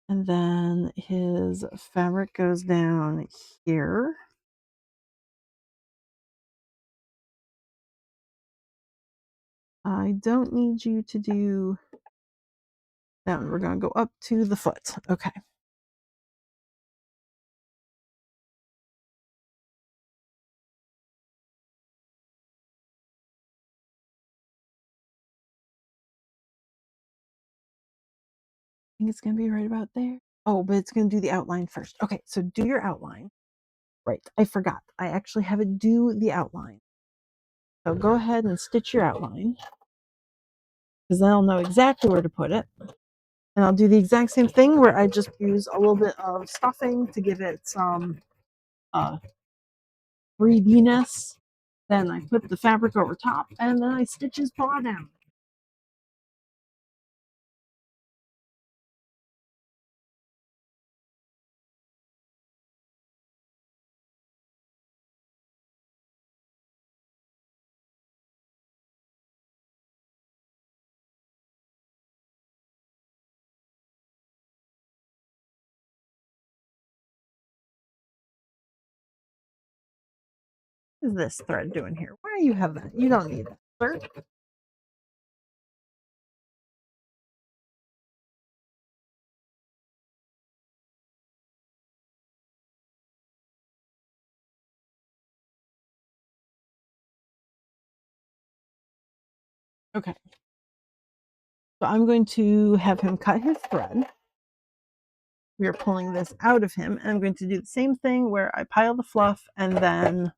And then his fabric goes down here. I don't need you to do that one. We're going to go up to the foot. Okay. I think it's going to be right about there. Oh, but it's going to do the outline first. Okay, so do your outline. Right, I forgot. I actually have it do the outline. So go ahead and stitch your outline because then I'll know exactly where to put it. And I'll do the exact same thing where I just use a little bit of stuffing to give it some 3D-ness. Then I put the fabric over top and then I stitch his paw down. What is this thread doing here? Why do you have that? You don't need that, sir. Okay. So I'm going to have him cut his thread. we are pulling this out of him, and I'm going to do the same thing where I pile the fluff and then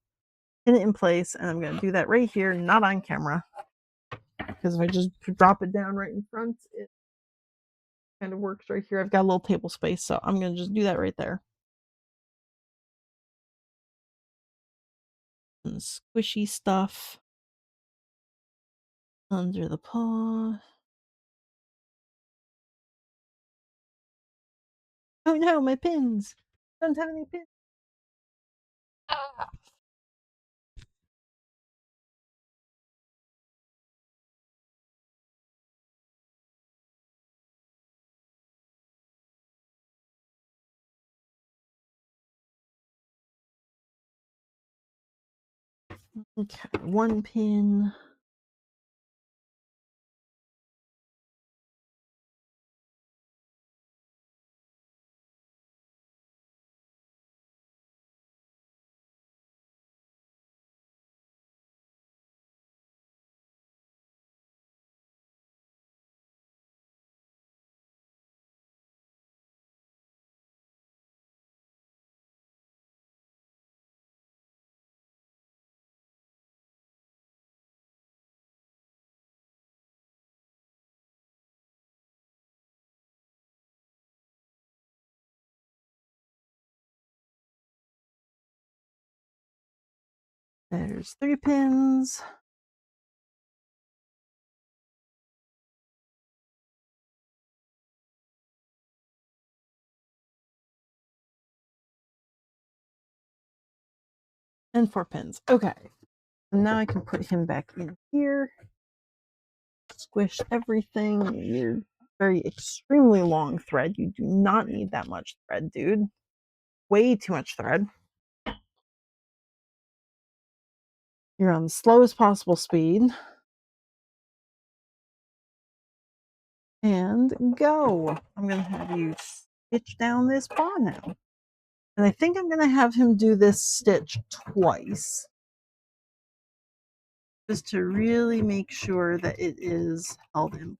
pin it in place, and I'm going to do that right here, not on camera, because if I just drop it down right in front, it kind of works right here. I've got a little table space, so I'm going to just do that right there. And squishy stuff under the paw. Oh no, my pins! Don't have any pins. Ah. Okay, one pin. There's 3 pins. And 4 pins. Okay. Now I can put him back in here. Squish everything. You're very extremely long thread. You do not need that much thread, dude. Way too much thread. You're on the slowest possible speed. And go. I'm going to have you stitch down this paw now. And I think I'm going to have him do this stitch twice. Just to really make sure that it is held in.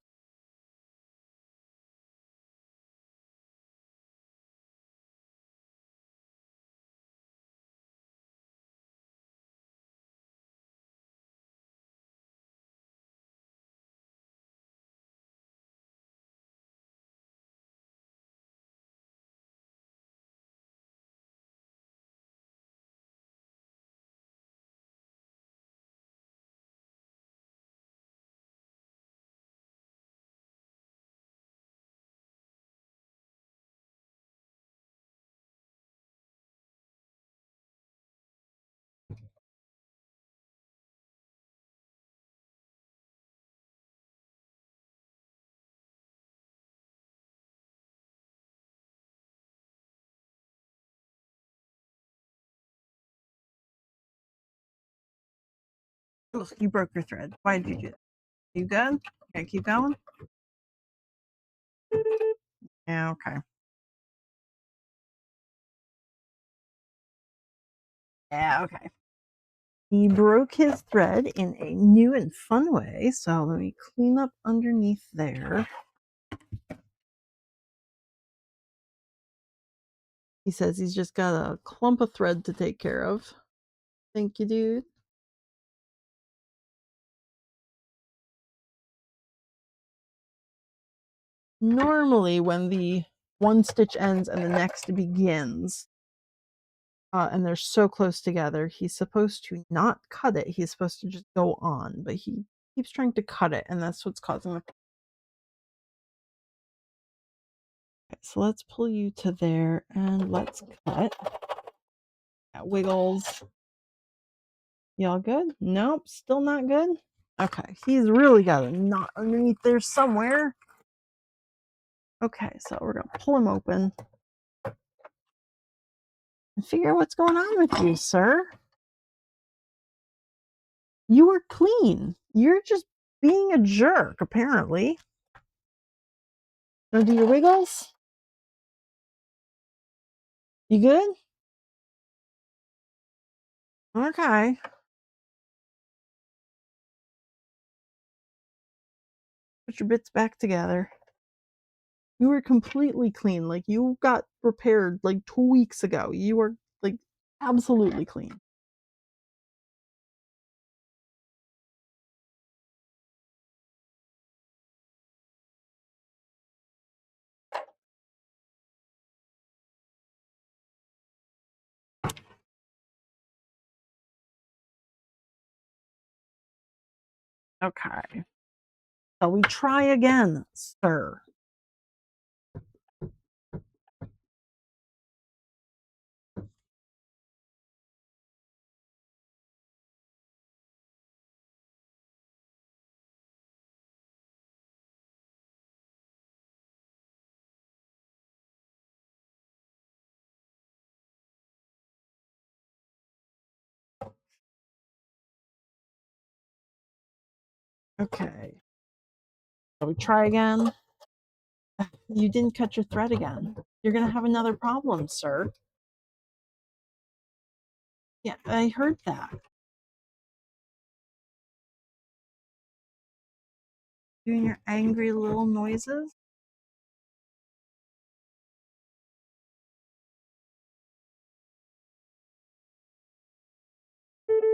Ugh, you broke your thread. Why did you do that? You good? Okay, keep going. Yeah, okay. Yeah, okay. He broke his thread in a new and fun way, so let me clean up underneath there. He says he's just got a clump of thread to take care of. Thank you, dude. Normally, when the one stitch ends and the next begins, and they're so close together, he's supposed to not cut it. He's supposed to just go on, but he keeps trying to cut it, and that's what's causing the. Okay, so let's pull you to there and let's cut. That wiggles. Y'all good? Nope, still not good. Okay, he's really got a knot underneath there somewhere. Okay, so we're gonna pull him open and figure out what's going on with you, sir. You were clean. You're just being a jerk, apparently. Wanna do your wiggles? You good? Okay. Put your bits back together. You were completely clean, like, you got repaired, like, 2 weeks ago. You were, like, absolutely clean. Okay. Shall we try again, sir? Okay. Shall we try again? You didn't cut your thread again. You're gonna have another problem, sir. Yeah, I heard that. Doing your angry little noises?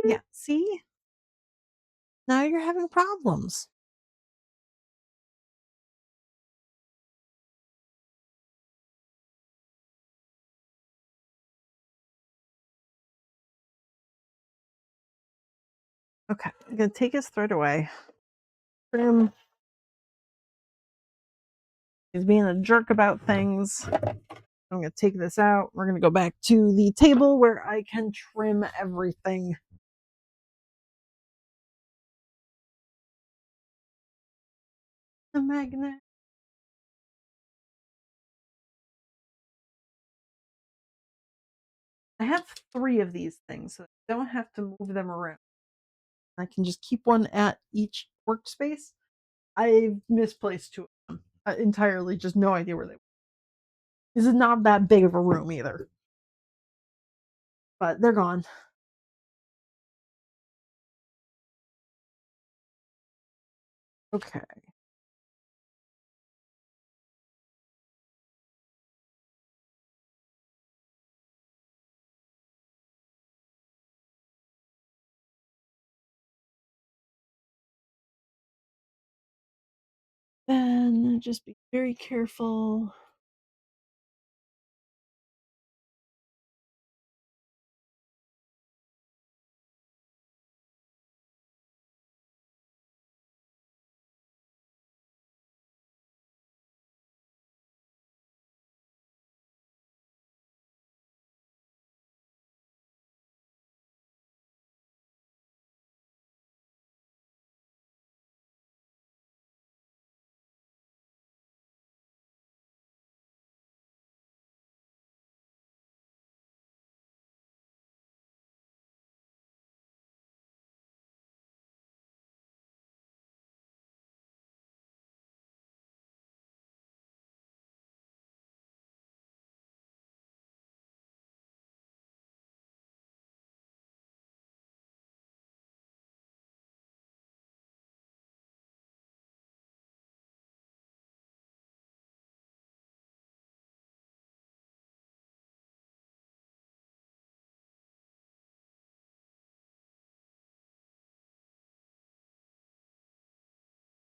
Yeah, see? Now you're having problems. Okay, I'm gonna take his thread away. Trim. He's being a jerk about things. I'm gonna take this out. We're gonna go back to the table where I can trim everything. The magnet. I have 3 of these things, so I don't have to move them around. I can just keep one at each workspace. I've misplaced 2 of them. Entirely just no idea where they were. This is not that big of a room either, but they're gone. Okay. Then just be very careful.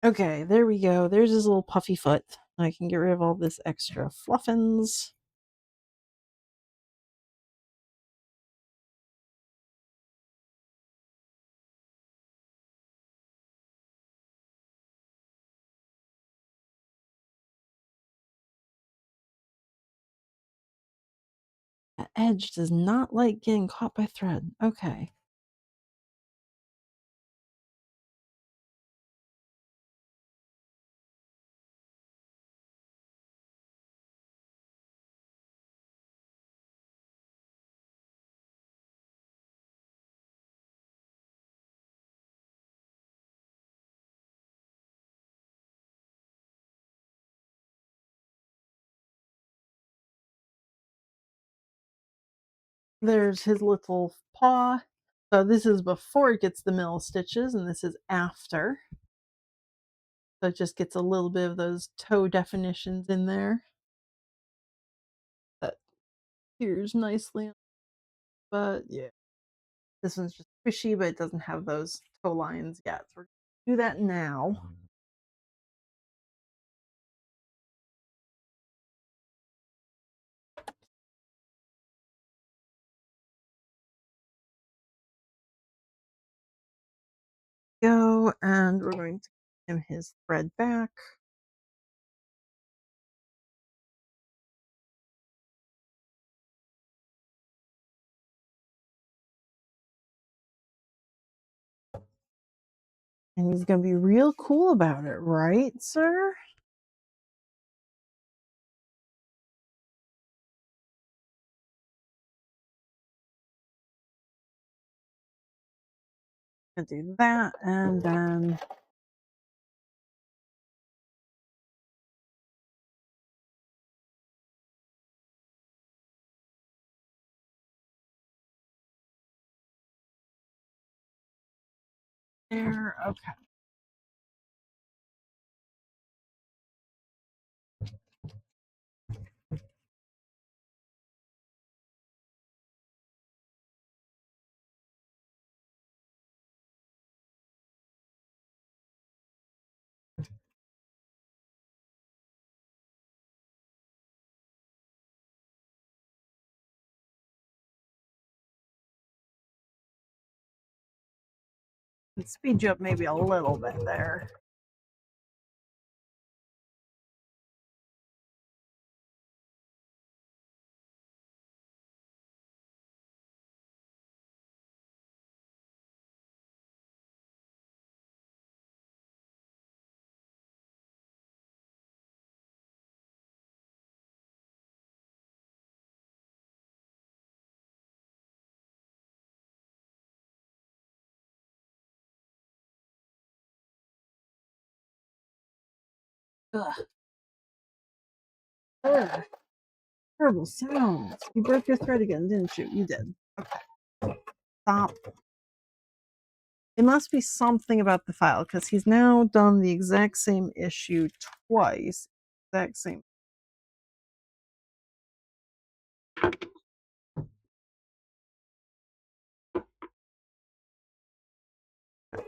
Okay, there we go. There's his little puffy foot. I can get rid of all this extra fluffins. That edge does not like getting caught by thread. Okay. There's his little paw. So this is before it gets the middle stitches, and this is after. So it just gets a little bit of those toe definitions in there. That appears nicely. But yeah, this one's just squishy, but it doesn't have those toe lines yet. So we're gonna do that now. Go, and we're going to give him his thread back. And he's gonna be real cool about it, right, sir? Gonna do that, and then there. Okay. Let's speed you up maybe a little bit there. Ugh. Ugh. Terrible sounds. You broke your thread again, didn't you? You did. Okay. Stop. It must be something about the file because he's now done the exact same issue twice. Exact same.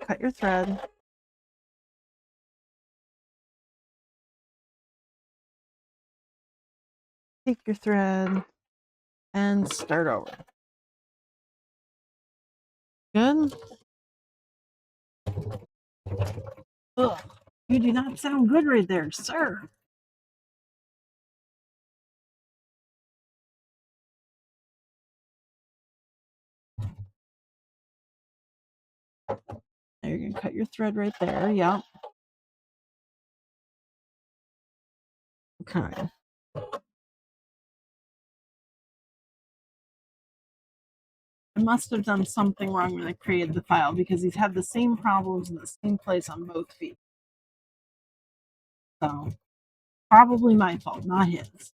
Cut your thread. Take your thread and start over. Good? Ugh. You do not sound good right there, sir. Now you're going to cut your thread right there. Yep. Okay. I must have done something wrong when I created the file because he's had the same problems in the same place on both feet. So, probably my fault, not his.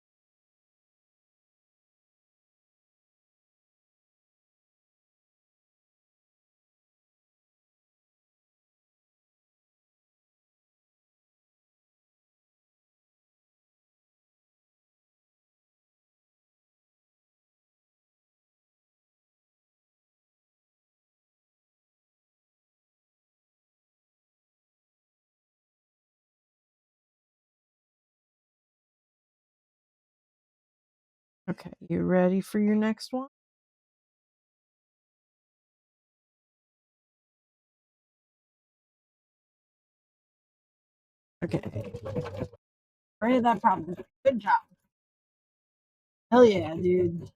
Okay, you ready for your next one? Okay. Ready that problem. Good job. Hell yeah, dude.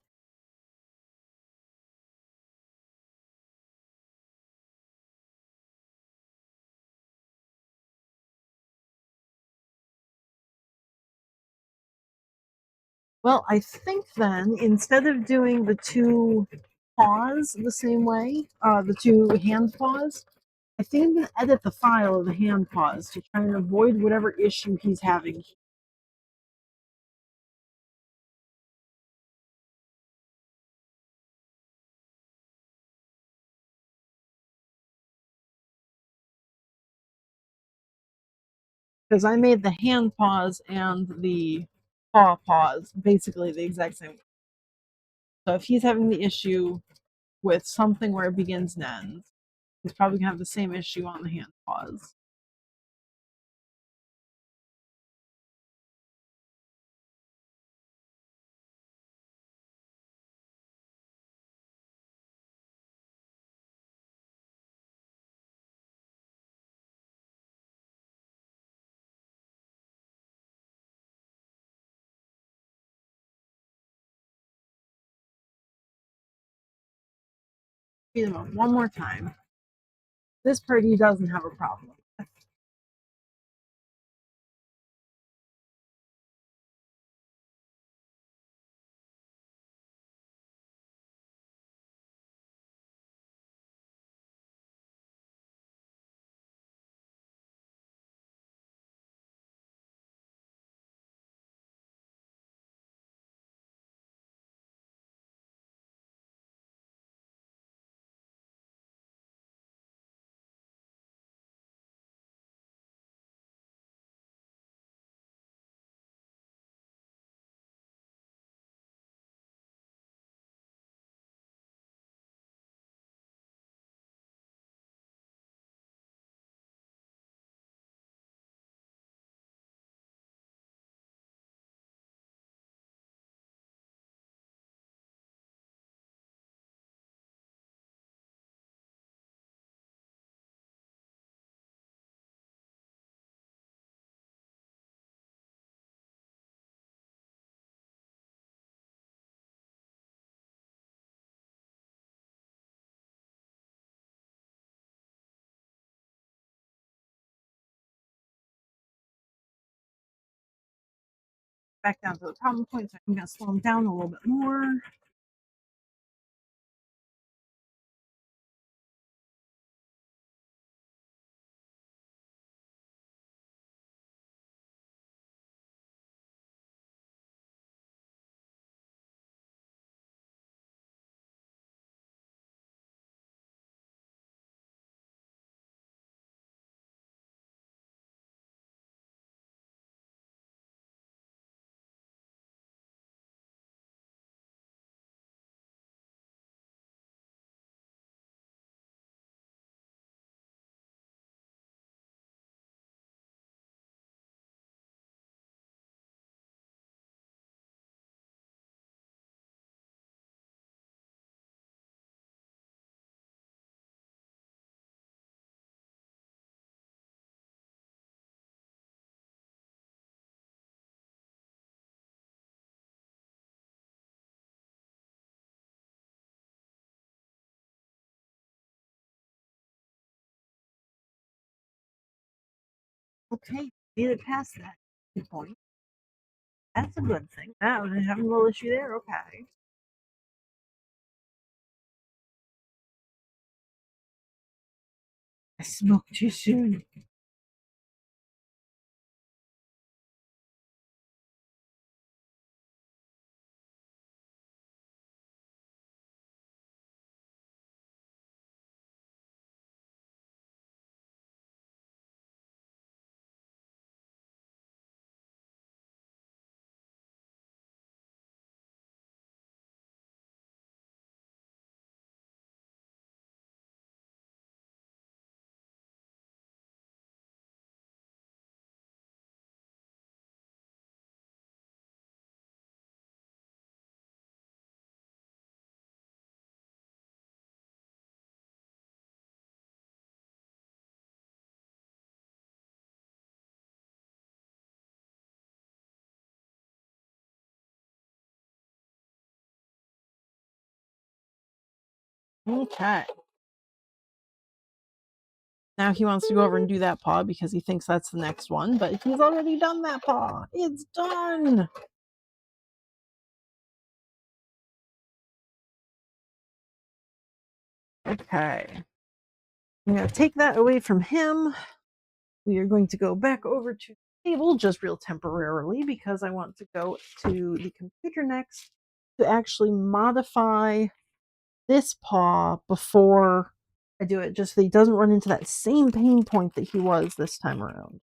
Well, I think then instead of doing the two paws the same way, the two hand paws, I think I'm gonna edit the file of the hand paws to try and avoid whatever issue he's having. because I made the hand paws and the paw paws basically the exact same. So if he's having the issue with something where it begins and ends, he's probably gonna have the same issue on the hand paws. Beat him up one more time. This part he doesn't have a problem. Back down to the problem point, so I'm gonna slow him down a little bit more. Okay, made it past that point. That's a good thing. That was having a little issue there. Okay. I spoke too soon. Okay. Now he wants to go over and do that paw because he thinks that's the next one, but he's already done that paw. It's done. Okay. I'm going to take that away from him. We are going to go back over to the table just real temporarily because I want to go to the computer next to actually modify this paw before I do it, just so he doesn't run into that same pain point that he was this time around.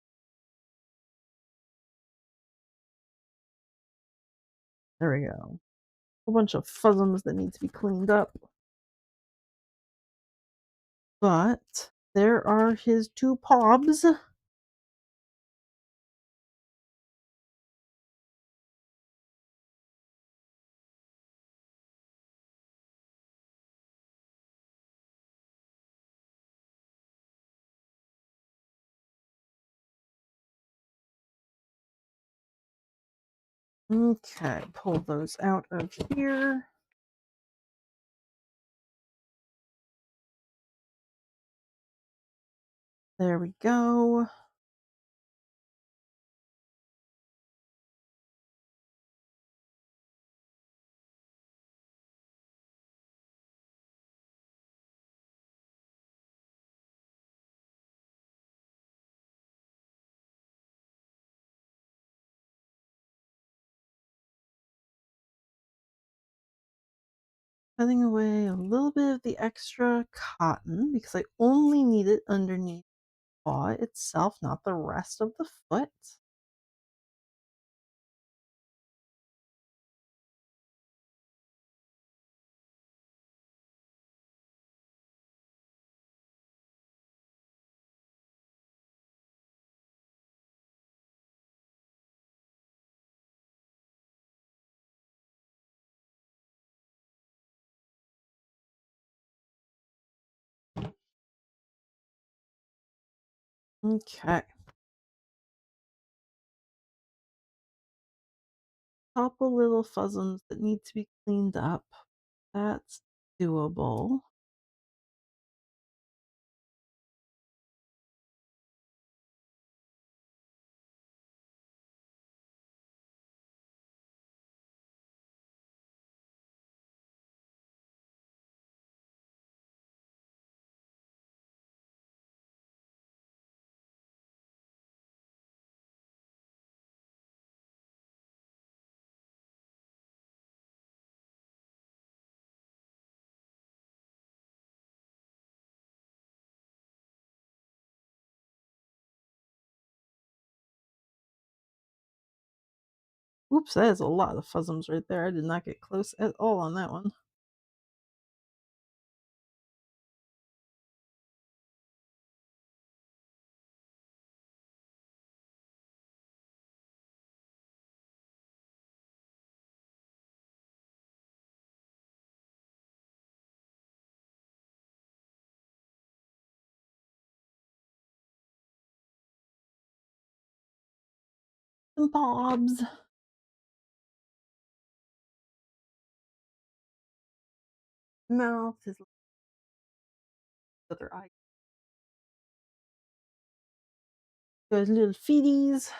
There we go. A bunch of fuzzums that need to be cleaned up. But there are his two pobs. Okay, pull those out of here. There we go. Cutting away a little bit of the extra cotton because I only need it underneath the paw itself, not the rest of the foot. Okay. Couple little fuzzums that need to be cleaned up. That's doable. Oops, that is a lot of fuzzums right there. I did not get close at all on that one. Some bobs. Mouth, his other eye. Those little feeties.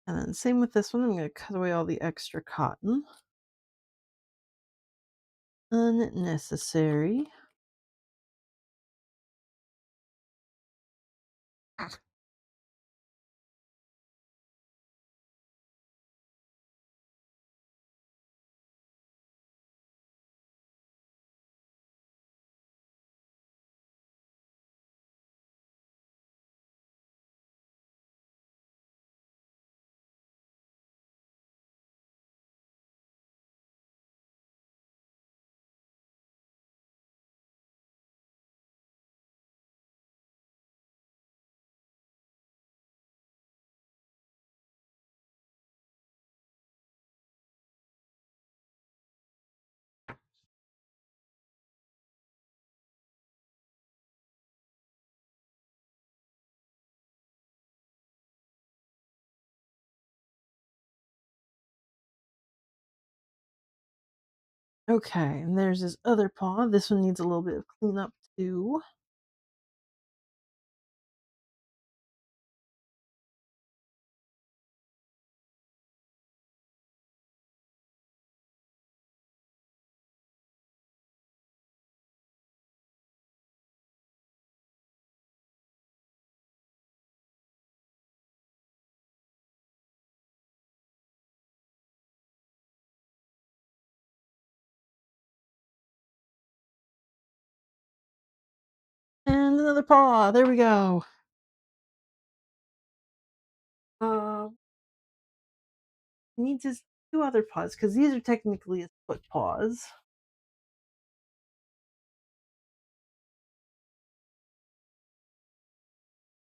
And then same with this one. I'm going to cut away all the extra cotton. Unnecessary. Okay, and there's his other paw. This one needs a little bit of cleanup too. another paw. There we go. Uh, he needs his two other paws because these are technically his foot paws.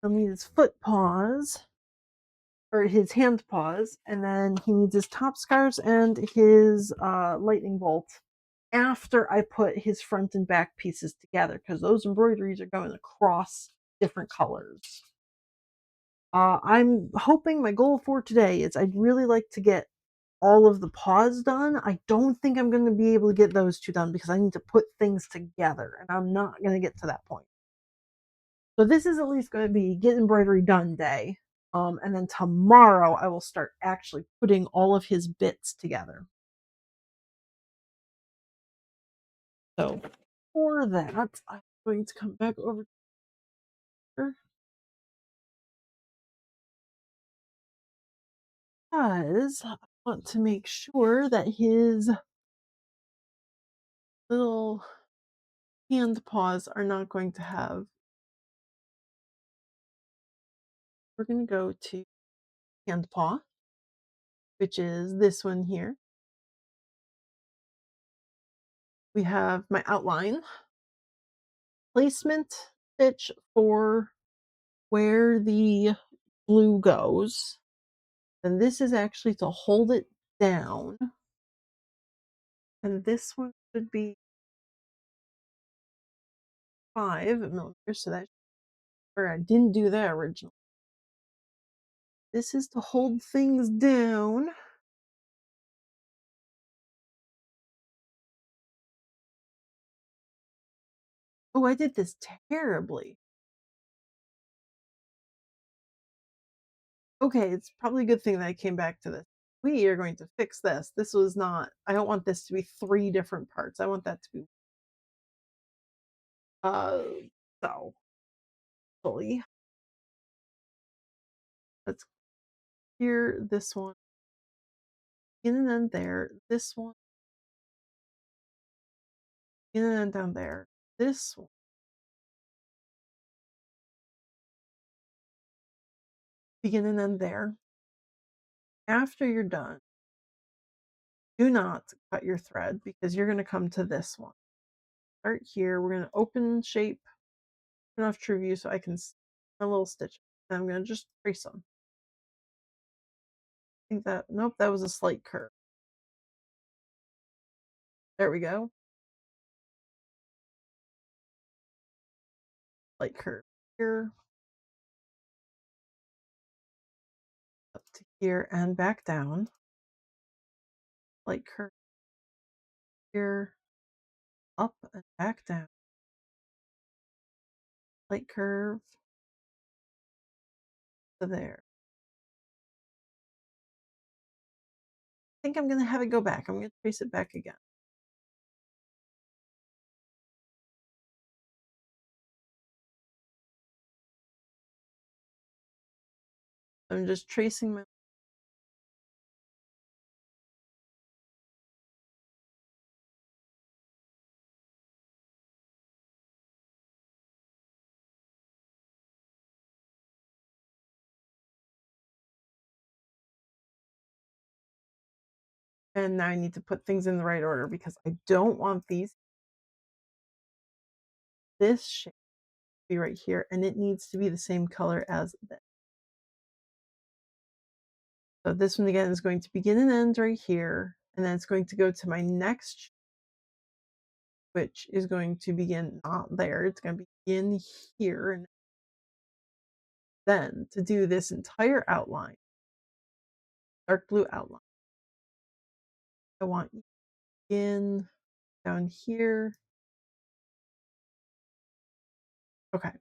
He'll need his foot paws or his hand paws, and then he needs his top scars and his lightning bolt after I put his front and back pieces together because those embroideries are going across different colors. I'm hoping my goal for today is I'd really like to get all of the paws done. I don't think I'm going to be able to get those two done because I need to put things together, and I'm not going to get to that point. So this is at least going to be get embroidery done day. And then tomorrow I will start actually putting all of his bits together. So for that, I'm going to come back over here because I want to make sure that his little hand paws are not going to have. We're going to go to hand paw, which is this one here. We have my outline, placement stitch for where the glue goes. And this is actually to hold it down. And this one should be 5 millimeters. So that, or I didn't do that originally. This is to hold things down. Oh, I did this terribly. Okay, it's probably a good thing that I came back to this. We are going to fix this. This was not, I don't want this to be 3 different parts. I want that to be, uh, so, fully. Let's here, this one, in and then there, this one, in and then down there, this one, begin and end there. After you're done, do not cut your thread because you're going to come to this one. Start here. We're going to open shape, turn off true view so I can see my little stitch. And I'm going to just trace them. I think that, nope, that was a slight curve. There we go. Slight curve here, up to here and back down. Slight curve here, up and back down. Slight curve to there. I think I'm going to have it go back. I'm going to trace it back again. I'm just tracing my. And now I need to put things in the right order because I don't want these. This shape to be right here, and it needs to be the same color as this. So this one again is going to begin and end right here, and then it's going to go to my next, which is going to begin not there. It's going to begin here, and then to do this entire outline, dark blue outline, I want you to begin down here. Okay.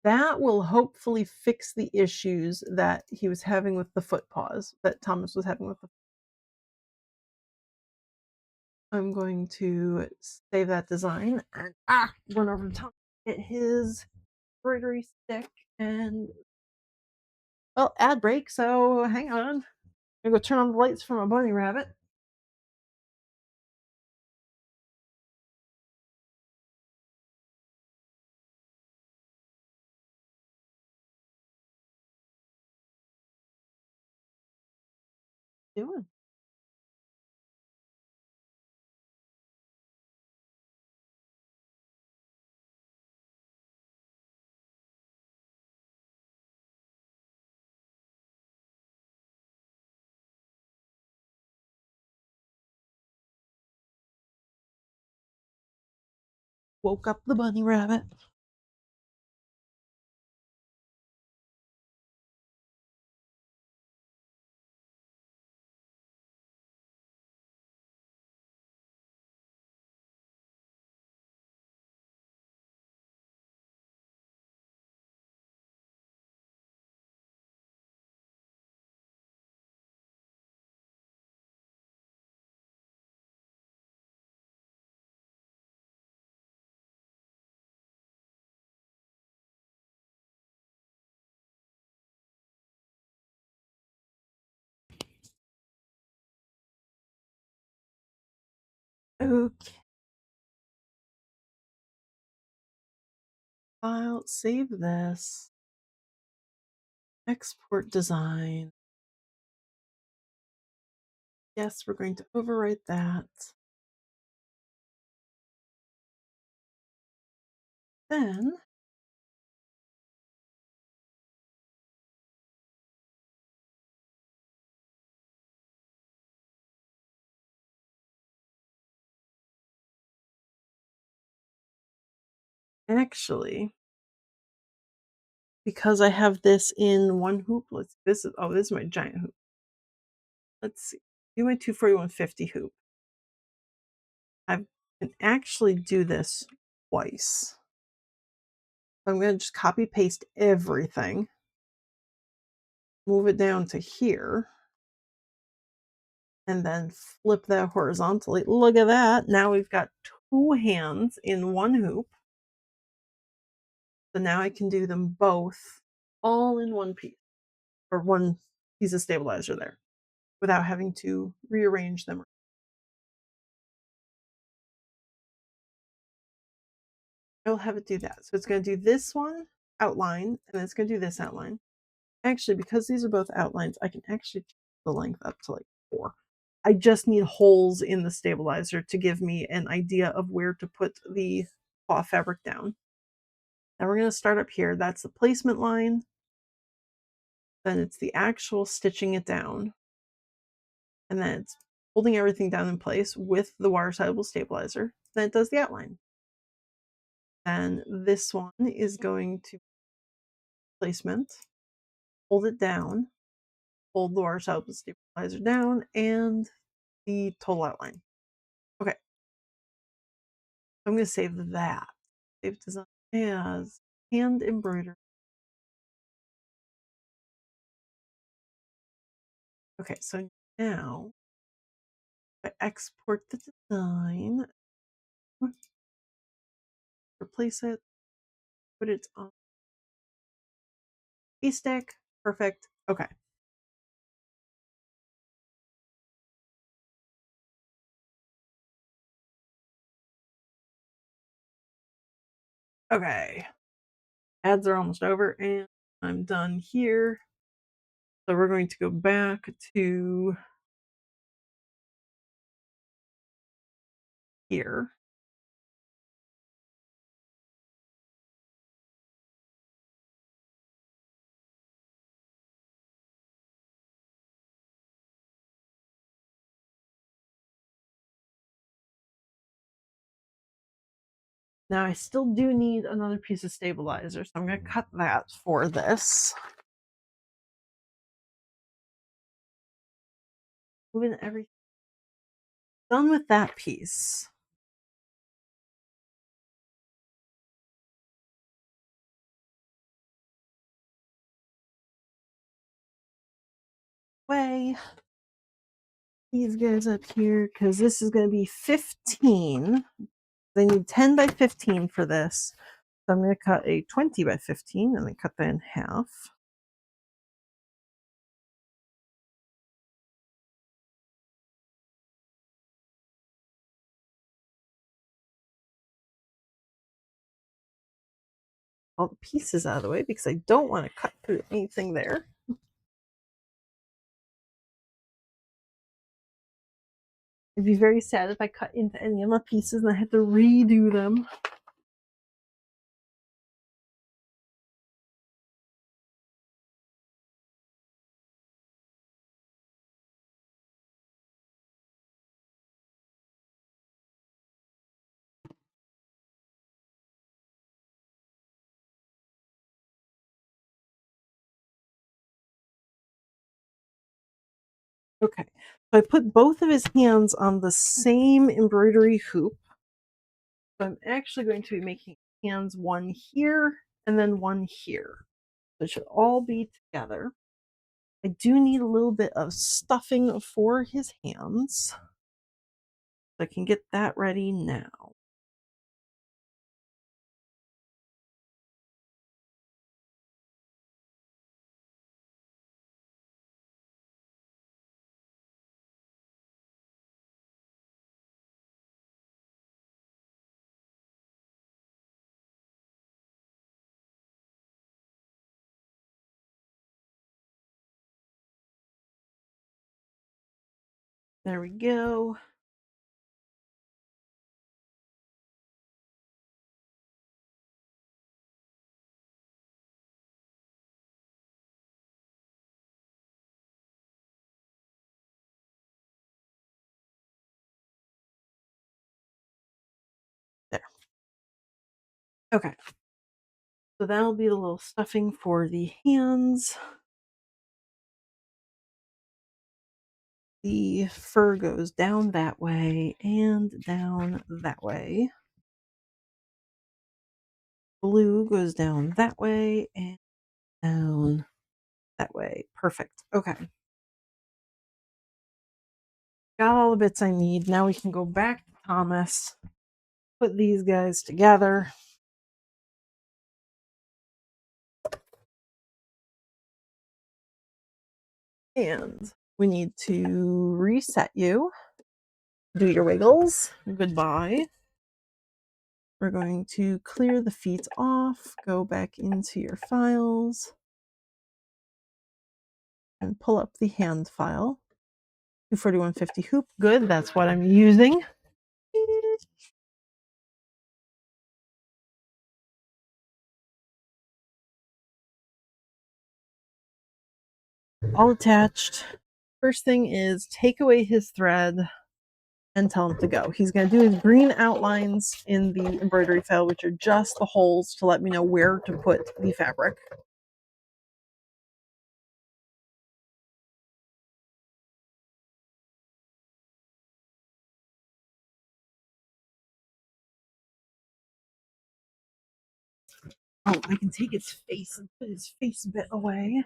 That will hopefully fix the issues that he was having with the foot paws, that Thomas was having with the. I'm going to save that design and run over to Thomas, get his embroidery stick, and well, ad break, so hang on. I'm gonna go turn on the lights for my bunny rabbit. Doing? Woke up the bunny rabbit. Okay. File, save this. Export design. Yes, we're going to overwrite that. Then actually, because I have this in one hoop, this is my giant hoop. Let's see. Do my 24150 hoop. I can actually do this twice. So I'm going to just copy paste everything, move it down to here, and then flip that horizontally. Look at that. Now we've got two hands in one hoop. So now I can do them both all in one piece, or one piece of stabilizer there, without having to rearrange them. I'll have it do that. So it's going to do this one outline, and then it's going to do this outline. Actually, because these are both outlines, I can actually change the length up to like 4. I just need holes in the stabilizer to give me an idea of where to put the cloth fabric down. Now we're going to start up here. That's the placement line. Then it's the actual stitching it down. And then it's holding everything down in place with the water soluble stabilizer. Then it does the outline. And this one is going to placement, hold it down, hold the water soluble stabilizer down, and the total outline. Okay. I'm going to save that. Save design as hand embroidery. Okay, so now I export the design, replace it, put it on a stick. Perfect. Okay. Okay. Ads are almost over and I'm done here. So we're going to go back to here. Now I still do need another piece of stabilizer, so I'm going to cut that for this. Moving everything. Done with that piece. Way these guys up here because this is going to be 15. They need 10 by 15 for this. So I'm going to cut a 20 by 15 and then cut that in half. All the pieces out of the way because I don't want to cut through anything there. I'd be very sad if I cut into any of my pieces and I had to redo them. Okay, so I put both of his hands on the same embroidery hoop. So I'm actually going to be making hands one here and then one here. So it should all be together. I do need a little bit of stuffing for his hands. So I can get that ready now. There we go. There. Okay. So that'll be the little stuffing for the hands. The fur goes down that way and down that way. Blue goes down that way and down that way. Perfect. Okay. Got all the bits I need. Now we can go back to Thomas, put these guys together. And we need to reset you. Do your wiggles. Goodbye. We're going to clear the feet off, go back into your files, and pull up the hand file. 24150 hoop. Good, that's what I'm using. All attached. First thing is take away his thread and tell him to go. He's going to do his green outlines in the embroidery file, which are just the holes to let me know where to put the fabric. Oh, I can take his face and put his face bit away.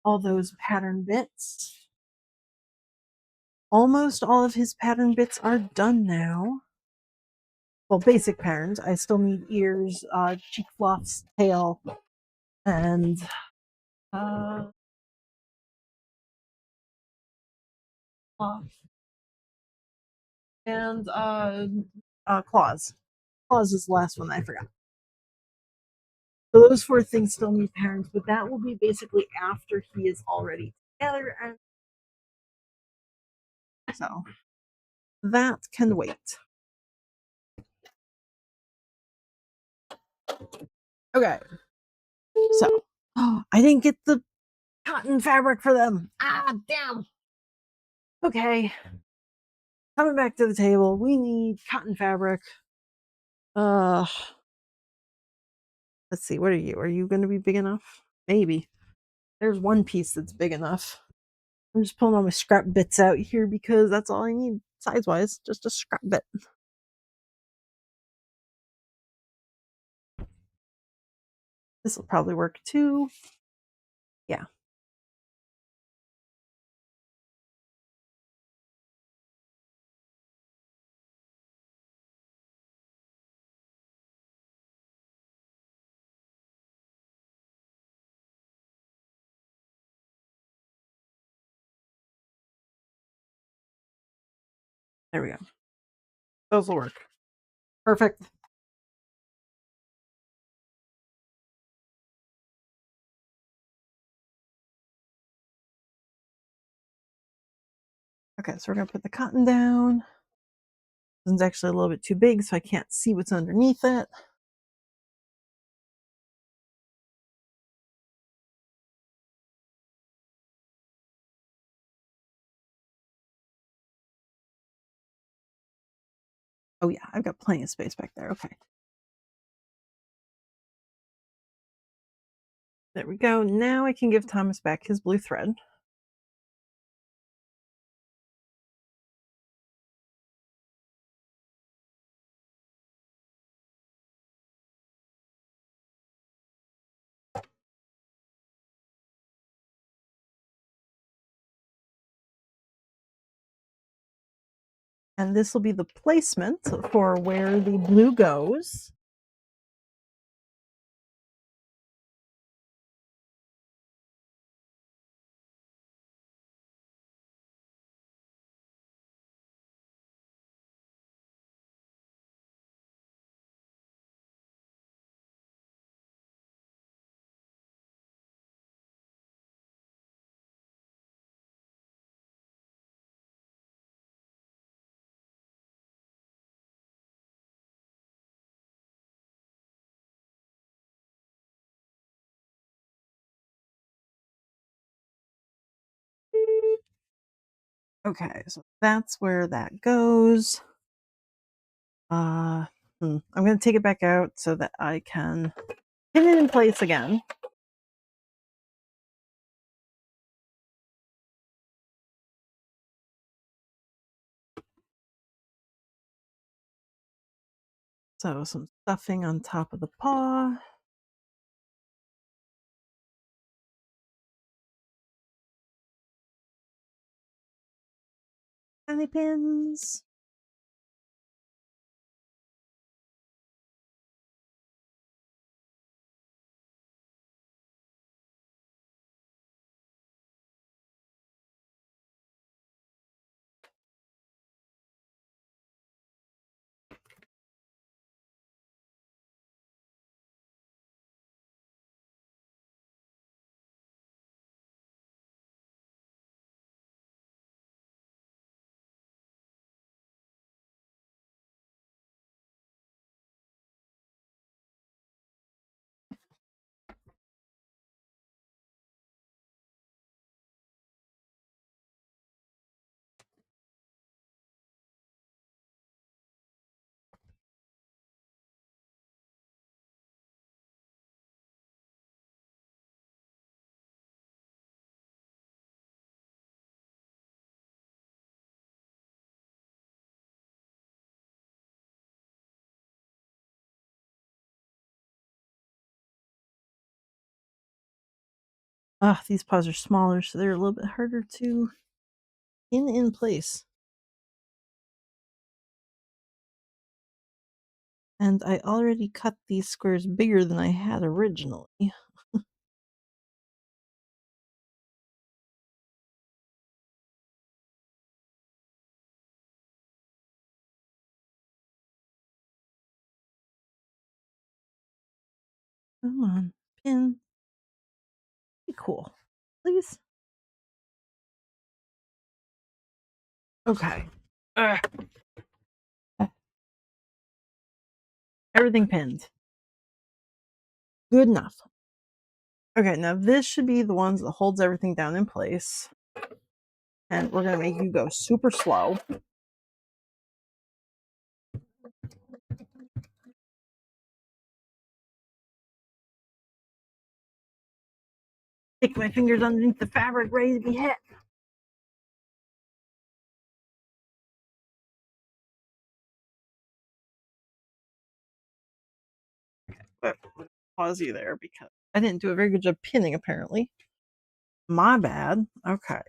All those pattern bits. Almost all of his pattern bits are done now. Well, basic patterns. I still need ears, cheek fluffs, tail, and uh, and claws. Claws is the last one I forgot. So those four things still need patterns, but that will be basically after he is already together. And so that can wait. Okay. So I didn't get the cotton fabric for them. Ah, damn. Okay. Coming back to the table, we need cotton fabric. Uh, let's see. What are you? Are you going to be big enough? Maybe. There's one piece that's big enough. I'm just pulling all my scrap bits out here because that's all I need size wise. Just a scrap bit. This will probably work too. Yeah. There we go. Those will work. Perfect. Okay, so we're gonna put the cotton down. This one's actually a little bit too big, so I can't see what's underneath it. Oh yeah, I've got plenty of space back there. Okay. There we go. Now I can give Thomas back his blue thread. And this will be the placement for where the blue goes. Okay, so that's where that goes. Uh, I'm going to take it back out so that I can pin it in place again. So some stuffing on top of the paw. Penny pins. Ah, these paws are smaller, so they're a little bit harder to pin in place. And I already cut these squares bigger than I had originally. Come on, pin. Be cool, please. Okay. Ugh. Everything pinned. Good enough. Okay, now this should be the ones that holds everything down in place. And we're gonna make you go super slow. Stick my fingers underneath the fabric, ready to be hit. But pause you there because I didn't do a very good job pinning apparently. My bad. Okay.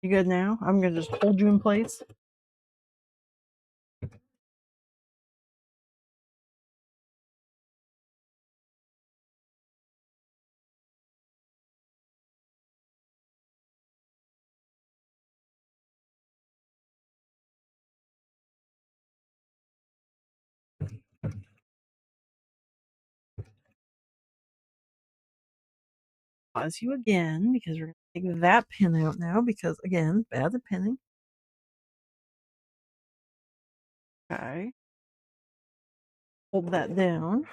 You good now? I'm gonna just hold you in place. pause you again because we're going to take that pin out now because, again, bad at pinning. Okay. Hold that down.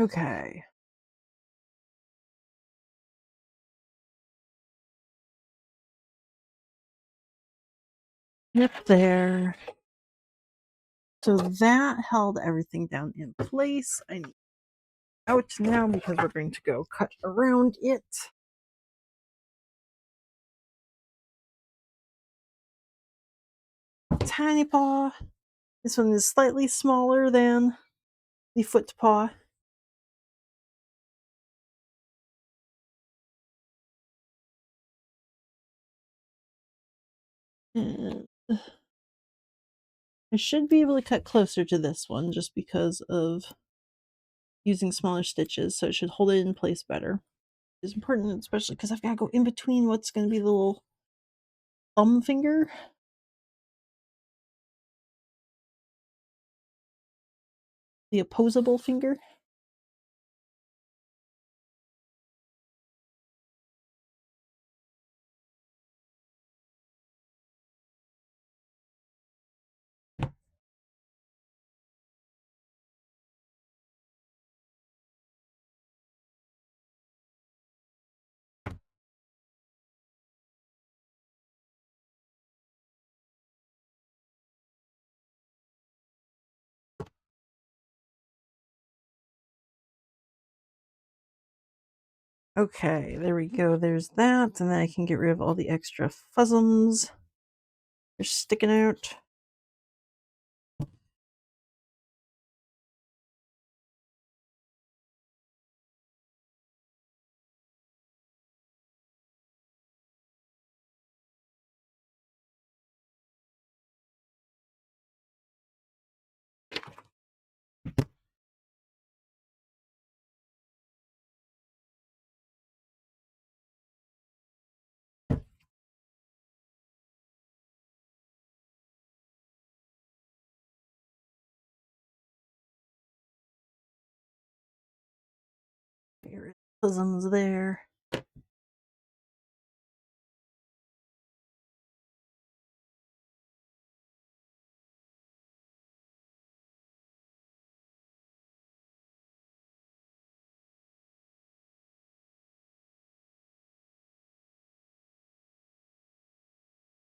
Okay. Yep, there. So that held everything down in place. I need out now because we're going to go cut around it. Tiny paw. This one is slightly smaller than the foot paw. And I should be able to cut closer to this one just because of using smaller stitches, so it should hold it in place better. It's important, especially because I've got to go in between what's going to be the little thumb finger. The opposable finger. Okay, there we go. There's that, and then I can get rid of all the extra fuzzums. They're sticking out. Get rid of fuzzums there.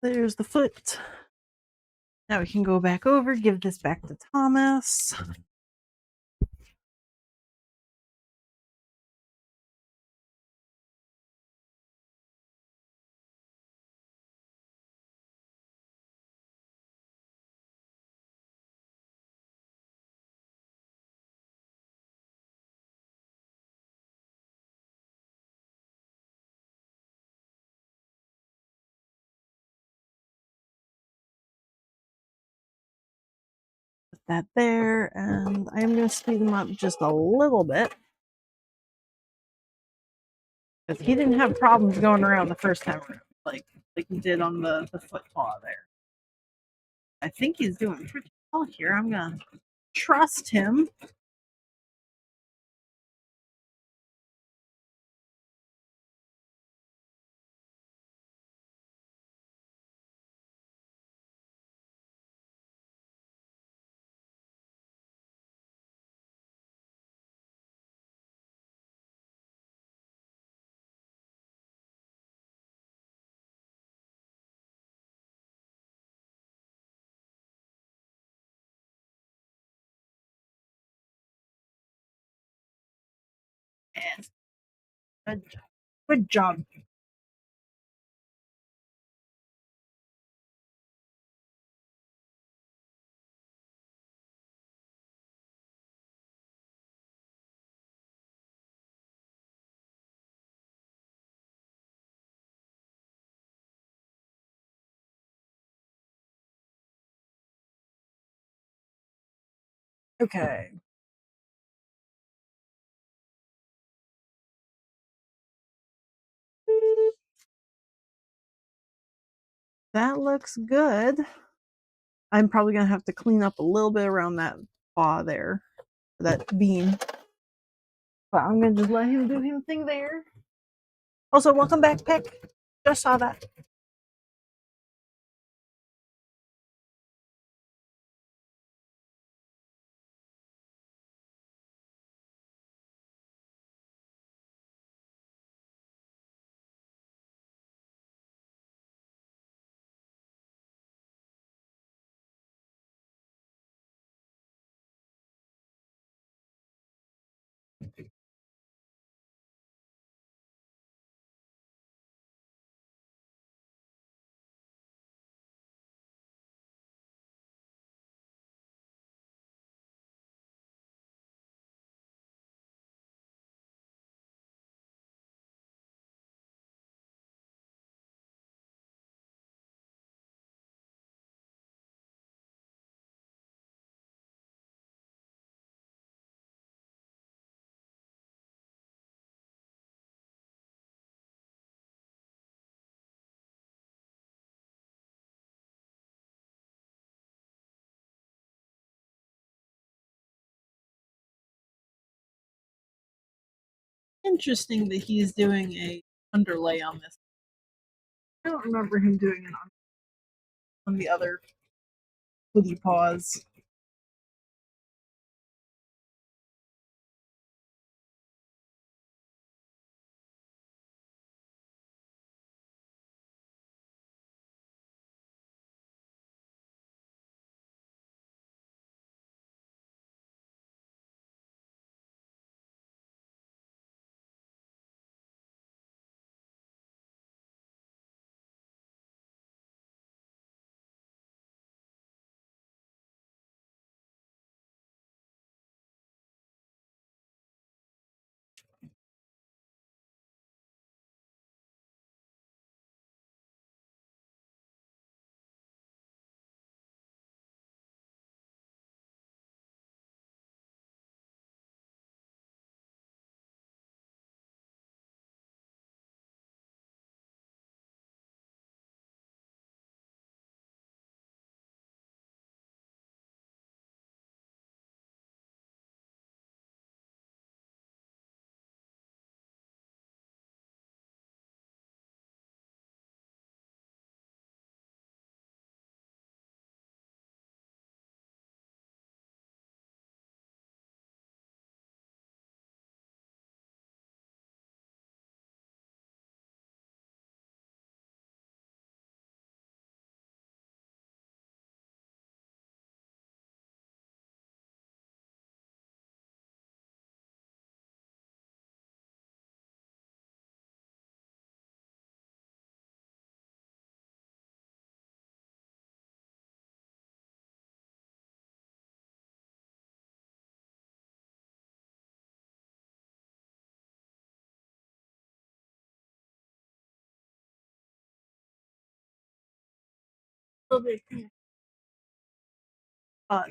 There's the foot. Now we can go back over, give this back to Thomas. Put that there, and I am going to speed him up just a little bit. Because he didn't have problems going around the first time around, like he did on the foot paw there. I think he's doing pretty well here. I'm going to trust him. Good job. Good job. Okay. That looks good. I'm probably gonna have to clean up a little bit around that paw there, that beam. But I'm gonna just let him do him thing there. Also, welcome back, Pick. Just saw that. Interesting that he's doing a underlay on this. I don't remember him doing it on the other hoodie paws.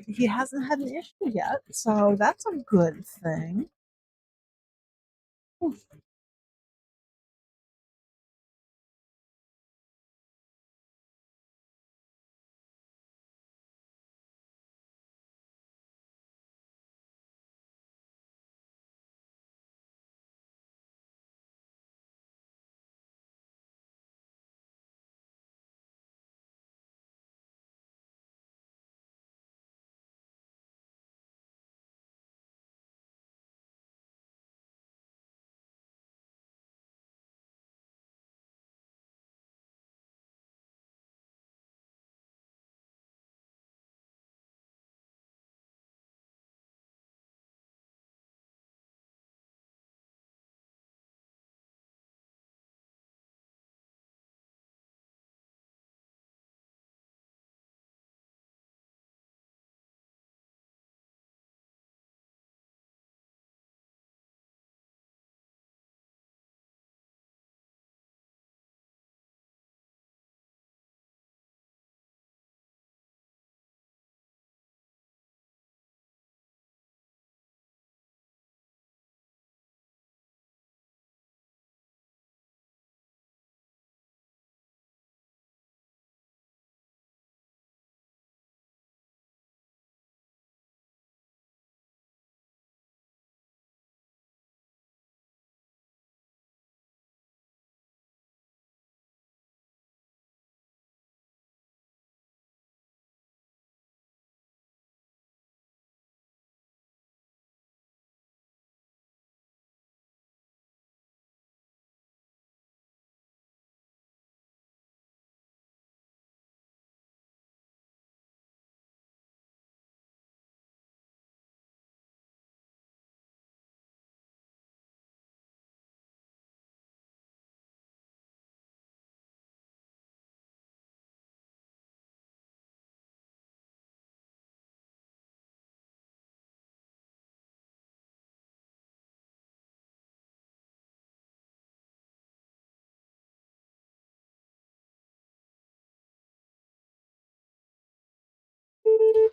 He hasn't had an issue yet, so that's a good thing.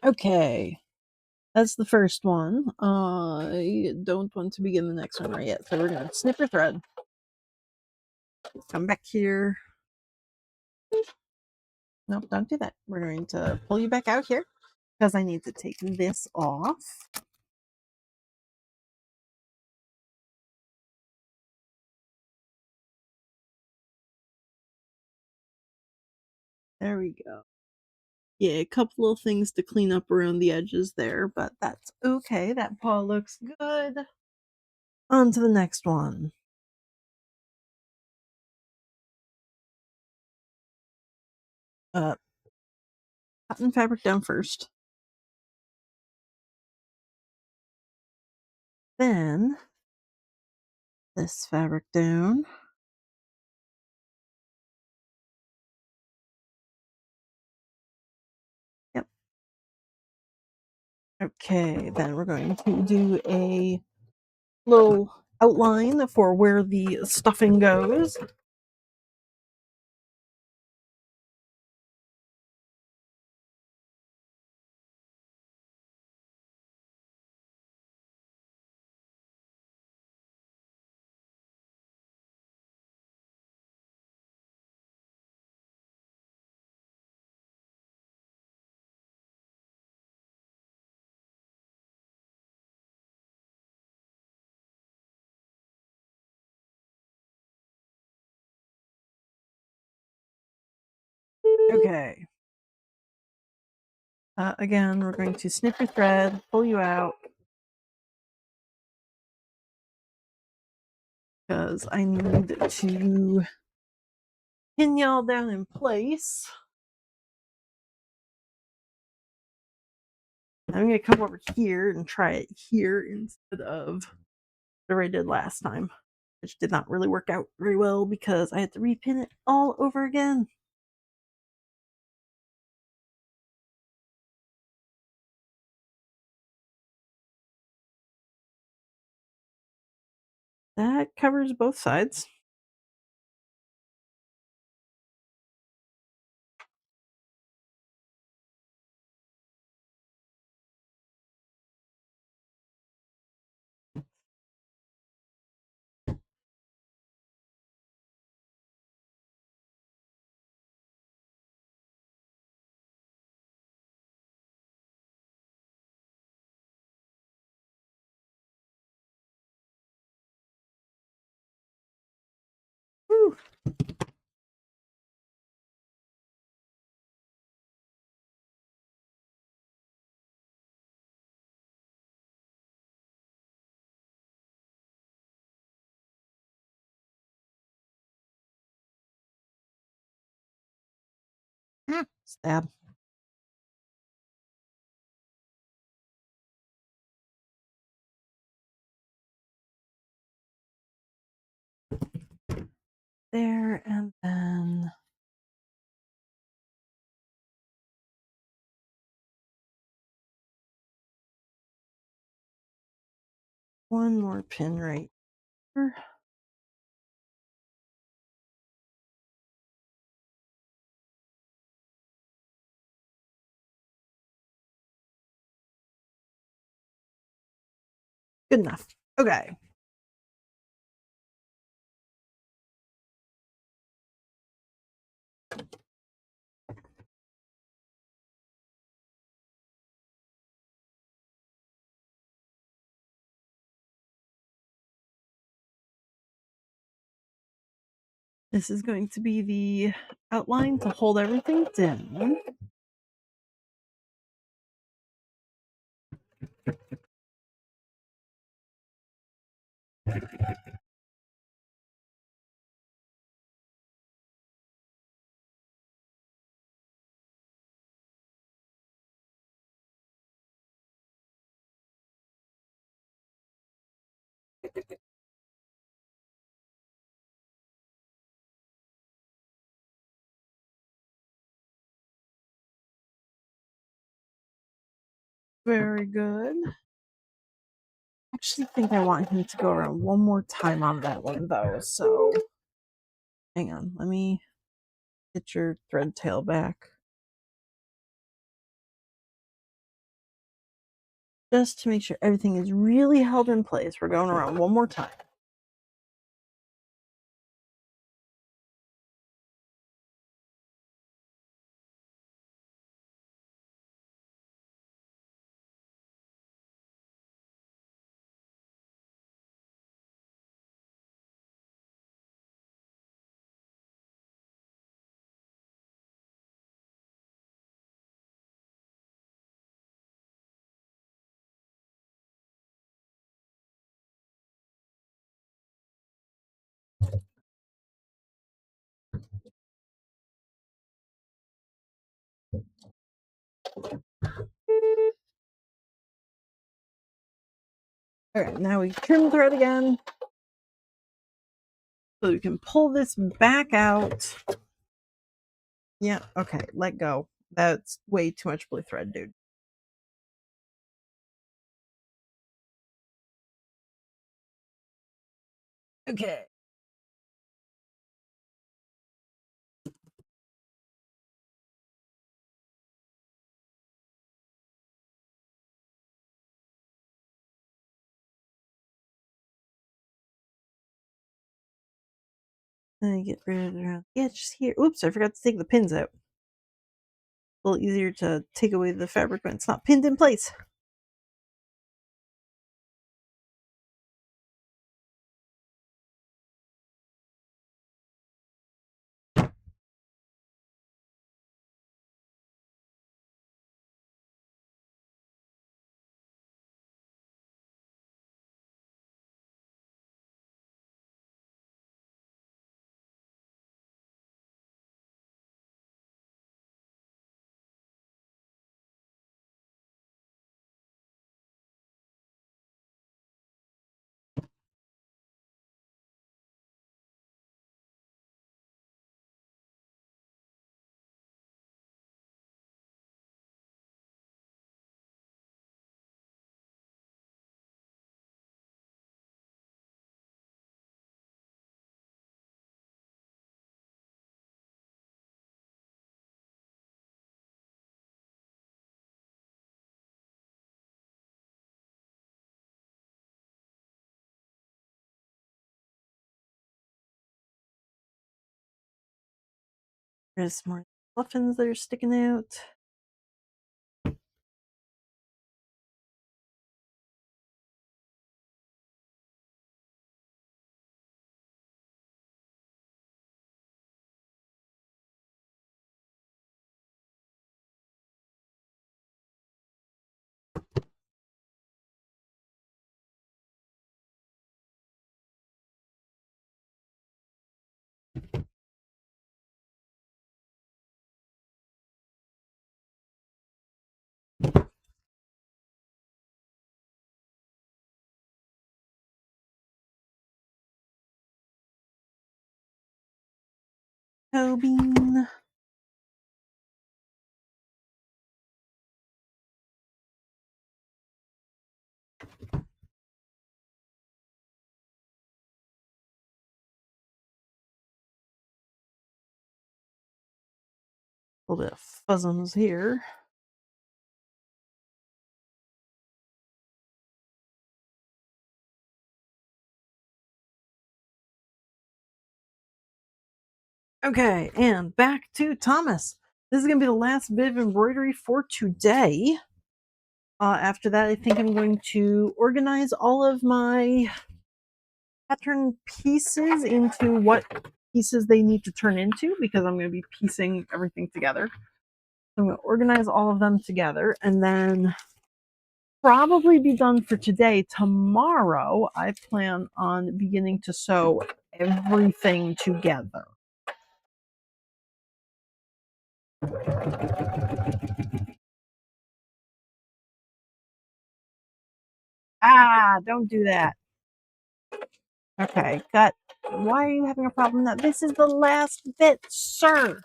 Okay, that's the first one. I don't want to begin the next one right yet, so we're gonna snip your thread. Come back here. Nope, don't do that. We're going to pull you back out here because I need to take this off. There we go. Yeah, a couple little things to clean up around the edges there, but that's okay. That paw looks good. On to the next one. Uh, Cotton fabric down first. Then this fabric down. Yep. Okay, then we're going to do a little outline for where the stuffing goes. Okay. Again, we're going to snip your thread, pull you out, because I need to pin y'all down in place. I'm going to come over here and try it here instead of what I did last time, which did not really work out very well because I had to repin it all over again. That covers both sides. Whew. Stab. There, and then one more pin right here. Good enough. Okay. This is going to be the outline to hold everything down. Very good. I actually think I want him to go around one more time on that one though, so hang on, let me get your thread tail back. just to make sure everything is really held in place. We're going around one more time. All right, now we trim thread again. So we can pull this back out. Yeah, okay, let go. That's way too much blue thread, dude. Okay. Then get rid of the edges here. Oops, I forgot to take the pins out. A little easier to take away the fabric when it's not pinned in place. There's more muffins that are sticking out. Toe bean. A little bit of fuzzums here. Okay, and back to Thomas. This is going to be the last bit of embroidery for today. After that, I think I'm going to organize all of my pattern pieces into what pieces they need to turn into because I'm going to be piecing everything together. So I'm going to organize all of them together and then probably be done for today. Tomorrow, I plan on beginning to sew everything together. Ah, don't do that. Okay, got. Why are you having a problem now? This is the last bit, sir.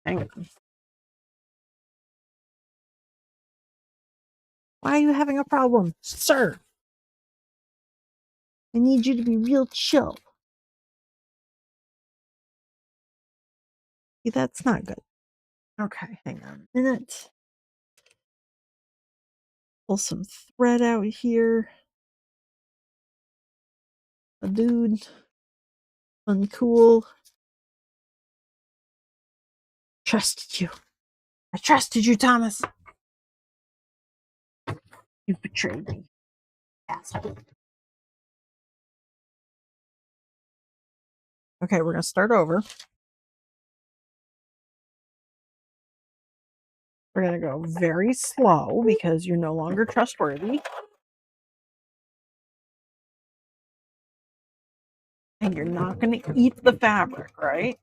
Hang on. Why are you having a problem, sir? I need you to be real chill. See, that's not good. Okay, hang on a minute. pull some thread out here. A dude. Uncool. Trusted you. I trusted you, Thomas. You betrayed me. Asshole. Okay, we're going to start over. We're going to go very slow because you're no longer trustworthy. And you're not going to eat the fabric, right?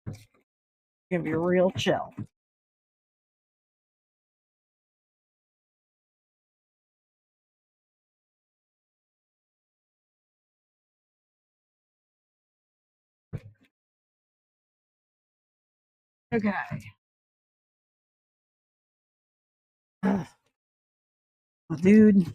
You're going to be real chill. Okay. Dude.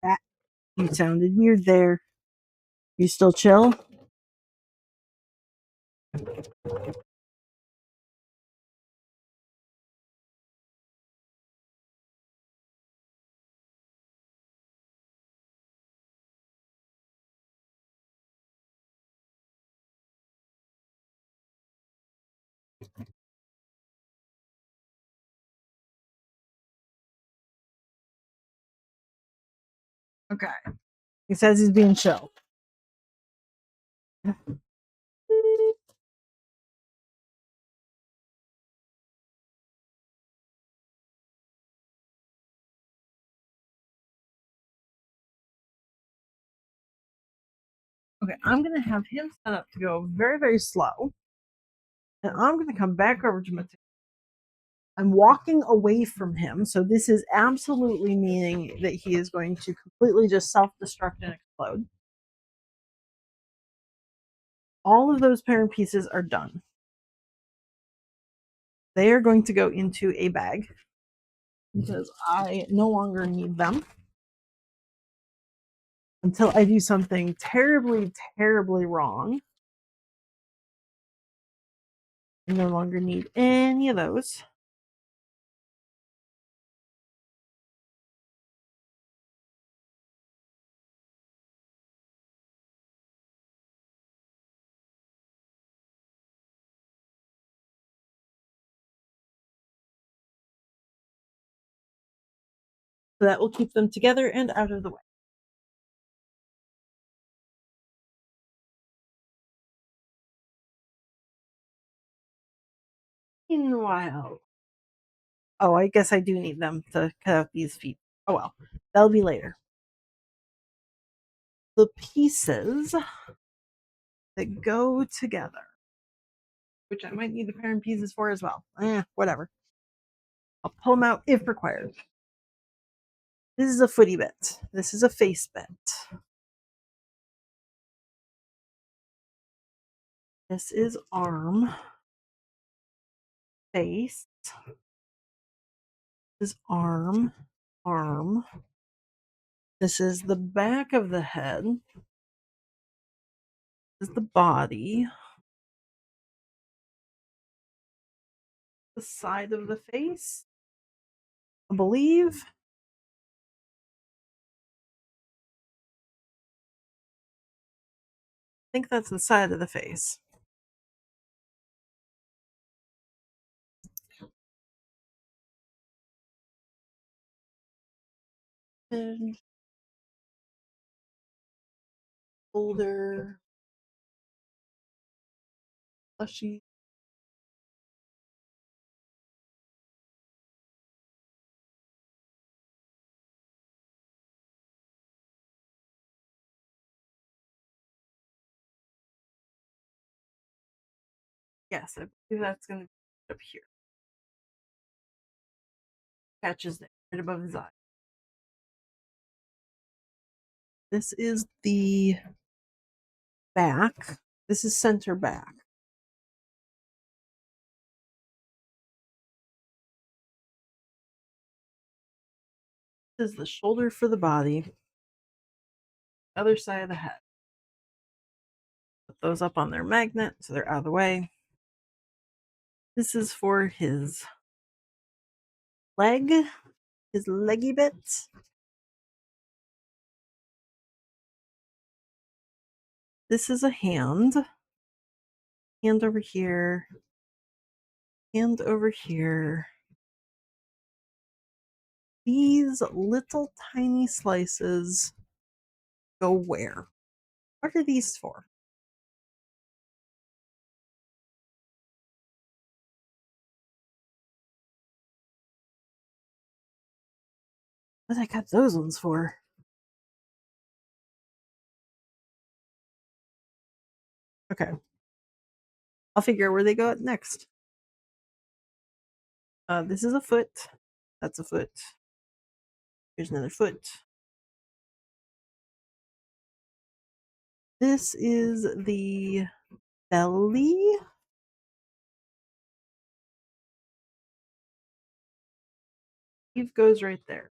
That, you sounded weird there. You still chill? Okay. He says he's being chill. Okay, I'm going to have him set up to go very, very slow. And I'm going to come back over to Mateo. I'm walking away from him. So this is absolutely meaning that he is going to completely just self-destruct and explode. All of those parent pieces are done. They are going to go into a bag because I no longer need them until I do something terribly, terribly wrong. I no longer need any of those. So that will keep them together and out of the way. Meanwhile, oh, I guess I do need them to cut out these feet. Oh well, that'll be later. The pieces that go together, which I might need the parent pieces for as well. Whatever. I'll pull them out if required. This is a footy bit. This is a face bit. This is arm, face. This is arm, arm. This is the back of the head. This is the body. The side of the face. I believe. I think that's the side of the face. And shoulder, fleshy. Yes, I believe that's going to be Up here. Patches there, right above his eye. This is the back. This is center back. This is the shoulder for the body. Other side of the head. Put those up on their magnet so they're out of the way. This is for his leg, his leggy bit. This is a hand. Hand over here. Hand over here. These little tiny slices go where? What are these for? What did I cut those ones for? Okay. I'll figure out where they go next. This is a foot. That's a foot. Here's another foot. This is the belly. Eve goes right there.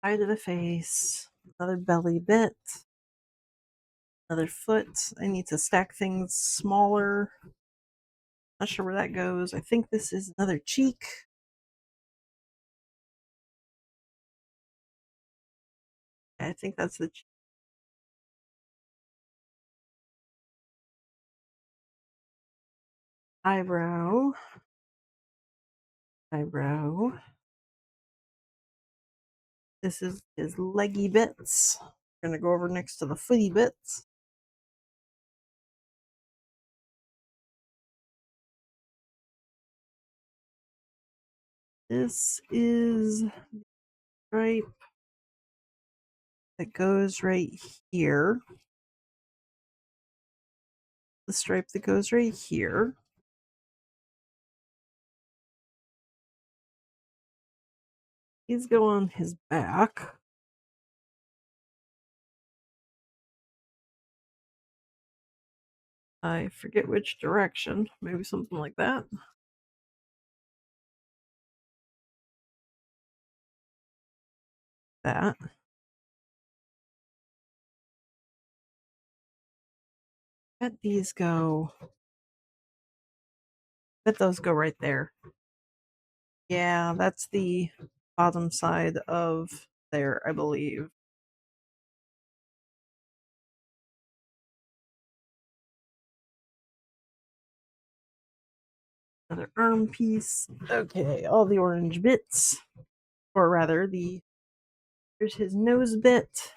Side of the face. Another belly bit. Another foot. I need to stack things smaller. Not sure where that goes. I think this is another cheek. I think that's the cheek. Eyebrow. Eyebrow. This is his leggy bits. We're gonna go over next to the footy bits. This is stripe that goes right here. The stripe that goes right here. These go on his back. I forget which direction. Maybe something like that. That. Bet these go. Bet those go right there. Yeah, that's the bottom side of there, I believe. Another arm piece. Okay, all the orange bits. Or rather, here's his nose bit.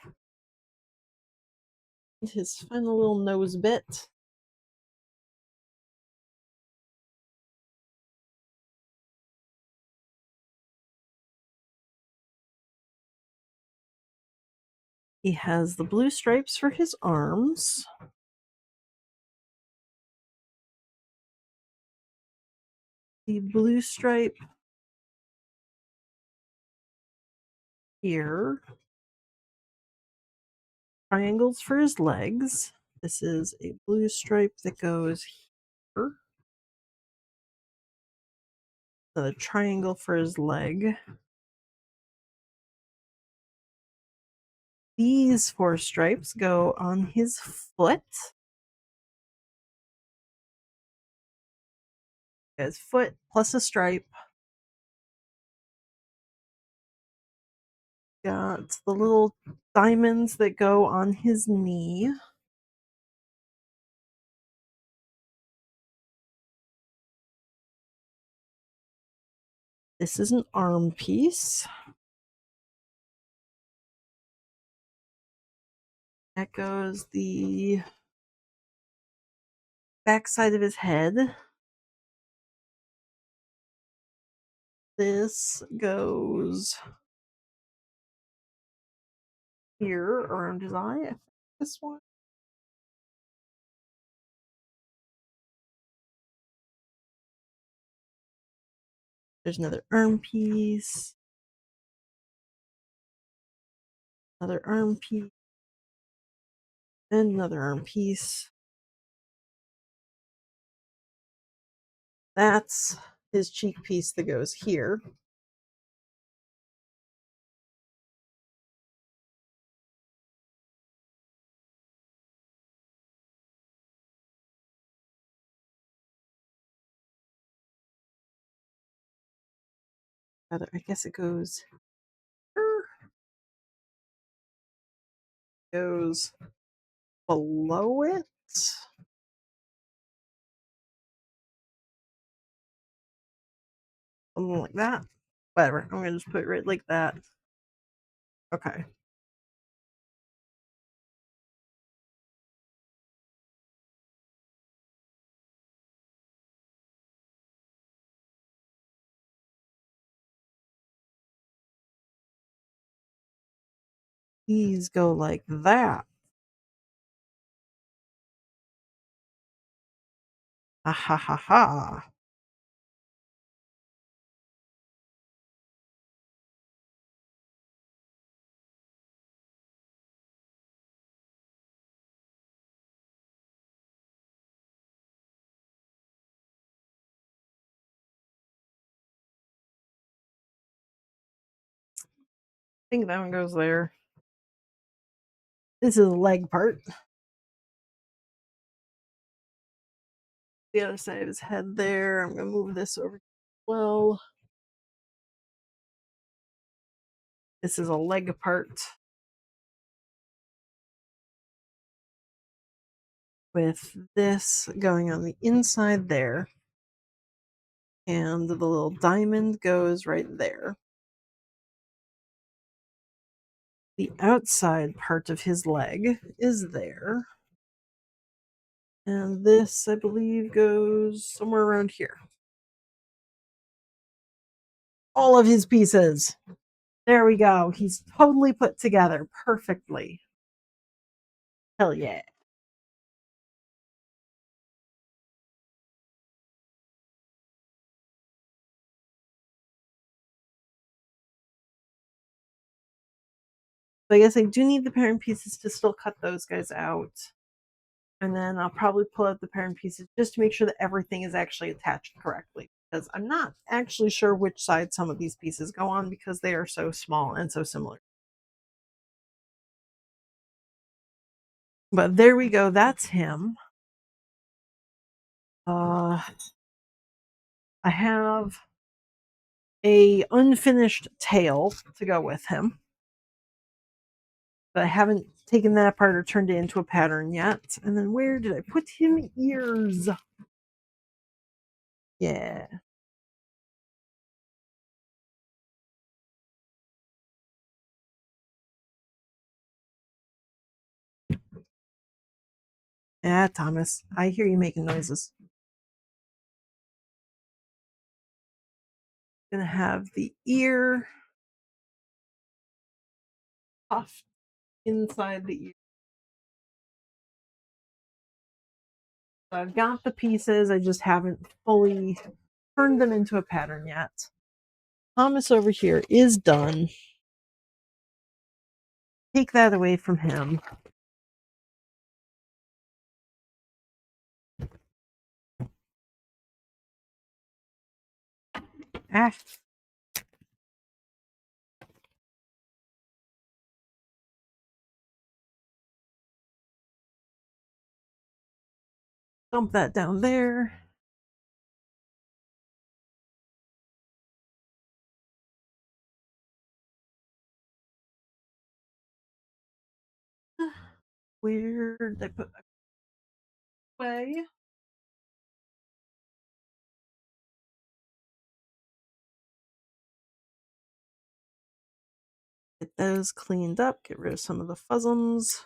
His final little nose bit. He has the blue stripes for his arms. The blue stripe here. Triangles for his legs. This is a blue stripe that goes here. Another triangle for his leg. These 4 stripes go on his foot. His foot plus a stripe. Got the little diamonds that go on his knee. This is an arm piece. That goes the backside of his head. This goes here around his eye. This one. There's another arm piece. Another arm piece. And another arm piece. That's his cheek piece that goes here. I guess it goes below it. Something like that. Whatever. I'm gonna just put it right like that. Okay. These go like that. Ha ha ha ha. I think that one goes there. This is the leg part. The other side of his head there. I'm gonna move this over. Well, this is a leg part with this going on the inside there, and the little diamond goes right there. The outside part of his leg is there. And this, I believe, goes somewhere around here. All of his pieces. There we go. He's totally put together perfectly. Hell yeah. So I guess I do need the parent pieces to still cut those guys out. And then I'll probably pull out the parent pieces just to make sure that everything is actually attached correctly. Because I'm not actually sure which side some of these pieces go on because they are so small and so similar. But there we go. That's him. I have a unfinished tail to go with him. But I haven't taken that apart or turned it into a pattern yet. And then where did I put him? Ears. Yeah. Yeah, Thomas. I hear you making noises. Gonna have the ear puffed inside the ear. So I've got the pieces, I just haven't fully turned them into a pattern yet. Thomas over here is done. Take that away from him. Ah. Dump that down there. Where did I put my way? Get those cleaned up, get rid of some of the fuzzums.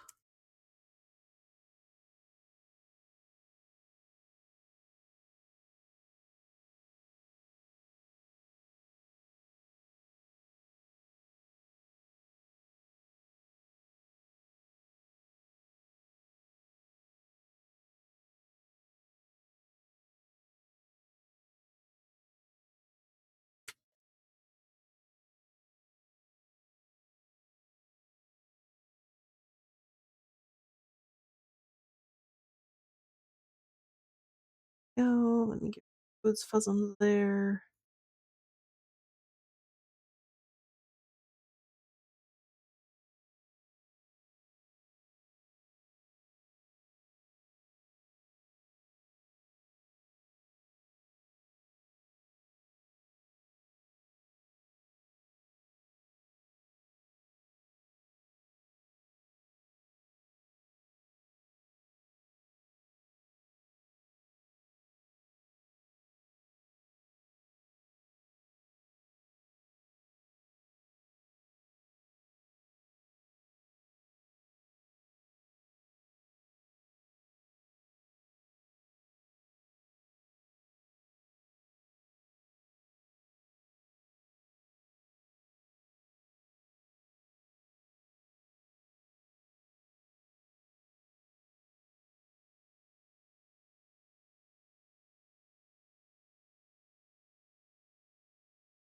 Go. Let me get those fuzzums there.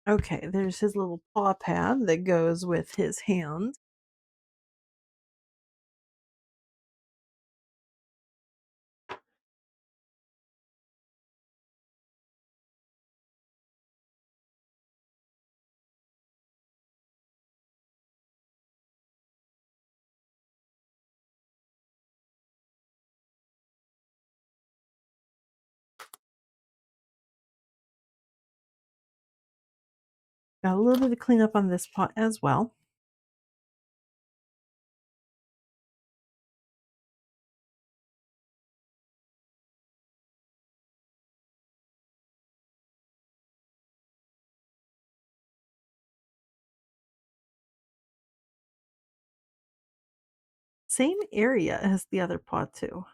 Okay, there's his little paw pad that goes with his hand. Got a little bit of cleanup on this paw as well. Same area as the other paw too.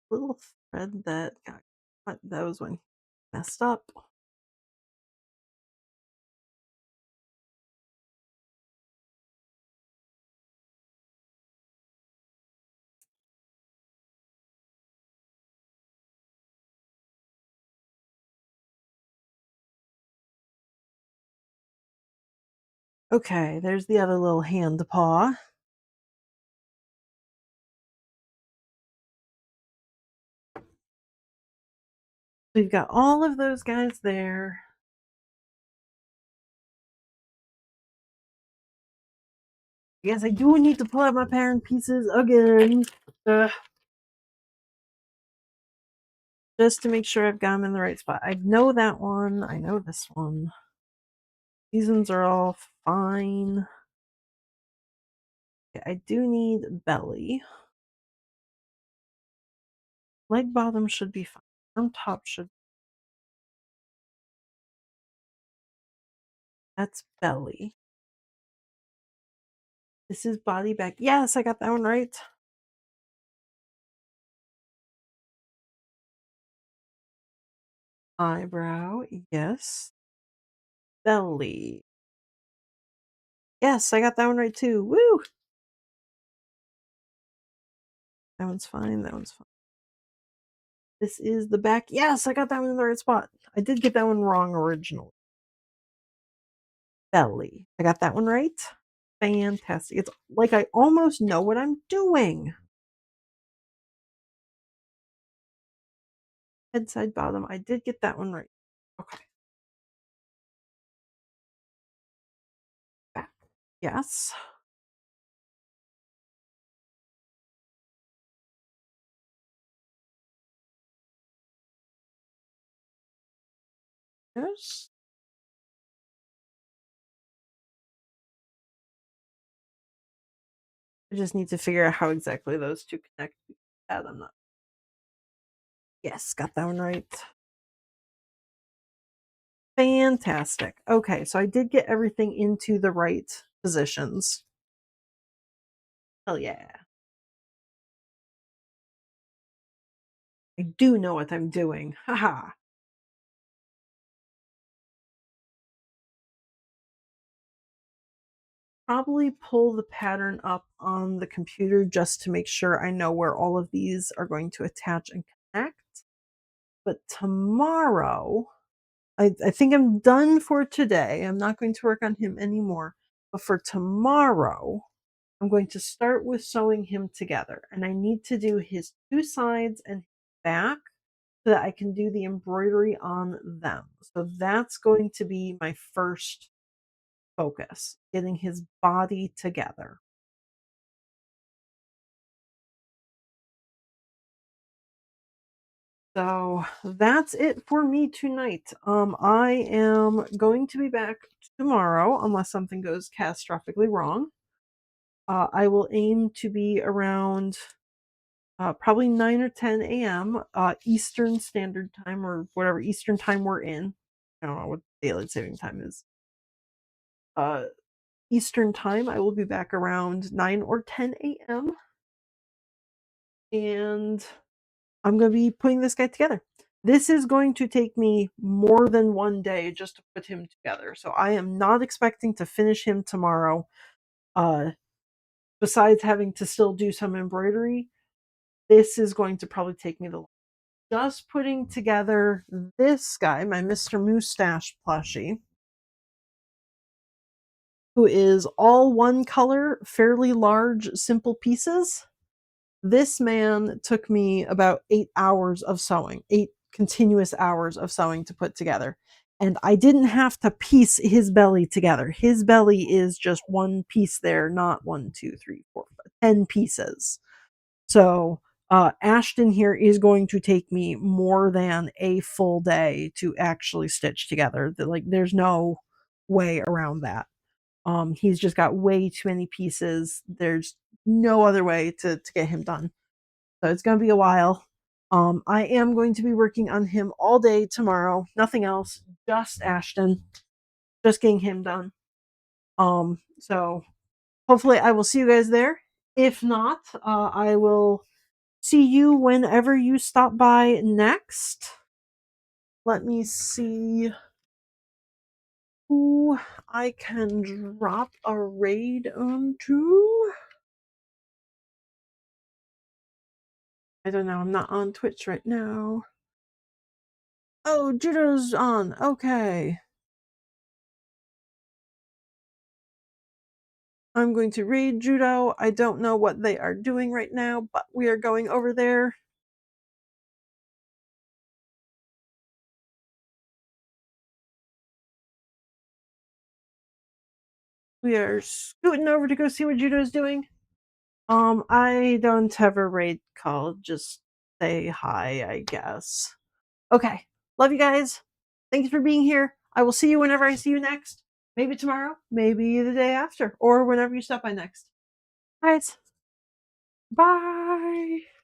Little thread that got cut, that was when he messed up. Okay, there's the other little hand paw. We've got all of those guys there. Yes, I do need to pull out my pattern pieces again. Ugh, just to make sure I've got them in the right spot. I know that one. I know this one. Seasons are all fine. Okay, I do need belly. Leg bottom should be fine. Arm top should. That's belly. This is body back. Yes, I got that one right. Eyebrow. Yes. Belly. Yes, I got that one right too. Woo! That one's fine. That one's fine. This is the back. Yes, I got that one in the right spot. I did get that one wrong originally. Belly. I got that one right. Fantastic. It's like I almost know what I'm doing. Head, side, bottom. I did get that one right. Okay. Back. Yes. Yes. I just need to figure out how exactly those two connect. I'm not. Yes, got that one right. Fantastic. Okay, so I did get everything into the right positions. Hell yeah. I do know what I'm doing. Haha. Probably pull the pattern up on the computer just to make sure I know where all of these are going to attach and connect. But tomorrow, I think I'm done for today. I'm not going to work on him anymore. But for tomorrow, I'm going to start with sewing him together. And I need to do his two sides and back so that I can do the embroidery on them. So that's going to be my first focus, getting his body together. So that's it for me tonight. I am going to be back tomorrow unless something goes catastrophically wrong. I will aim to be around probably 9 or 10 a.m. Eastern Standard Time or whatever Eastern Time we're in. I don't know what daylight saving time is. Uh, Eastern Time, I will be back around 9 or 10 a.m. And I'm going to be putting this guy together. This is going to take me more than one day just to put him together. So I am not expecting to finish him tomorrow. Uh, Besides having to still do some embroidery, this is going to probably take me the just putting together this guy, my Mr. Moustache plushie, who is all one color, fairly large, simple pieces. This man took me about 8 hours of sewing, 8 continuous hours of sewing to put together. And I didn't have to piece his belly together. His belly is just one piece there, not 10 pieces. So Ashton here is going to take me more than a full day to actually stitch together. Like, there's no way around that. He's just got way too many pieces. There's no other way to get him done. So it's going to be a while. I am going to be working on him all day tomorrow. Nothing else. Just Ashton. Just getting him done. So hopefully I will see you guys there. If not, I will see you whenever you stop by next. Let me see who I can drop a raid onto. I don't know. I'm not on Twitch right now. Oh, Judo's on. Okay. I'm going to raid Judo. I don't know what they are doing right now, but we are going over there. We are scooting over to go see what Judo's doing. I don't have a raid call. Just say hi, I guess. Okay. Love you guys. Thank you for being here. I will see you whenever I see you next. Maybe tomorrow, maybe the day after, or whenever you stop by next. All right. Bye.